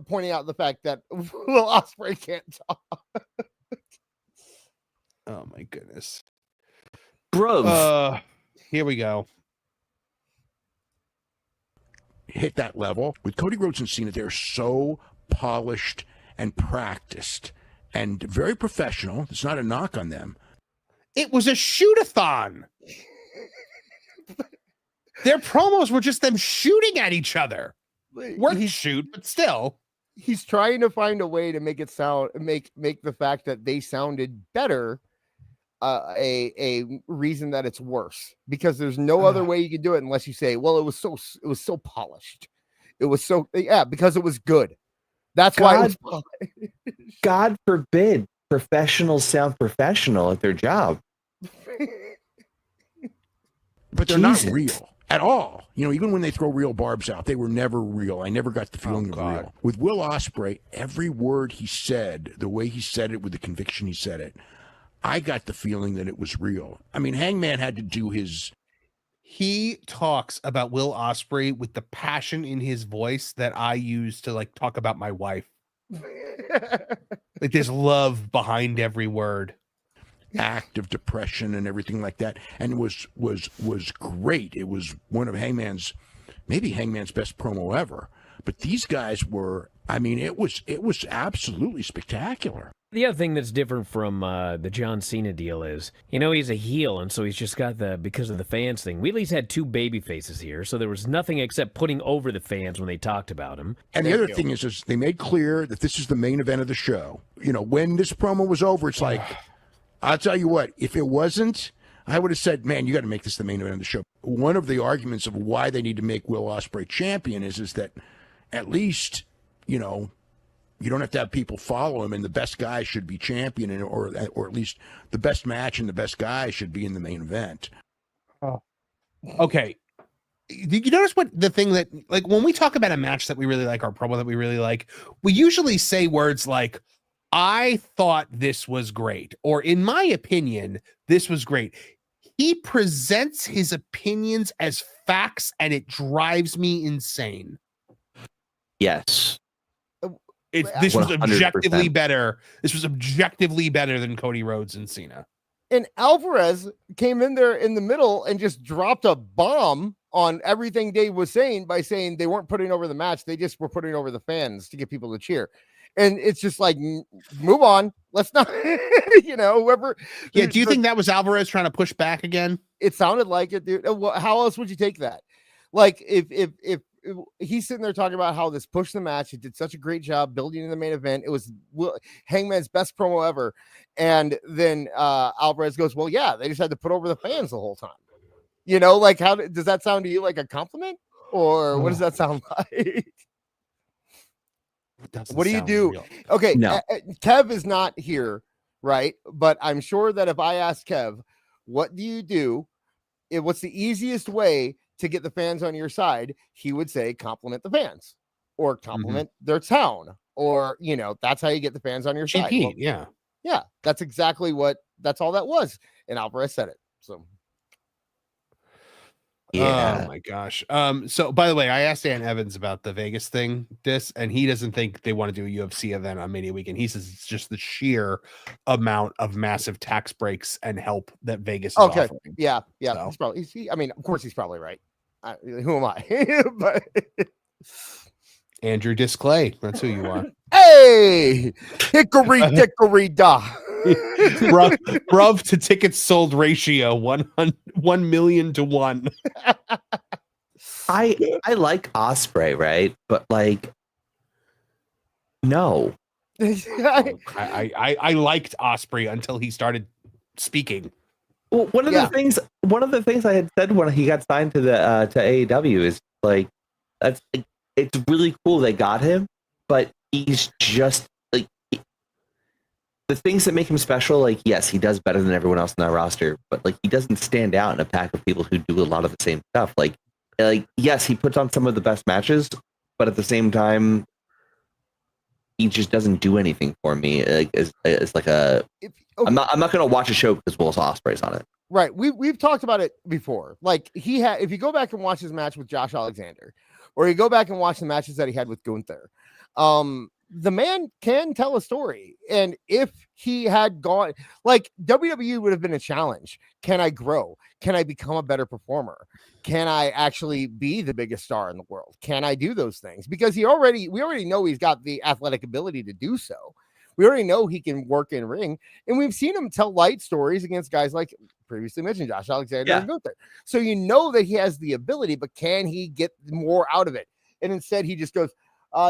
pointing out the fact that Will Ospreay can't talk. Oh my goodness. Bro. Here we go. Hit that level. With Cody Rhodes and Cena, they're so polished and practiced and very professional. It's not a knock on them. It was a shoot-a-thon. Their promos were just them shooting at each other. Weren't shoot, but still. He's trying to find a way to make it sound make the fact that they sounded better a reason that it's worse, because there's no other way you can do it unless you say, well, it was so polished. It was so because it was good. That's why it was God forbid professionals sound professional at their job. But they're not real at all. You know, even when they throw real barbs out, they were never real. I never got the feeling of real. With Will Ospreay, every word he said, the way he said it with the conviction he said it, I got the feeling that it was real. I mean, Hangman had to do his... He talks about Will Ospreay with the passion in his voice that I use to like talk about my wife. Like there's love behind every word. Act of depression and everything like that, and it was great. It was one of maybe Hangman's best promo ever. But these guys were, I mean, it was absolutely spectacular. The other thing that's different from the John Cena deal is, you know, he's a heel, and so he's just got because of the fans thing. We at least had two baby faces here, so there was nothing except putting over the fans when they talked about him. And the other thing is they made clear that this is the main event of the show. You know, when this promo was over, it's like, I'll tell you what, if it wasn't, I would have said, man, you got to make this the main event of the show. One of the arguments of why they need to make Will Ospreay champion is that at least, you know, you don't have to have people follow him, and the best guy should be champion, or at least the best match and the best guy should be in the main event. Oh. Okay. Did you notice what the thing that, like, when we talk about a match that we really like, or promo that we really like, we usually say words like, I thought this was great, or in my opinion, this was great. He presents his opinions as facts, and it drives me insane. Yes. This was 100%. objectively better. This was objectively better than Cody Rhodes and Cena. And Alvarez came in there in the middle and just dropped a bomb on everything Dave was saying by saying they weren't putting over the match. They just were putting over the fans to get people to cheer. And it's just like, move on. Let's not, you know, whoever. Yeah. Do you think that was Alvarez trying to push back again? It sounded like it, dude. How else would you take that? Like if he's sitting there talking about how this pushed the match, it did such a great job building in the main event. It was Hangman's best promo ever. And then Alvarez goes, well, yeah, they just had to put over the fans the whole time. You know, like, how does that sound to you? Like a compliment, or what does that sound like? What do you do? Real. Okay, no. Kev is not here, right? But I'm sure that if I ask Kev, what do you do? What's the easiest way to get the fans on your side? He would say compliment the fans, or compliment their town, or, you know, that's how you get the fans on your side. Well, yeah. Yeah, that's all that was. And Alvarez said it. So Oh my gosh. So by the way, I asked Dan Evans about the Vegas thing, and he doesn't think they want to do a UFC event on Mania weekend. He says it's just the sheer amount of massive tax breaks and help that Vegas is offering. Yeah. So. He's probably, I mean, of course he's probably right. Who am I? But Andrew Disclay, that's who you are. hey, hickory dickory da. Bruv to tickets sold ratio 1 million to 1. I like Osprey, right? But like, no. I liked Osprey until he started speaking. Well, one of the things I had said when he got signed to the to AEW is like, it's really cool they got him, but he's just like the things that make him special. Like, yes, he does better than everyone else in that roster, but like he doesn't stand out in a pack of people who do a lot of the same stuff. Like yes, he puts on some of the best matches, but at the same time, he just doesn't do anything for me. Like, it's like I'm not gonna watch a show because Will Ospreay's on it. Right. We've talked about it before. Like if you go back and watch his match with Josh Alexander, or you go back and watch the matches that he had with Gunther, the man can tell a story. And if he had gone, like, WWE would have been a challenge. Can I grow? Can I become a better performer? Can I actually be the biggest star in the world? Can I do those things? Because we already know he's got the athletic ability to do so. We already know he can work in ring, and we've seen him tell light stories against guys like previously mentioned Josh Alexander and Gunther. So you know that he has the ability, but can he get more out of it? And instead, he just goes,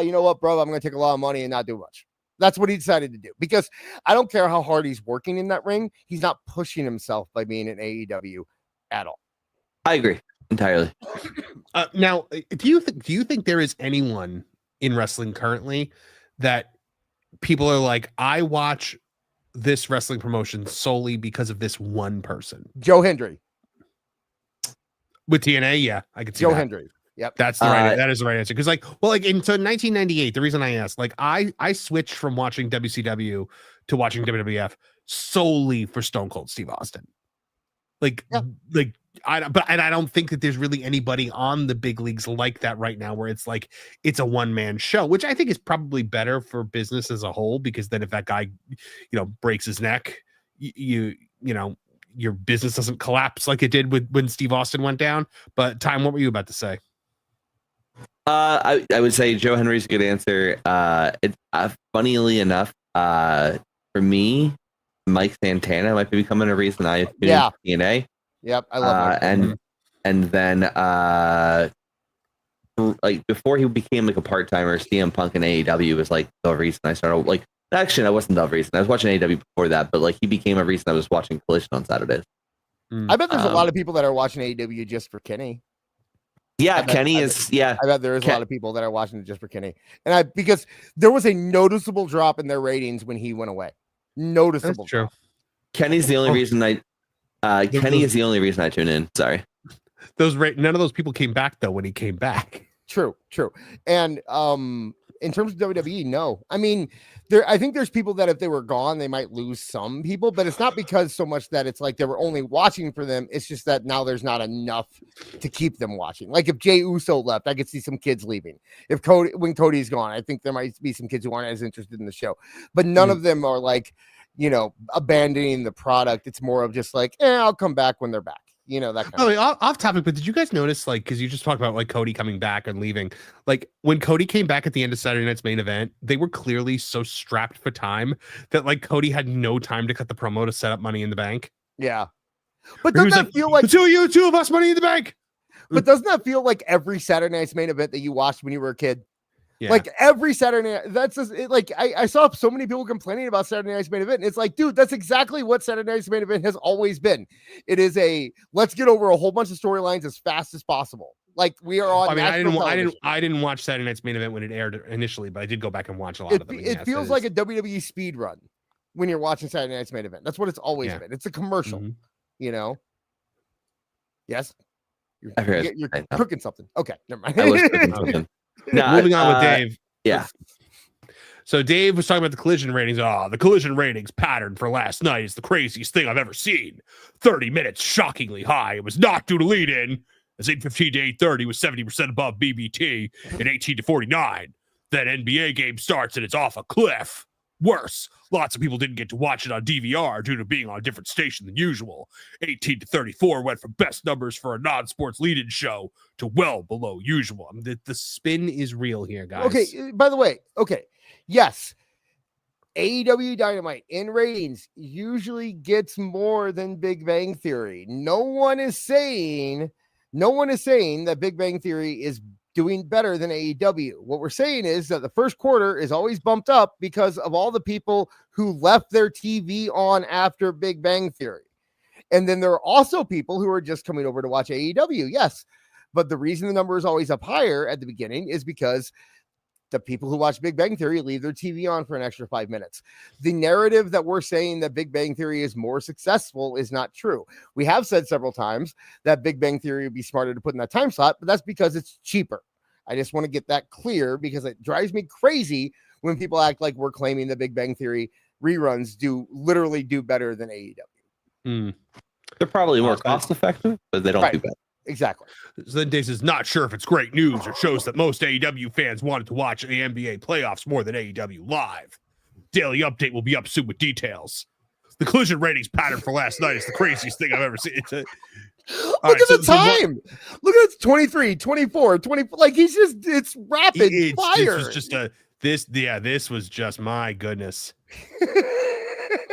you know what, bro? I'm going to take a lot of money and not do much. That's what he decided to do, because I don't care how hard he's working in that ring. He's not pushing himself by being in AEW at all. I agree entirely. Now, do you think there is anyone in wrestling currently that people are like, I watch this wrestling promotion solely because of this one person? Joe Hendry. With TNA, yeah, I could see Joe that. Hendry. Yep. That is the right answer. Because in 1998, the reason I asked, like, I switched from watching WCW to watching WWF solely for Stone Cold Steve Austin. I don't think that there's really anybody on the big leagues like that right now, where it's like it's a one-man show, which I think is probably better for business as a whole, because then if that guy, breaks his neck, you know, your business doesn't collapse like it did when Steve Austin went down. But Time, what were you about to say? I would say Joe Henry's a good answer. Funnily enough, for me, Mike Santana might be becoming a reason I tune into TNA. Yep, I love Mike. And then like before he became like a part-timer, CM Punk and AEW was like the reason I started. Like, actually, that wasn't the reason. I was watching AEW before that, but like he became a reason I was watching Collision on Saturdays. I bet there's a lot of people that are watching AEW just for Kenny. Yeah, I bet there is a lot of people that are watching it just for Kenny. And because there was a noticeable drop in their ratings when he went away. Noticeable. That's true. Kenny's the only reason Kenny is the only reason I tune in. Sorry. None of those people came back though when he came back. True. And in terms of WWE, no. I mean, I think there's people that if they were gone, they might lose some people, but it's not because so much that it's like they were only watching for them. It's just that now there's not enough to keep them watching. Like if Jey Uso left, I could see some kids leaving. When Cody's gone, I think there might be some kids who aren't as interested in the show, but none of them are like, abandoning the product. It's more of just like, I'll come back when they're back. That kind of off topic, but did you guys notice, like, because you just talked about like Cody coming back and leaving, like when Cody came back at the end of Saturday Night's Main Event, they were clearly so strapped for time that like Cody had no time to cut the promo to set up Money in the Bank. Yeah, but doesn't that feel like two of us Money in the Bank? But doesn't that feel like every Saturday Night's Main Event that you watched when you were a kid? Yeah. Like every Saturday night, that's just, I saw so many people complaining about Saturday Night's Main Event. And it's like, dude, that's exactly what Saturday Night's Main Event has always been. It is let's get over a whole bunch of storylines as fast as possible. Like we are on. I didn't watch Saturday Night's Main Event when it aired initially, but I did go back and watch a lot of them. It feels like a WWE speed run when you're watching Saturday Night's Main Event. That's what it's always been. It's a commercial, Yes, you're cooking something. Okay, never mind. Moving on with Dave. Yeah. So Dave was talking about the collision ratings. The collision ratings pattern for last night is the craziest thing I've ever seen. 30 minutes, shockingly high. It was not due to lead in, as 8:15 to 8:30 was 70% above BBT and 18 to 49. Then NBA game starts and it's off a cliff. Worse, lots of people didn't get to watch it on DVR due to being on a different station than usual. 18 to 34 went from best numbers for a non-sports lead-in show to well below usual. I mean, the spin is real here, guys. Okay, by the way, yes, AEW Dynamite in ratings usually gets more than Big Bang Theory. No one is saying that Big Bang Theory is doing better than AEW. What we're saying is that the first quarter is always bumped up because of all the people who left their TV on after Big Bang Theory. And then there are also people who are just coming over to watch AEW. Yes. But the reason the number is always up higher at the beginning is because the people who watch Big Bang Theory leave their TV on for an extra 5 minutes. The narrative that we're saying that Big Bang Theory is more successful is not true. We have said several times that Big Bang Theory would be smarter to put in that time slot, but that's because it's cheaper. I just want to get that clear because it drives me crazy when people act like we're claiming the Big Bang Theory reruns literally do better than AEW. They're probably more cost effective, but they don't do better. Exactly. So then Dave is not sure if it's great news or shows that most AEW fans wanted to watch the NBA playoffs more than AEW live. Daily update will be up soon with details. The collision ratings pattern for last night is the craziest thing I've ever seen. Look at the time. Look at it, 23, 24, 20. Like it's rapid fire. This was just my goodness.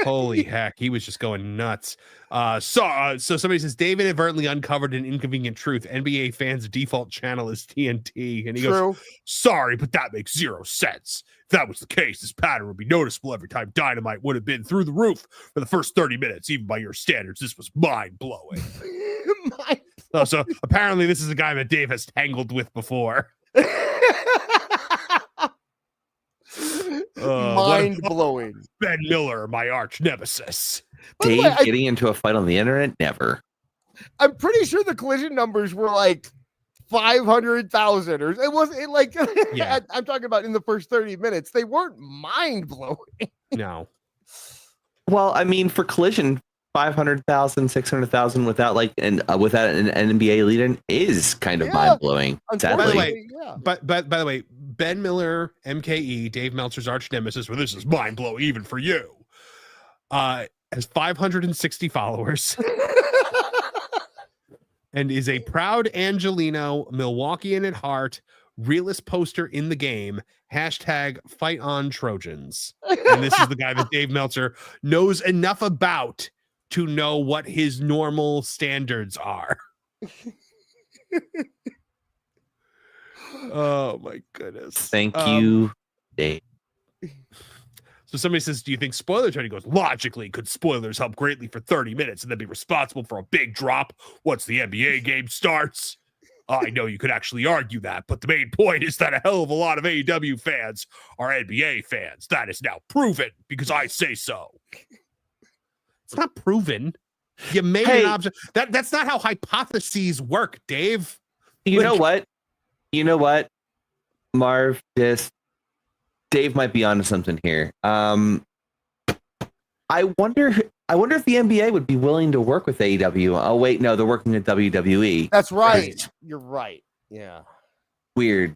Holy heck, he was just going nuts. So somebody says David inadvertently uncovered an inconvenient truth. NBA fans' default channel is TNT, and he goes, "Sorry, but that makes zero sense. If that was the case, this pattern would be noticeable every time Dynamite would have been through the roof for the first 30 minutes. Even by your standards, this was mind blowing." So apparently, this is a guy that Dave has tangled with before. Mind blowing. Ben Miller, my arch nemesis. Dave getting into a fight on the internet? Never. I'm pretty sure the collision numbers were like 500,000 or it wasn't like Yeah. I'm talking about in the first 30 minutes. They weren't mind blowing. No. Well, I mean, for collision, 500,000, 600,000 without an NBA lead-in is kind of mind blowing. Sadly. By the way, Ben Miller, MKE, Dave Meltzer's arch nemesis, well, this is mind blowing even for you. Has 560 followers and is a proud Angelino, Milwaukeean at heart, realest poster in the game. Hashtag fight on Trojans. And this is the guy that Dave Meltzer knows enough about to know what his normal standards are. Oh my goodness. Thank you, Dave. So somebody says, do you think spoilers? And he goes, logically, could spoilers help greatly for 30 minutes and then be responsible for a big drop once the NBA game starts? I know you could actually argue that, but the main point is that a hell of a lot of AEW fans are NBA fans. That is now proven because I say so. It's not proven. You made an observation. That's not how hypotheses work, Dave. You know what? Marv, Dave might be onto something here. I wonder if the NBA would be willing to work with AEW. Oh wait, no, they're working at WWE. That's right. You're right. Yeah. Weird.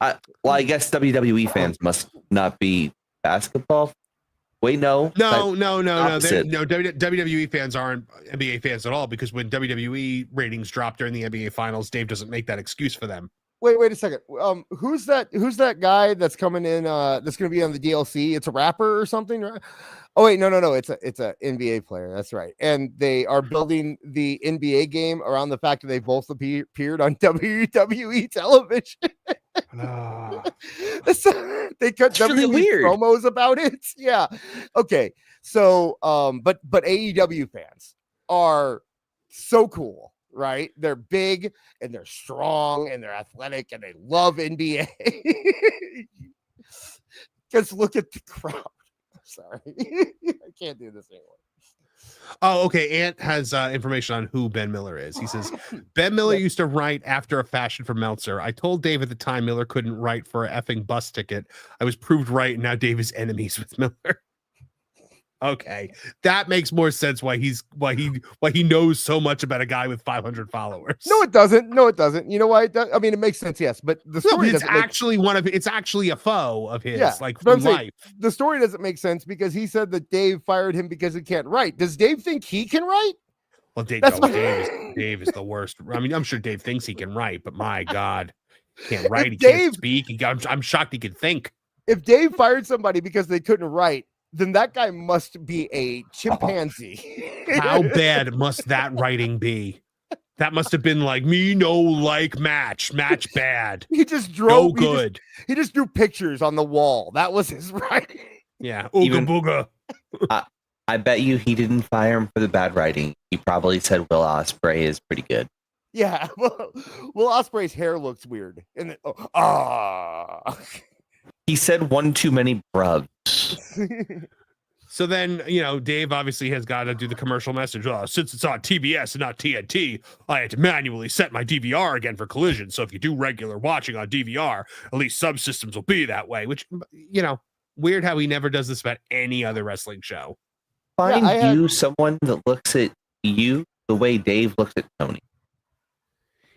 Well, I guess WWE fans must not be basketball. Wait, no. No. WWE fans aren't NBA fans at all because when WWE ratings drop during the NBA finals, Dave doesn't make that excuse for them. Wait a second. Who's that guy that's coming in? That's going to be on the DLC. It's a rapper or something, right? Oh wait, no. It's a NBA player. That's right. And they are building the NBA game around the fact that they both appeared on WWE television. So they cut WWE weird promos about it. Yeah. Okay. So, but AEW fans are so cool. Right? They're big and they're strong and they're athletic and they love NBA. Just look at the crowd. I'm sorry. I can't do this anymore. Oh, okay. Ant has information on who Ben Miller is. He says, Ben Miller used to write after a fashion for Meltzer. I told Dave at the time Miller couldn't write for a effing bus ticket. I was proved right, and now Dave is enemies with Miller. Okay, that makes more sense why he knows so much about a guy with 500 followers. No, it doesn't. No, it doesn't. You know why? I mean, it makes sense, yes, but the story it's actually it's actually a foe of his, like but from I'm saying, life. the story doesn't make sense because he said that Dave fired him because he can't write. Does Dave think he can write? Well, Dave, That's Dave is the worst. I mean, I'm sure Dave thinks he can write, but my God, he can't write. He Dave- can't speak. I'm shocked he can think. If Dave fired somebody because they couldn't write, then that guy must be a chimpanzee. How bad must that writing be? That must have been like me no like match bad. He just drove no good. He just drew pictures on the wall. That was his writing. Yeah, ooga booga. I bet you he didn't fire him for the bad writing. He probably said Will Ospreay is pretty good. Yeah, well, Will Ospreay's hair looks weird. And then, He said one too many brubs. So then, Dave obviously has got to do the commercial message. Since it's on TBS and not TNT, I had to manually set my DVR again for collision. So if you do regular watching on DVR, at least subsystems will be that way, which, weird how he never does this about any other wrestling show. Find someone that looks at you the way Dave looks at Tony.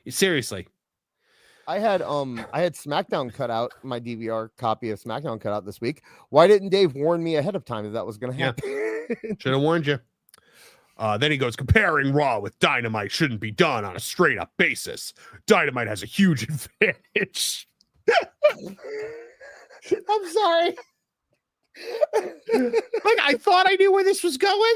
Seriously. I had SmackDown cut out, my DVR copy of SmackDown cut out this week. Why didn't Dave warn me ahead of time that was going to happen? Should have warned you. Then he goes, comparing Raw with Dynamite shouldn't be done on a straight up basis. Dynamite has a huge advantage. I'm sorry. Like, I thought I knew where this was going.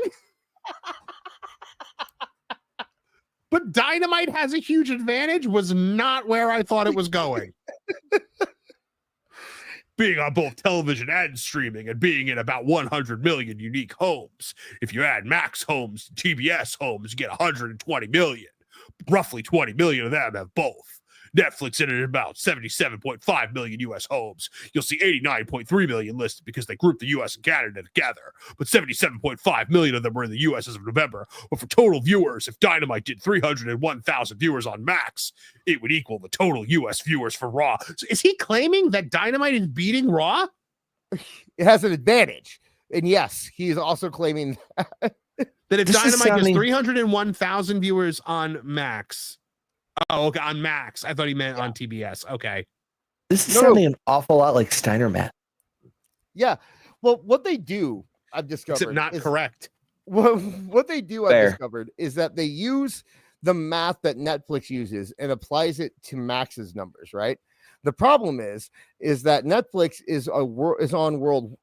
But Dynamite has a huge advantage was not where I thought it was going. Being on both television and streaming and being in about 100 million unique homes. If you add Max homes and TBS homes, you get 120 million. Roughly 20 million of them have both. Netflix in at about 77.5 million U.S. homes. You'll see 89.3 million listed because they grouped the U.S. and Canada together. But 77.5 million of them were in the U.S. as of November. But for total viewers, if Dynamite did 301,000 viewers on Max, it would equal the total U.S. viewers for Raw. So is he claiming that Dynamite is beating Raw? It has an advantage. And yes, he is also claiming that if Dynamite has 301,000 viewers on Max... Oh, okay, on Max. I thought he meant on TBS. Okay. This is sounding an awful lot like Steiner Math. Yeah. Well, what they do, I've discovered. Except not correct. What they do, I've discovered, is that they use the math that Netflix uses and applies it to Max's numbers, right? The problem is that Netflix is on world,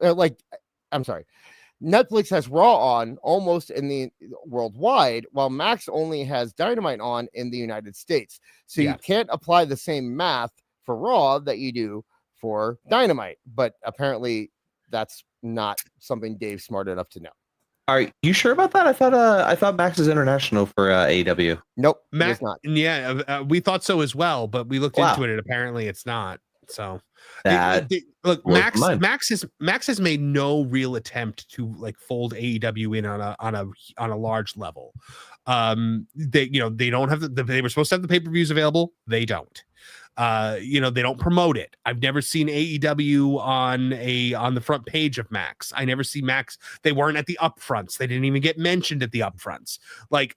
Netflix has Raw on almost in the worldwide, while Max only has Dynamite on in the United States. So you can't apply the same math for Raw that you do for Dynamite. But apparently that's not something Dave's smart enough to know. Are you sure about that? I thought Max is international for AEW. Nope, Max not. Yeah, we thought so as well, but we looked into it and apparently it's not. So look, Max has made no real attempt to like fold AEW in on a large level. They don't have they were supposed to have the pay-per-views available. They don't. They don't promote it. I've never seen AEW on the front page of Max. I never see Max. They weren't at the upfronts. They didn't even get mentioned at the upfronts. Like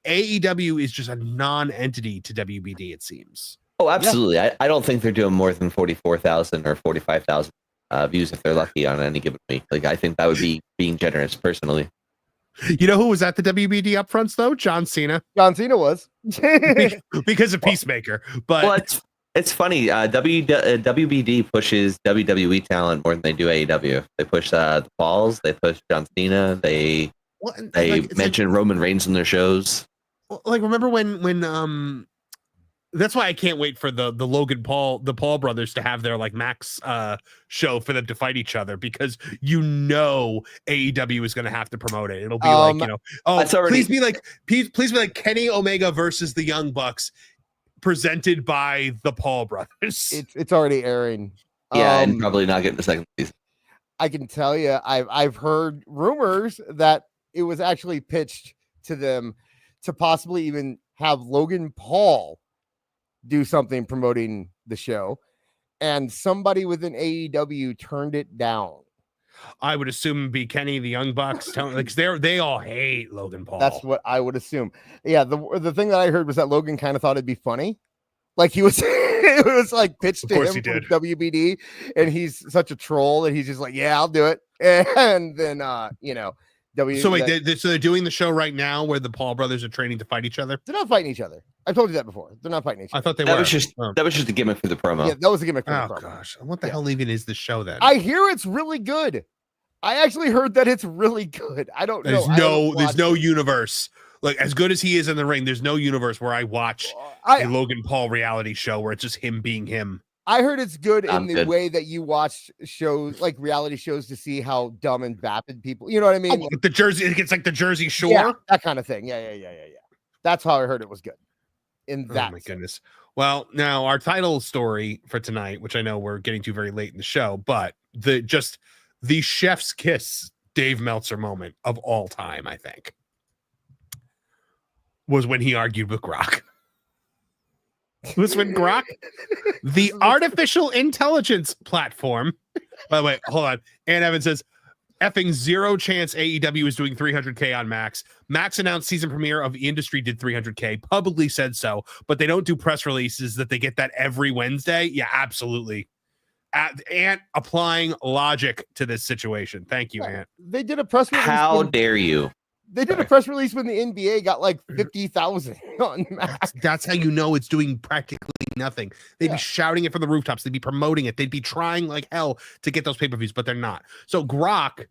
AEW is just a non-entity to WBD, it seems. Oh, absolutely. Yeah. I don't think they're doing more than 44,000 or 45,000 views if they're lucky on any given week. Like, I think that would be being generous, personally. You know who was at the WBD upfronts though? John Cena. John Cena was because of Peacemaker. But it's funny. WBD pushes WWE talent more than they do AEW. They push the Balls. They push John Cena. They mention Roman Reigns in their shows. Like, remember when that's why I can't wait for the Paul brothers to have their like Max show for them to fight each other, because AEW is going to have to promote it. It'll be please be like Kenny Omega versus the Young Bucks, presented by the Paul brothers. It's already airing. Yeah, and probably not getting the second season. I can tell you, I've heard rumors that it was actually pitched to them to possibly even have Logan Paul do something promoting the show, and somebody within AEW turned it down. I would assume it'd be Kenny, the Young Bucks, like they all hate Logan Paul. That's what I would assume. Yeah, the thing that I heard was that Logan kind of thought it'd be funny, like he was. It was like pitched to him from WBD, and he's such a troll that he's just like, "Yeah, I'll do it." And then, So wait, so they're doing the show right now where the Paul brothers are training to fight each other. They're not fighting each other. I told you that before. They're not fighting each other. I thought they that were. Was just that was just a gimmick for the promo. Yeah, that was a gimmick for the promo. Gosh, what the hell even is the show then? I hear it's really good. I actually heard that it's really good. I don't know. There's no universe. Like, as good as he is in the ring, there's no universe where I watch a Logan Paul reality show where it's just him being him. I heard it's good in the way that you watch shows, like reality shows, to see how dumb and vapid people, you know what I mean? The Jersey, it gets like the Jersey Shore. Yeah, that kind of thing. Yeah. That's how I heard it was good. In that. Oh my goodness. Well, now our title story for tonight, which I know we're getting to very late in the show, but the chef's kiss Dave Meltzer moment of all time, I think, was when he argued with Grok. It was when Grok, the artificial intelligence platform. By the way, hold on. Ann Evans says, effing zero chance AEW is doing 300K on Max. Max announced season premiere of The Industry did 300K, publicly said so, but they don't do press releases that they get that every Wednesday. Yeah, absolutely. Ant applying logic to this situation. Thank you, Ant. They did a press release. How dare you? They did a press release when the NBA got like 50,000 on Max. That's how you know it's doing practically nothing. They'd be shouting it from the rooftops. They'd be promoting it. They'd be trying like hell to get those pay-per-views, but they're not. So Grok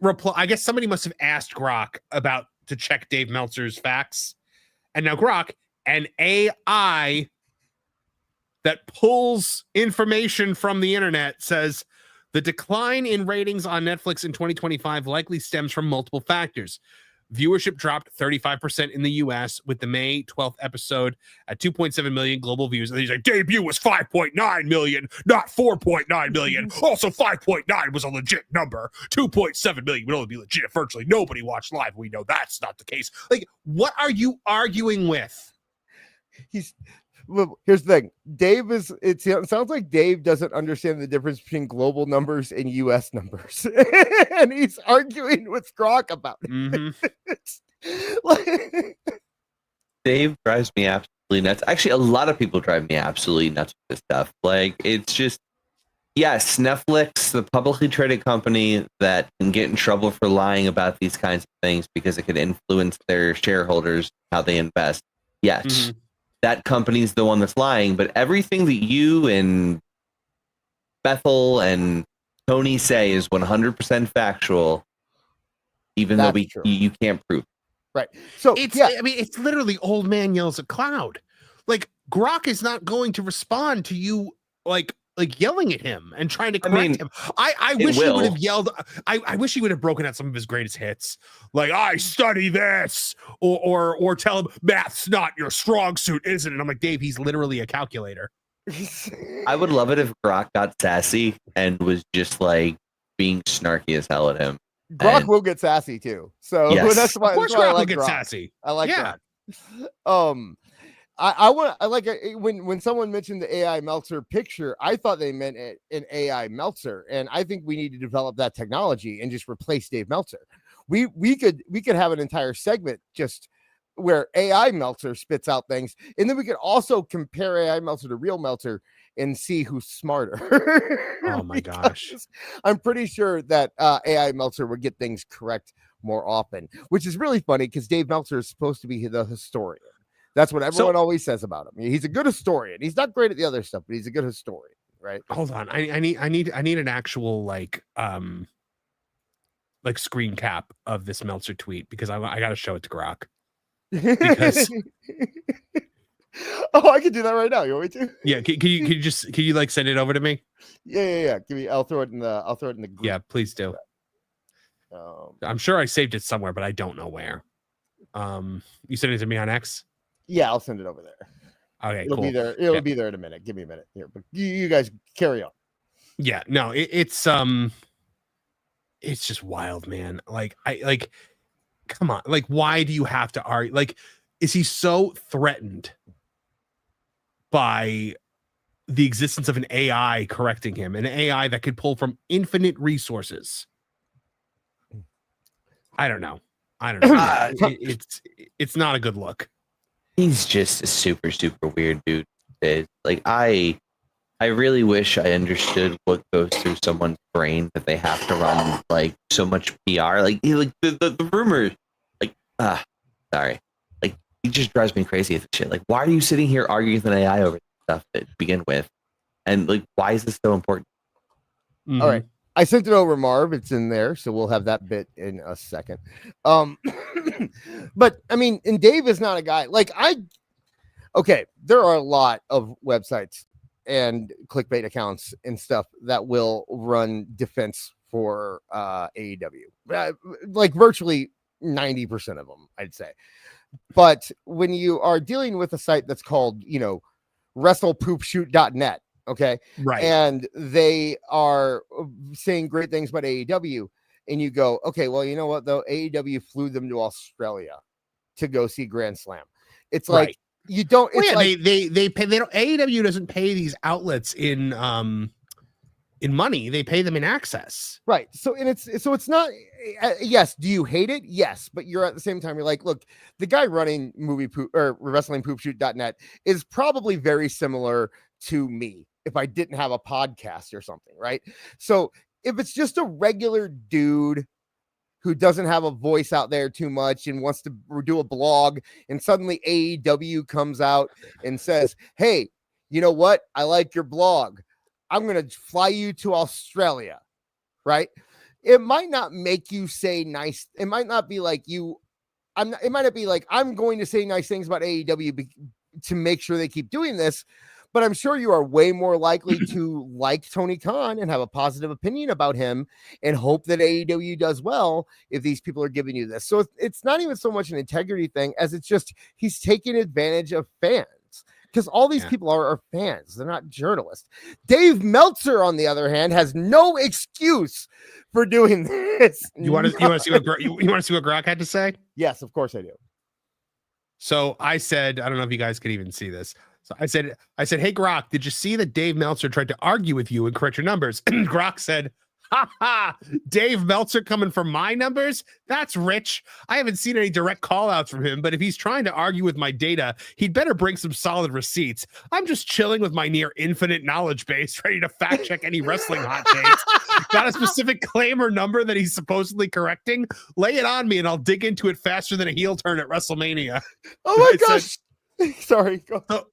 reply. I guess somebody must have asked Grok to check Dave Meltzer's facts. And now Grok, an AI that pulls information from the internet, says the decline in ratings on Netflix in 2025 likely stems from multiple factors. Viewership dropped 35% in the US with the May 12th episode at 2.7 million global views. And he's like, debut was 5.9 million, not 4.9 million. Also, 5.9 was a legit number. 2.7 million would only be legit if virtually nobody watched live. We know that's not the case. Like, what are you arguing with? Here's the thing. It sounds like Dave doesn't understand the difference between global numbers and US numbers. And he's arguing with Grok about it. Mm-hmm. Dave drives me absolutely nuts. Actually, a lot of people drive me absolutely nuts with this stuff. Like, it's just, yes, Netflix, the publicly traded company that can get in trouble for lying about these kinds of things because it could influence their shareholders, how they invest. Yes. Mm-hmm. That company's the one that's lying, but everything that you and Bethel and Tony say is 100% factual, even though you can't prove it. Right. So it's literally old man yells at cloud. Like, Grok is not going to respond to you like yelling at him and trying to correct him. I wish he would have yelled. I wish he would have broken out some of his greatest hits. Like, I study this, or tell him math's not your strong suit, is it? And I'm like, Dave, he's literally a calculator. I would love it if Grok got sassy and was just like being snarky as hell at him. Grok will get sassy too. So yes. that's why, of course, Grok will get sassy. I like Grok. When someone mentioned the AI Meltzer picture, I thought they meant an AI Meltzer, and I think we need to develop that technology and just replace Dave Meltzer. We could have an entire segment just where AI Meltzer spits out things, and then we could also compare AI Meltzer to real Meltzer and see who's smarter. Oh my gosh. I'm pretty sure that AI Meltzer would get things correct more often, which is really funny because Dave Meltzer is supposed to be the historian. That's what everyone always says about him. He's a good historian. He's not great at the other stuff, but he's a good historian, right? Hold on. I need an actual like screen cap of this Meltzer tweet because I got to show it to Grok. Because I can do that right now. You want me to? Yeah. Can you like send it over to me? Yeah. Give me. I'll throw it in the group. Yeah, please do. I'm sure I saved it somewhere, but I don't know where. You sent it to me on X? Yeah, I'll send it over there. Okay, it'll cool. be there. It'll be there in a minute. Give me a minute here, but you guys carry on. Yeah, no, it's it's just wild, man. Like, come on. Like, why do you have to argue? Like, is he so threatened by the existence of an AI correcting him, an AI that could pull from infinite resources? I don't know. It's not a good look. He's just a super, super weird dude. Like, I really wish I understood what goes through someone's brain that they have to run like so much PR. Like the rumor, like sorry, like he just drives me crazy with shit. Like, why are you sitting here arguing with an AI over stuff to begin with? And like, why is this so important? All right. I sent it over, Marv. It's in there, so we'll have that bit in a second. But I mean, and Dave is not a guy like okay, there are a lot of websites and clickbait accounts and stuff that will run defense for AEW. Like virtually 90% of them, I'd say. But when you are dealing with a site that's called, wrestlepoopshoot.net, okay, right, and they are saying great things about AEW, and you go, okay, well, you know what though, AEW flew them to Australia to go see Grand Slam. It's like, right. You don't. Well, it's yeah, like, they pay. They don't. AEW doesn't pay these outlets in money. They pay them in access. Right. So it's not. Yes. Do you hate it? Yes. But you're at the same time. You're like, look, the guy running wrestlingpoopshoot.net is probably very similar to me if I didn't have a podcast or something. Right. So if it's just a regular dude who doesn't have a voice out there too much and wants to do a blog, and suddenly AEW comes out and says, hey, you know what? I like your blog. I'm going to fly you to Australia, right? It might not make you say nice. It might not be like it might not be like, I'm going to say nice things about AEW to make sure they keep doing this. But I'm sure you are way more likely to like Tony Khan and have a positive opinion about him and hope that AEW does well if these people are giving you this. So it's not even so much an integrity thing as it's just he's taking advantage of fans, because all these people are fans. They're not journalists. Dave Meltzer, on the other hand, has no excuse for doing this. You want to see what Grok had to say? Yes, of course I do. So I said, I don't know if you guys could even see this. So I said, hey, Grok, did you see that Dave Meltzer tried to argue with you and correct your numbers? And Grok said, ha ha, Dave Meltzer coming for my numbers? That's rich. I haven't seen any direct call outs from him, but if he's trying to argue with my data, he'd better bring some solid receipts. I'm just chilling with my near infinite knowledge base, ready to fact check any wrestling hot takes. Got a specific claim or number that he's supposedly correcting? Lay it on me and I'll dig into it faster than a heel turn at WrestleMania. Oh my gosh. Sorry.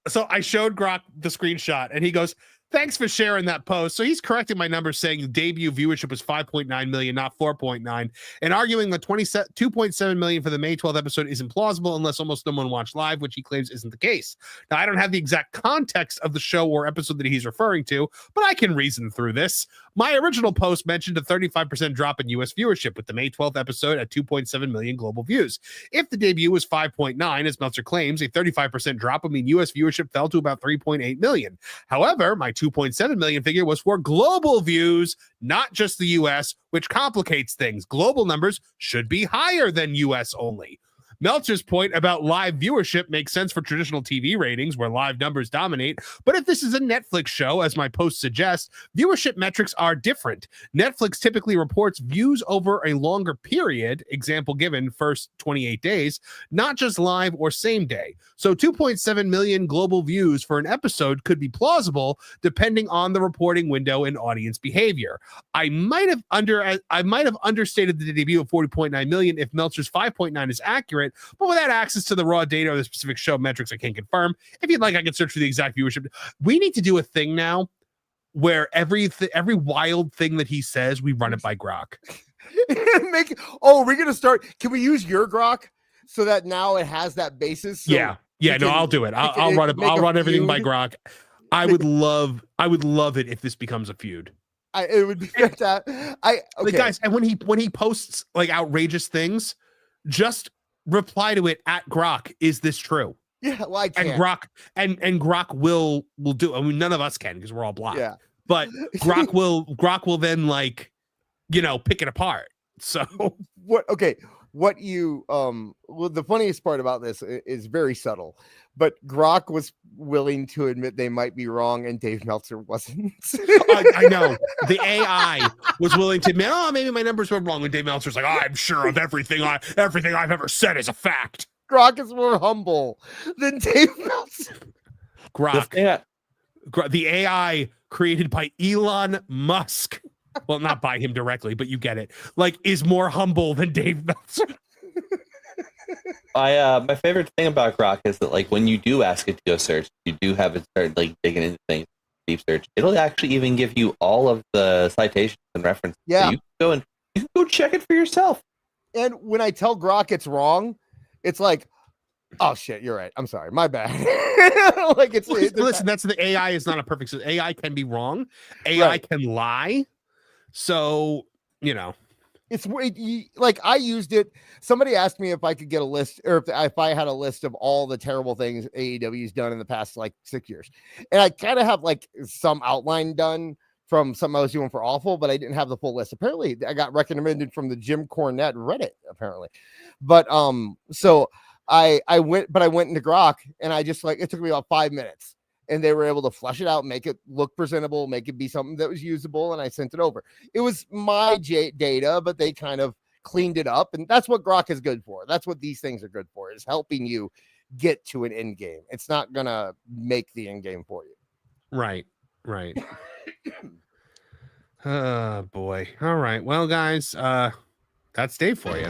So I showed Grok the screenshot and he goes, thanks for sharing that post. So he's correcting my numbers, saying the debut viewership was 5.9 million, not 4.9, and arguing that 2.7 million for the May 12th episode is implausible unless almost no one watched live, which he claims isn't the case. Now, I don't have the exact context of the show or episode that he's referring to, but I can reason through this. My original post mentioned a 35% drop in US viewership, with the May 12th episode at 2.7 million global views. If the debut was 5.9, as Meltzer claims, a 35% drop would mean US viewership fell to about 3.8 million. However, my 2.7 million figure was for global views, not just the US, which complicates things. Global numbers should be higher than US only. Meltzer's point about live viewership makes sense for traditional TV ratings where live numbers dominate, but if this is a Netflix show, as my post suggests, viewership metrics are different. Netflix typically reports views over a longer period, example given, first 28 days, not just live or same day. So 2.7 million global views for an episode could be plausible depending on the reporting window and audience behavior. I might have understated the debut of 40.9 million if Meltzer's 5.9 is accurate, but without access to the raw data or the specific show metrics, I can't confirm. If you'd like, I can search for the exact viewership. We need to do a thing now where every wild thing that he says, we run it by Grok. We're gonna start. Can we use your Grok so that now it has that basis? So I'll do it. I'll run it. I'll run everything by Grok. I would love it if this becomes a feud. It would be fantastic. Like, guys, and when he posts like outrageous things, just reply to it at Grok. Is this true? Yeah, well, I can't. And Grok will do. I mean, none of us can because we're all blocked. Yeah, but Grok will then like pick it apart. So what you well, the funniest part about this is very subtle, but Grok was willing to admit they might be wrong and Dave Meltzer wasn't. I know the AI was willing to admit, maybe my numbers were wrong, and Dave Meltzer's like, I'm sure of everything I've ever said is a fact. Grok is more humble than Dave Meltzer. Grok, the AI created by Elon Musk. Well, not by him directly, but you get it. Like, is more humble than Dave Meltzer. My favorite thing about Grok is that, like, when you do ask it to go search, you do have it start like digging into things, deep search. It'll actually even give you all of the citations and references. Yeah, so you can go check it for yourself. And when I tell Grok it's wrong, it's like, oh shit, you're right. I'm sorry, my bad. Like listen, that's the AI is not a perfect system. AI can be wrong. AI can lie. So, it's like I used it. Somebody asked me if I could get a list, or if I had a list of all the terrible things AEW's done in the past like 6 years, and I kind of have like some outline done from something I was doing for Awful, but I didn't have the full list. Apparently, I got recommended from the Jim Cornette Reddit. Apparently, but so I went into Grok, and I just it took me about 5 minutes. And they were able to flush it out, make it look presentable, make it be something that was usable, and I sent it over. It was my data, but they kind of cleaned it up, and that's what Grok is good for. That's what these things are good for, is helping you get to an end game. It's not gonna make the end game for you. Right. Oh boy. All right. Well, guys, that's Dave for you.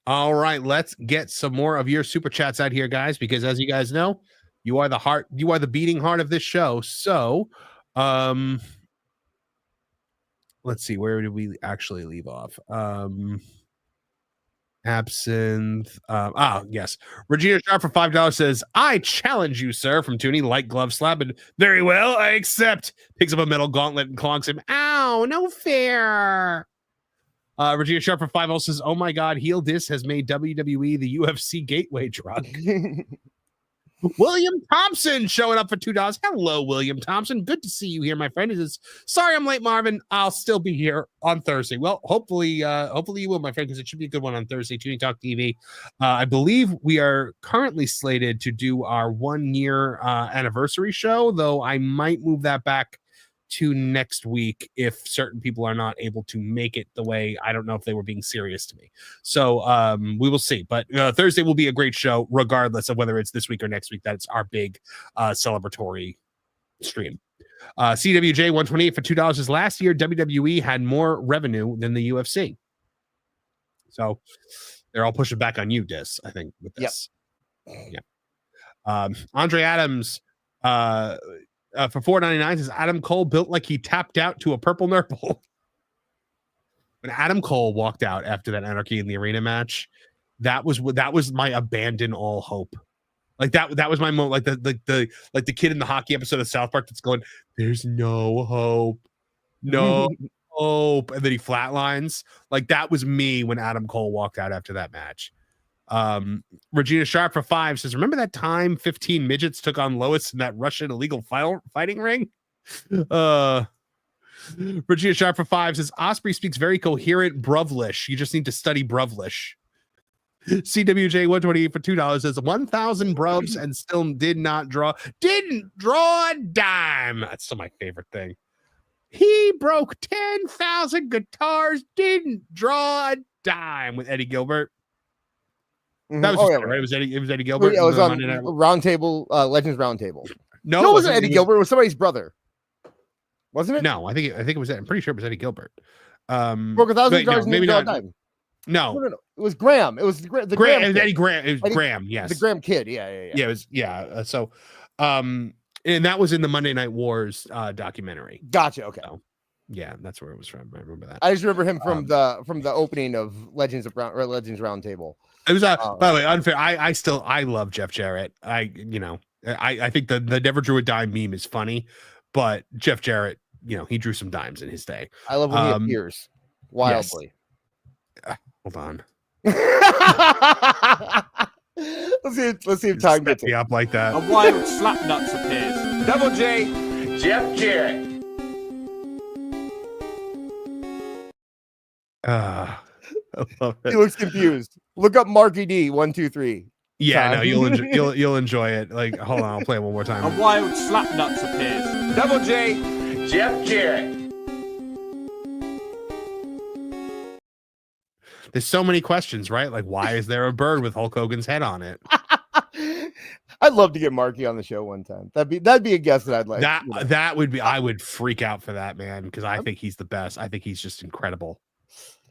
All right, let's get some more of your super chats out here, guys, because as you guys know, you are the beating heart of this show. So, let's see, where did we actually leave off? Absinthe. Yes. Regina Sharp for $5 says, I challenge you, sir, from Tooney. Light glove slap, and very well, I accept. Picks up a metal gauntlet and clonks him. Ow, no fair. Regina Sharp for $5 says, oh my God, heel diss has made WWE the UFC gateway drug. William Thompson showing up for $2. Hello, William Thompson. Good to see you here, my friend. He says, sorry I'm late, Marvin. I'll still be here on Thursday. Well, hopefully you will, my friend, because it should be a good one on Thursday. Tooney Talk TV. I believe we are currently slated to do our 1 year anniversary show, though I might move that back to next week if certain people are not able to make it the way I don't know if they were being serious to me. So we will see. But Thursday will be a great show, regardless of whether it's this week or next week. That's our big celebratory stream. CWJ 128 for $2 is last year. WWE had more revenue than the UFC. So they're all pushing back on you, Dis, I think, with this. Yep. Yeah. Andre Adams for $4.99 says Adam Cole built like he tapped out to a purple nurple. When Adam Cole walked out after that Anarchy in the Arena match, that was my abandon all hope. Like that was my moment. Like the kid in the hockey episode of South Park that's going, there's no hope, no hope, and then he flatlines. Like that was me when Adam Cole walked out after that match. Regina Sharp for $5 says, remember that time 15 midgets took on Lois in that Russian illegal fighting ring? Regina Sharp for $5 says, Osprey speaks very coherent Bruvlish. You just need to study Bruvlish. CWJ 128 for $2 says 1,000 bruvs and still didn't draw a dime. That's still my favorite thing. He broke 10,000 guitars, didn't draw a dime with Eddie Gilbert. That was right. It was Eddie Gilbert. It was on Roundtable, Legends Roundtable. No, it wasn't Eddie Gilbert. It was somebody's brother, wasn't it? No, I think it was. I'm pretty sure it was Eddie Gilbert. Broke 1,000 guitars, maybe not. No. It was Graham. It was the Graham. It was Eddie Graham. It was Graham. Yes, the Graham kid. Yeah. It was. So, and that was in the Monday Night Wars documentary. Gotcha. Okay. So, yeah, that's where it was from. I remember that. I just remember him from the opening of Legends Roundtable. It was by the way, unfair. I love Jeff Jarrett. I think the Never Drew a Dime meme is funny, but Jeff Jarrett, he drew some dimes in his day. I love when he appears wildly. Hold on. Let's see if time gets me it. up like that. A wild slapnuts appears. Double J, Jeff Jarrett. I love it. He looks confused. Look up Marky D. 1, 2, 3. Yeah, Time. no, you'll enjoy it. Like, hold on, I'll play it one more time. A wild slapnuts appears. Double J, Jeff Jarrett. There's so many questions, right? Like, why is there a bird with Hulk Hogan's head on it? I'd love to get Marky on the show one time. That'd be a guest that I'd like. That would be. I would freak out for that, man, because I think he's the best. I think he's just incredible.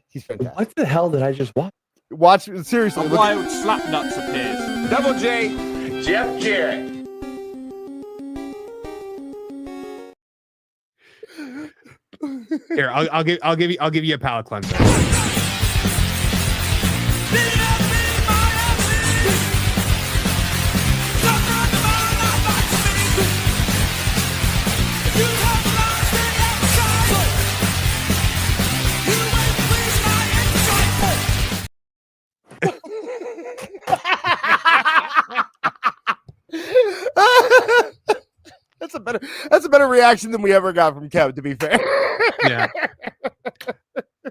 He's fantastic. What the hell did I just watch? Watch seriously. A wild slapnuts appears. Double J, Jeff Jarrett. Here, I'll give you a palate cleanser. That's a better reaction than we ever got from Kev, to be fair. Yeah.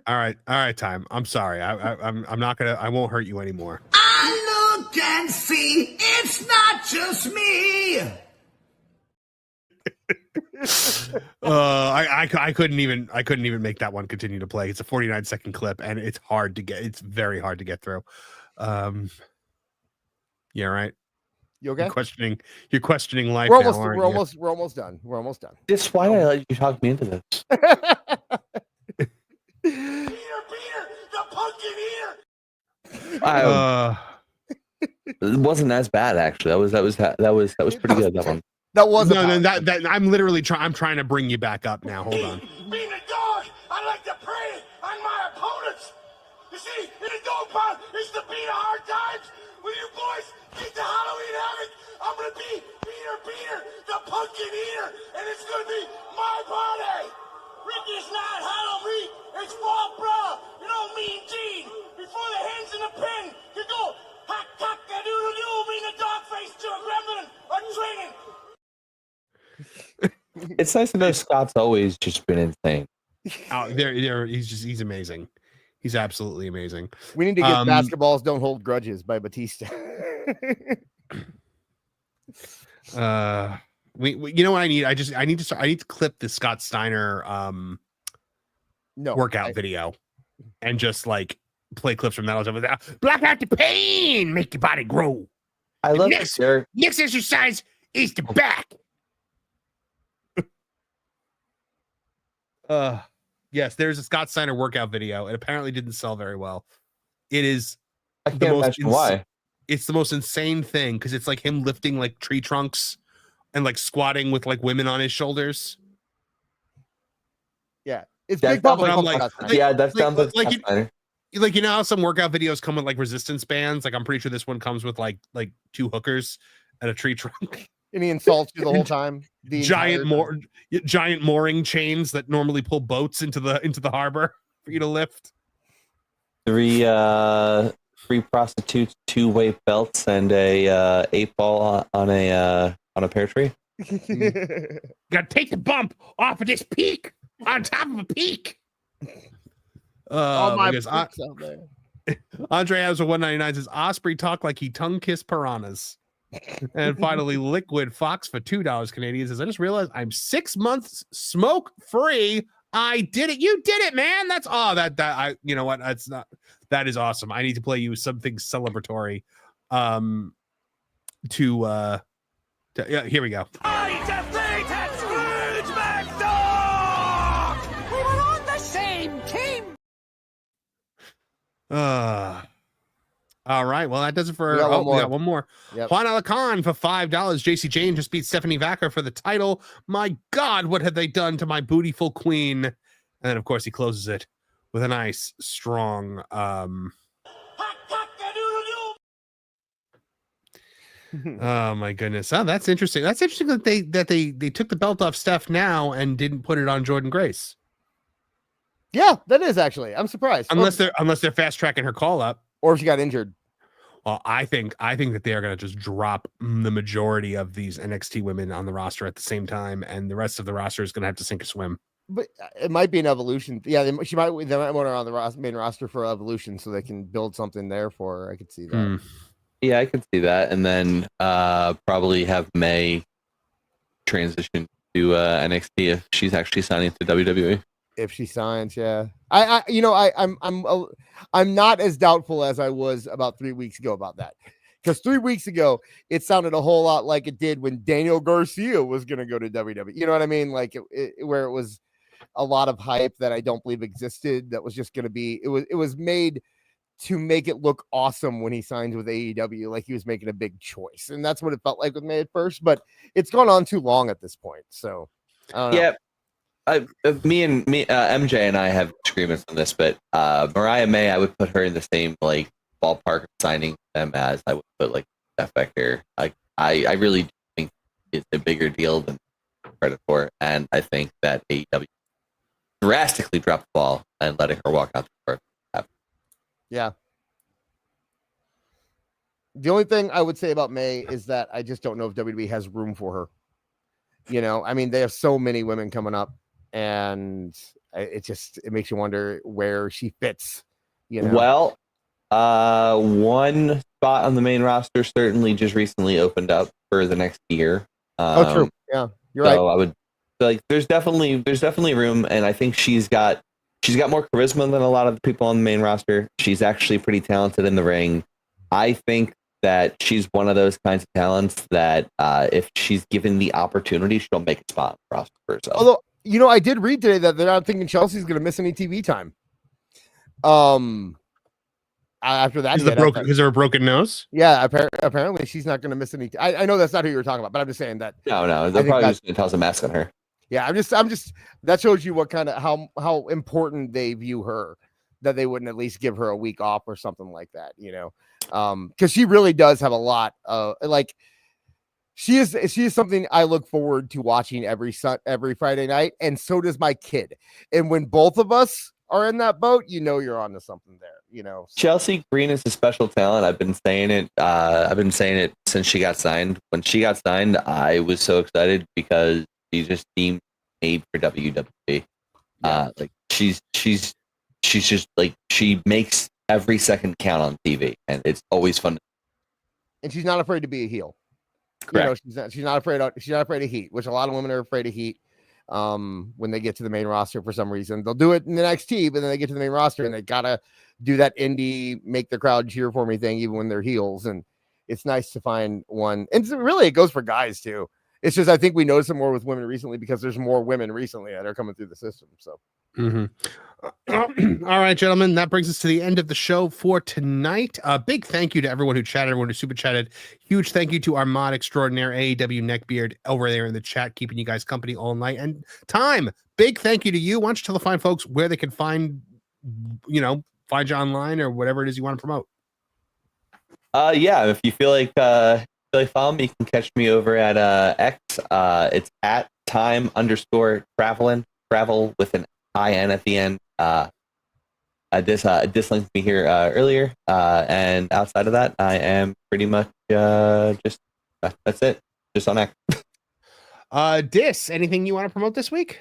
All right, time. I'm sorry. I'm not gonna. I won't hurt you anymore. I look and see it's not just me. I couldn't even make that one continue to play. It's a 49-second clip, and it's hard to get. It's very hard to get through. Yeah, right. You okay? You're questioning life. We're now, almost aren't you? we're almost done. This why did I let you talk me into this? Peter, the pumpkin eater. It wasn't as bad actually. That was pretty good. That one. That was that I'm literally trying. I'm trying to bring you back up now. Hold on. Being a dog, I like to prey on my opponents. You see, in the dog pound, it's to beat hard times. When you boys get to Halloween Havoc, I'm gonna be Peter, the pumpkin eater, and it's gonna be my party. Ricky's not Halloween, it's fall bra. You know me and Gene, before the hens in the pen, you go hack cock a doodle doo, mean a dog face to a gremlin or training. It's nice to know Scott's always just been insane. He's amazing. He's absolutely amazing. We need to get Basketballs Don't Hold Grudges by Batista. You know what I need? I need to clip the Scott Steiner workout video and just like play clips from that all over. Block out the pain, make your body grow. I love next exercise is the back. Yes, there's a Scott Steiner workout video. It apparently didn't sell very well. It is I can't imagine why. It's the most insane thing because it's like him lifting like tree trunks and like squatting with like women on his shoulders. Yeah, it's that big public. That sounds like you know how some workout videos come with like resistance bands. Like I'm pretty sure this one comes with like two hookers and a tree trunk. And he insults you the whole time. Giant mooring chains that normally pull boats into the harbor for you to lift. Three prostitutes, 2-way belts, and a 8-ball on a pear tree. Gotta take the bump off of this peak on top of a peak. My Andre has a 199 says Osprey talk like he tongue kissed piranhas. And finally, Liquid Fox for $2 Canadian says, I just realized I'm 6 months smoke free. I did it. You did it, man. That's you know what? That is awesome. I need to play you something celebratory. Yeah, here we go. I defeated Scrooge McDuck! We were on the same team! All right. Well, that does it for. We got one more. Yep. Juan Alacan for $5. JC Jane just beat Stephanie Vacker for the title. My God, what have they done to my bootyful queen? And then, of course, he closes it with a nice, strong. Oh my goodness! Oh, that's interesting. That's interesting that they took the belt off Steph now and didn't put it on Jordan Grace. Yeah, that is actually. I'm surprised. Unless they're fast tracking her call up. Or if she got injured. Well, I think that they are going to just drop the majority of these NXT women on the roster at the same time, and the rest of the roster is going to have to sink or swim. But it might be an evolution. Yeah, they might want her on the main roster for evolution, so they can build something there for her. I could see that. Yeah, I could see that, and then probably have May transition to NXT if she's actually signing to WWE. If she signs, yeah. I'm not as doubtful as I was about 3 weeks ago about that. Because 3 weeks ago, it sounded a whole lot like it did when Daniel Garcia was going to go to WWE. You know what I mean? Like where it was a lot of hype that I don't believe existed. That was just going to be. It was made to make it look awesome when he signed with AEW, like he was making a big choice, and that's what it felt like with May at first. But it's gone on too long at this point. So I don't know. Yeah. MJ and I have disagreements on this, but Mariah May, I would put her in the same like ballpark of signing them as I would put like Jeff Becker. I really think it's a bigger deal than credit for, and I think that AEW drastically dropped the ball and letting her walk out the door. Yeah. The only thing I would say about May is that I just don't know if WWE has room for her. You know, I mean, they have so many women coming up, and it makes you wonder where she fits. You know? Well, one spot on the main roster certainly just recently opened up for the next year. True. Yeah, you're so right. I would like. There's definitely room, and I think she's got more charisma than a lot of the people on the main roster. She's actually pretty talented in the ring. I think that she's one of those kinds of talents that if she's given the opportunity, she'll make a spot on the roster for herself. Although, you know, I did read today that they're not thinking Chelsea's going to miss any TV time. After that, Because of her broken nose. Yeah, apparently she's not going to miss any. I know that's not who you were talking about, but I'm just saying that. No, they're probably just going to toss a mask on her. Yeah, I'm just. That shows you what kind of how important they view her. That they wouldn't at least give her a week off or something like that, you know, because she really does have a lot of like. She is something I look forward to watching every Friday night, and so does my kid. And when both of us are in that boat, you know you're onto something there. You know, Chelsea Green is a special talent. I've been saying it since she got signed. When she got signed, I was so excited because she just seemed made for WWE. Like she's just like she makes every second count on TV, and it's always fun. And she's not afraid to be a heel. Correct. You know, she's not afraid of heat, which a lot of women are afraid of heat. When they get to the main roster for some reason, they'll do it in the NXT, but then they get to the main roster and they gotta do that indie make the crowd cheer for me thing, even when they're heels. And it's nice to find one. And really, it goes for guys too. It's just I think we notice it more with women recently because there's more women recently that are coming through the system. So. All right, gentlemen, that brings us to the end of the show for tonight. A big thank you to everyone who chatted, everyone who super chatted. Huge thank you to our mod extraordinaire AEW Neckbeard over there in the chat, keeping you guys company all night. And Time, big thank you to you. Why don't you tell the fine folks where they can find you online or whatever it is you want to promote? Yeah, if you feel like follow me, you can catch me over at X. It's at time_travelin, travel with an IN at the end. This linked me here earlier, and outside of that, I am pretty much just that's it. Just on X. Anything you want to promote this week?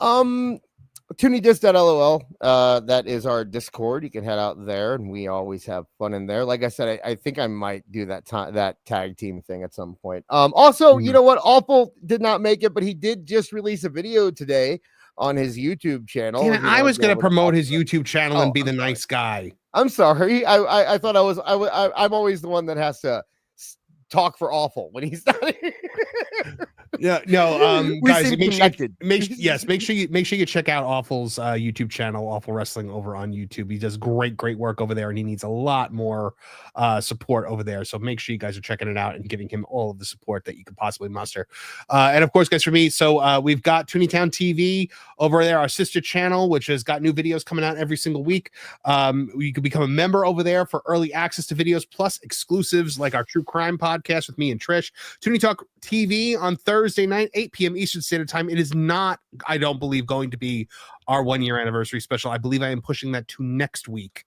TooneyDis.lol. That is our Discord. You can head out there, and we always have fun in there. Like I said, I think I might do that tag team thing at some point. Also, you know what? Awful did not make it, but he did just release a video today on his YouTube channel. Damn it, I was going to promote his YouTube channel and be the nice guy. I'm sorry. I thought I'm always the one that has to talk for Awful when he's not here. Yeah, no, guys, make sure you check out Awful's YouTube channel, Awful Wrestling, over on YouTube. He does great work over there, and he needs a lot more support over there. So make sure you guys are checking it out and giving him all of the support that you could possibly muster. And of course, guys, for me, so we've got Tooney Town TV over there, our sister channel, which has got new videos coming out every single week. You can become a member over there for early access to videos plus exclusives like our true crime podcast with me and Trish. Tooney Talk TV on Thursday night, 8 p.m. Eastern Standard Time. It is not, I don't believe, going to be our 1 year anniversary special. I believe I am pushing that to next week.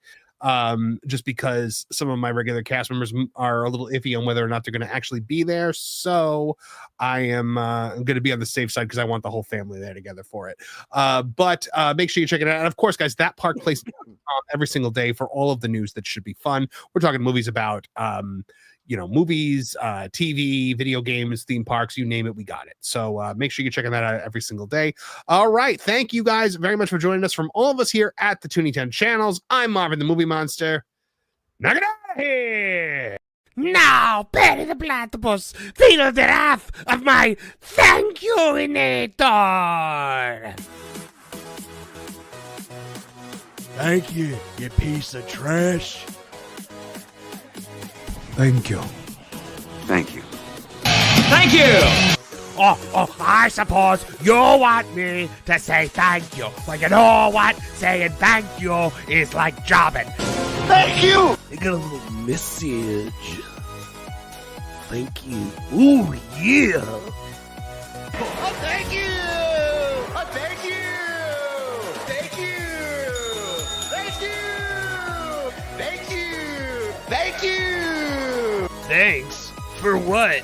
just because some of my regular cast members are a little iffy on whether or not they're going to actually be there. So I am going to be on the safe side because I want the whole family there together for it. But make sure you check it out. And of course, guys, that park plays every single day for all of the news that should be fun. We're talking movies about movies, TV, video games, theme parks, you name it, we got it. So make sure you're checking that out every single day. All right. Thank you guys very much for joining us from all of us here at the Tooney Town channels. I'm Marvin the Movie Monster. Now get out of here. Now, Perry the Platypus, feel the wrath of my thank you-inator. Thank you, you piece of trash. Thank you. Thank you. Thank you! Oh, I suppose you want me to say thank you. But you know what? Saying thank you is like jobbing. Thank you! I got a little message. Thank you. Ooh, yeah. Oh, thank you! Oh, thank you! Thank you! Thank you! Thank you! Thank you! Thanks? For what?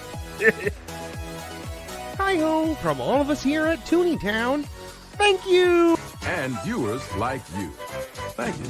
Hi-ho from all of us here at Tooney Town. Thank you! And viewers like you. Thank you.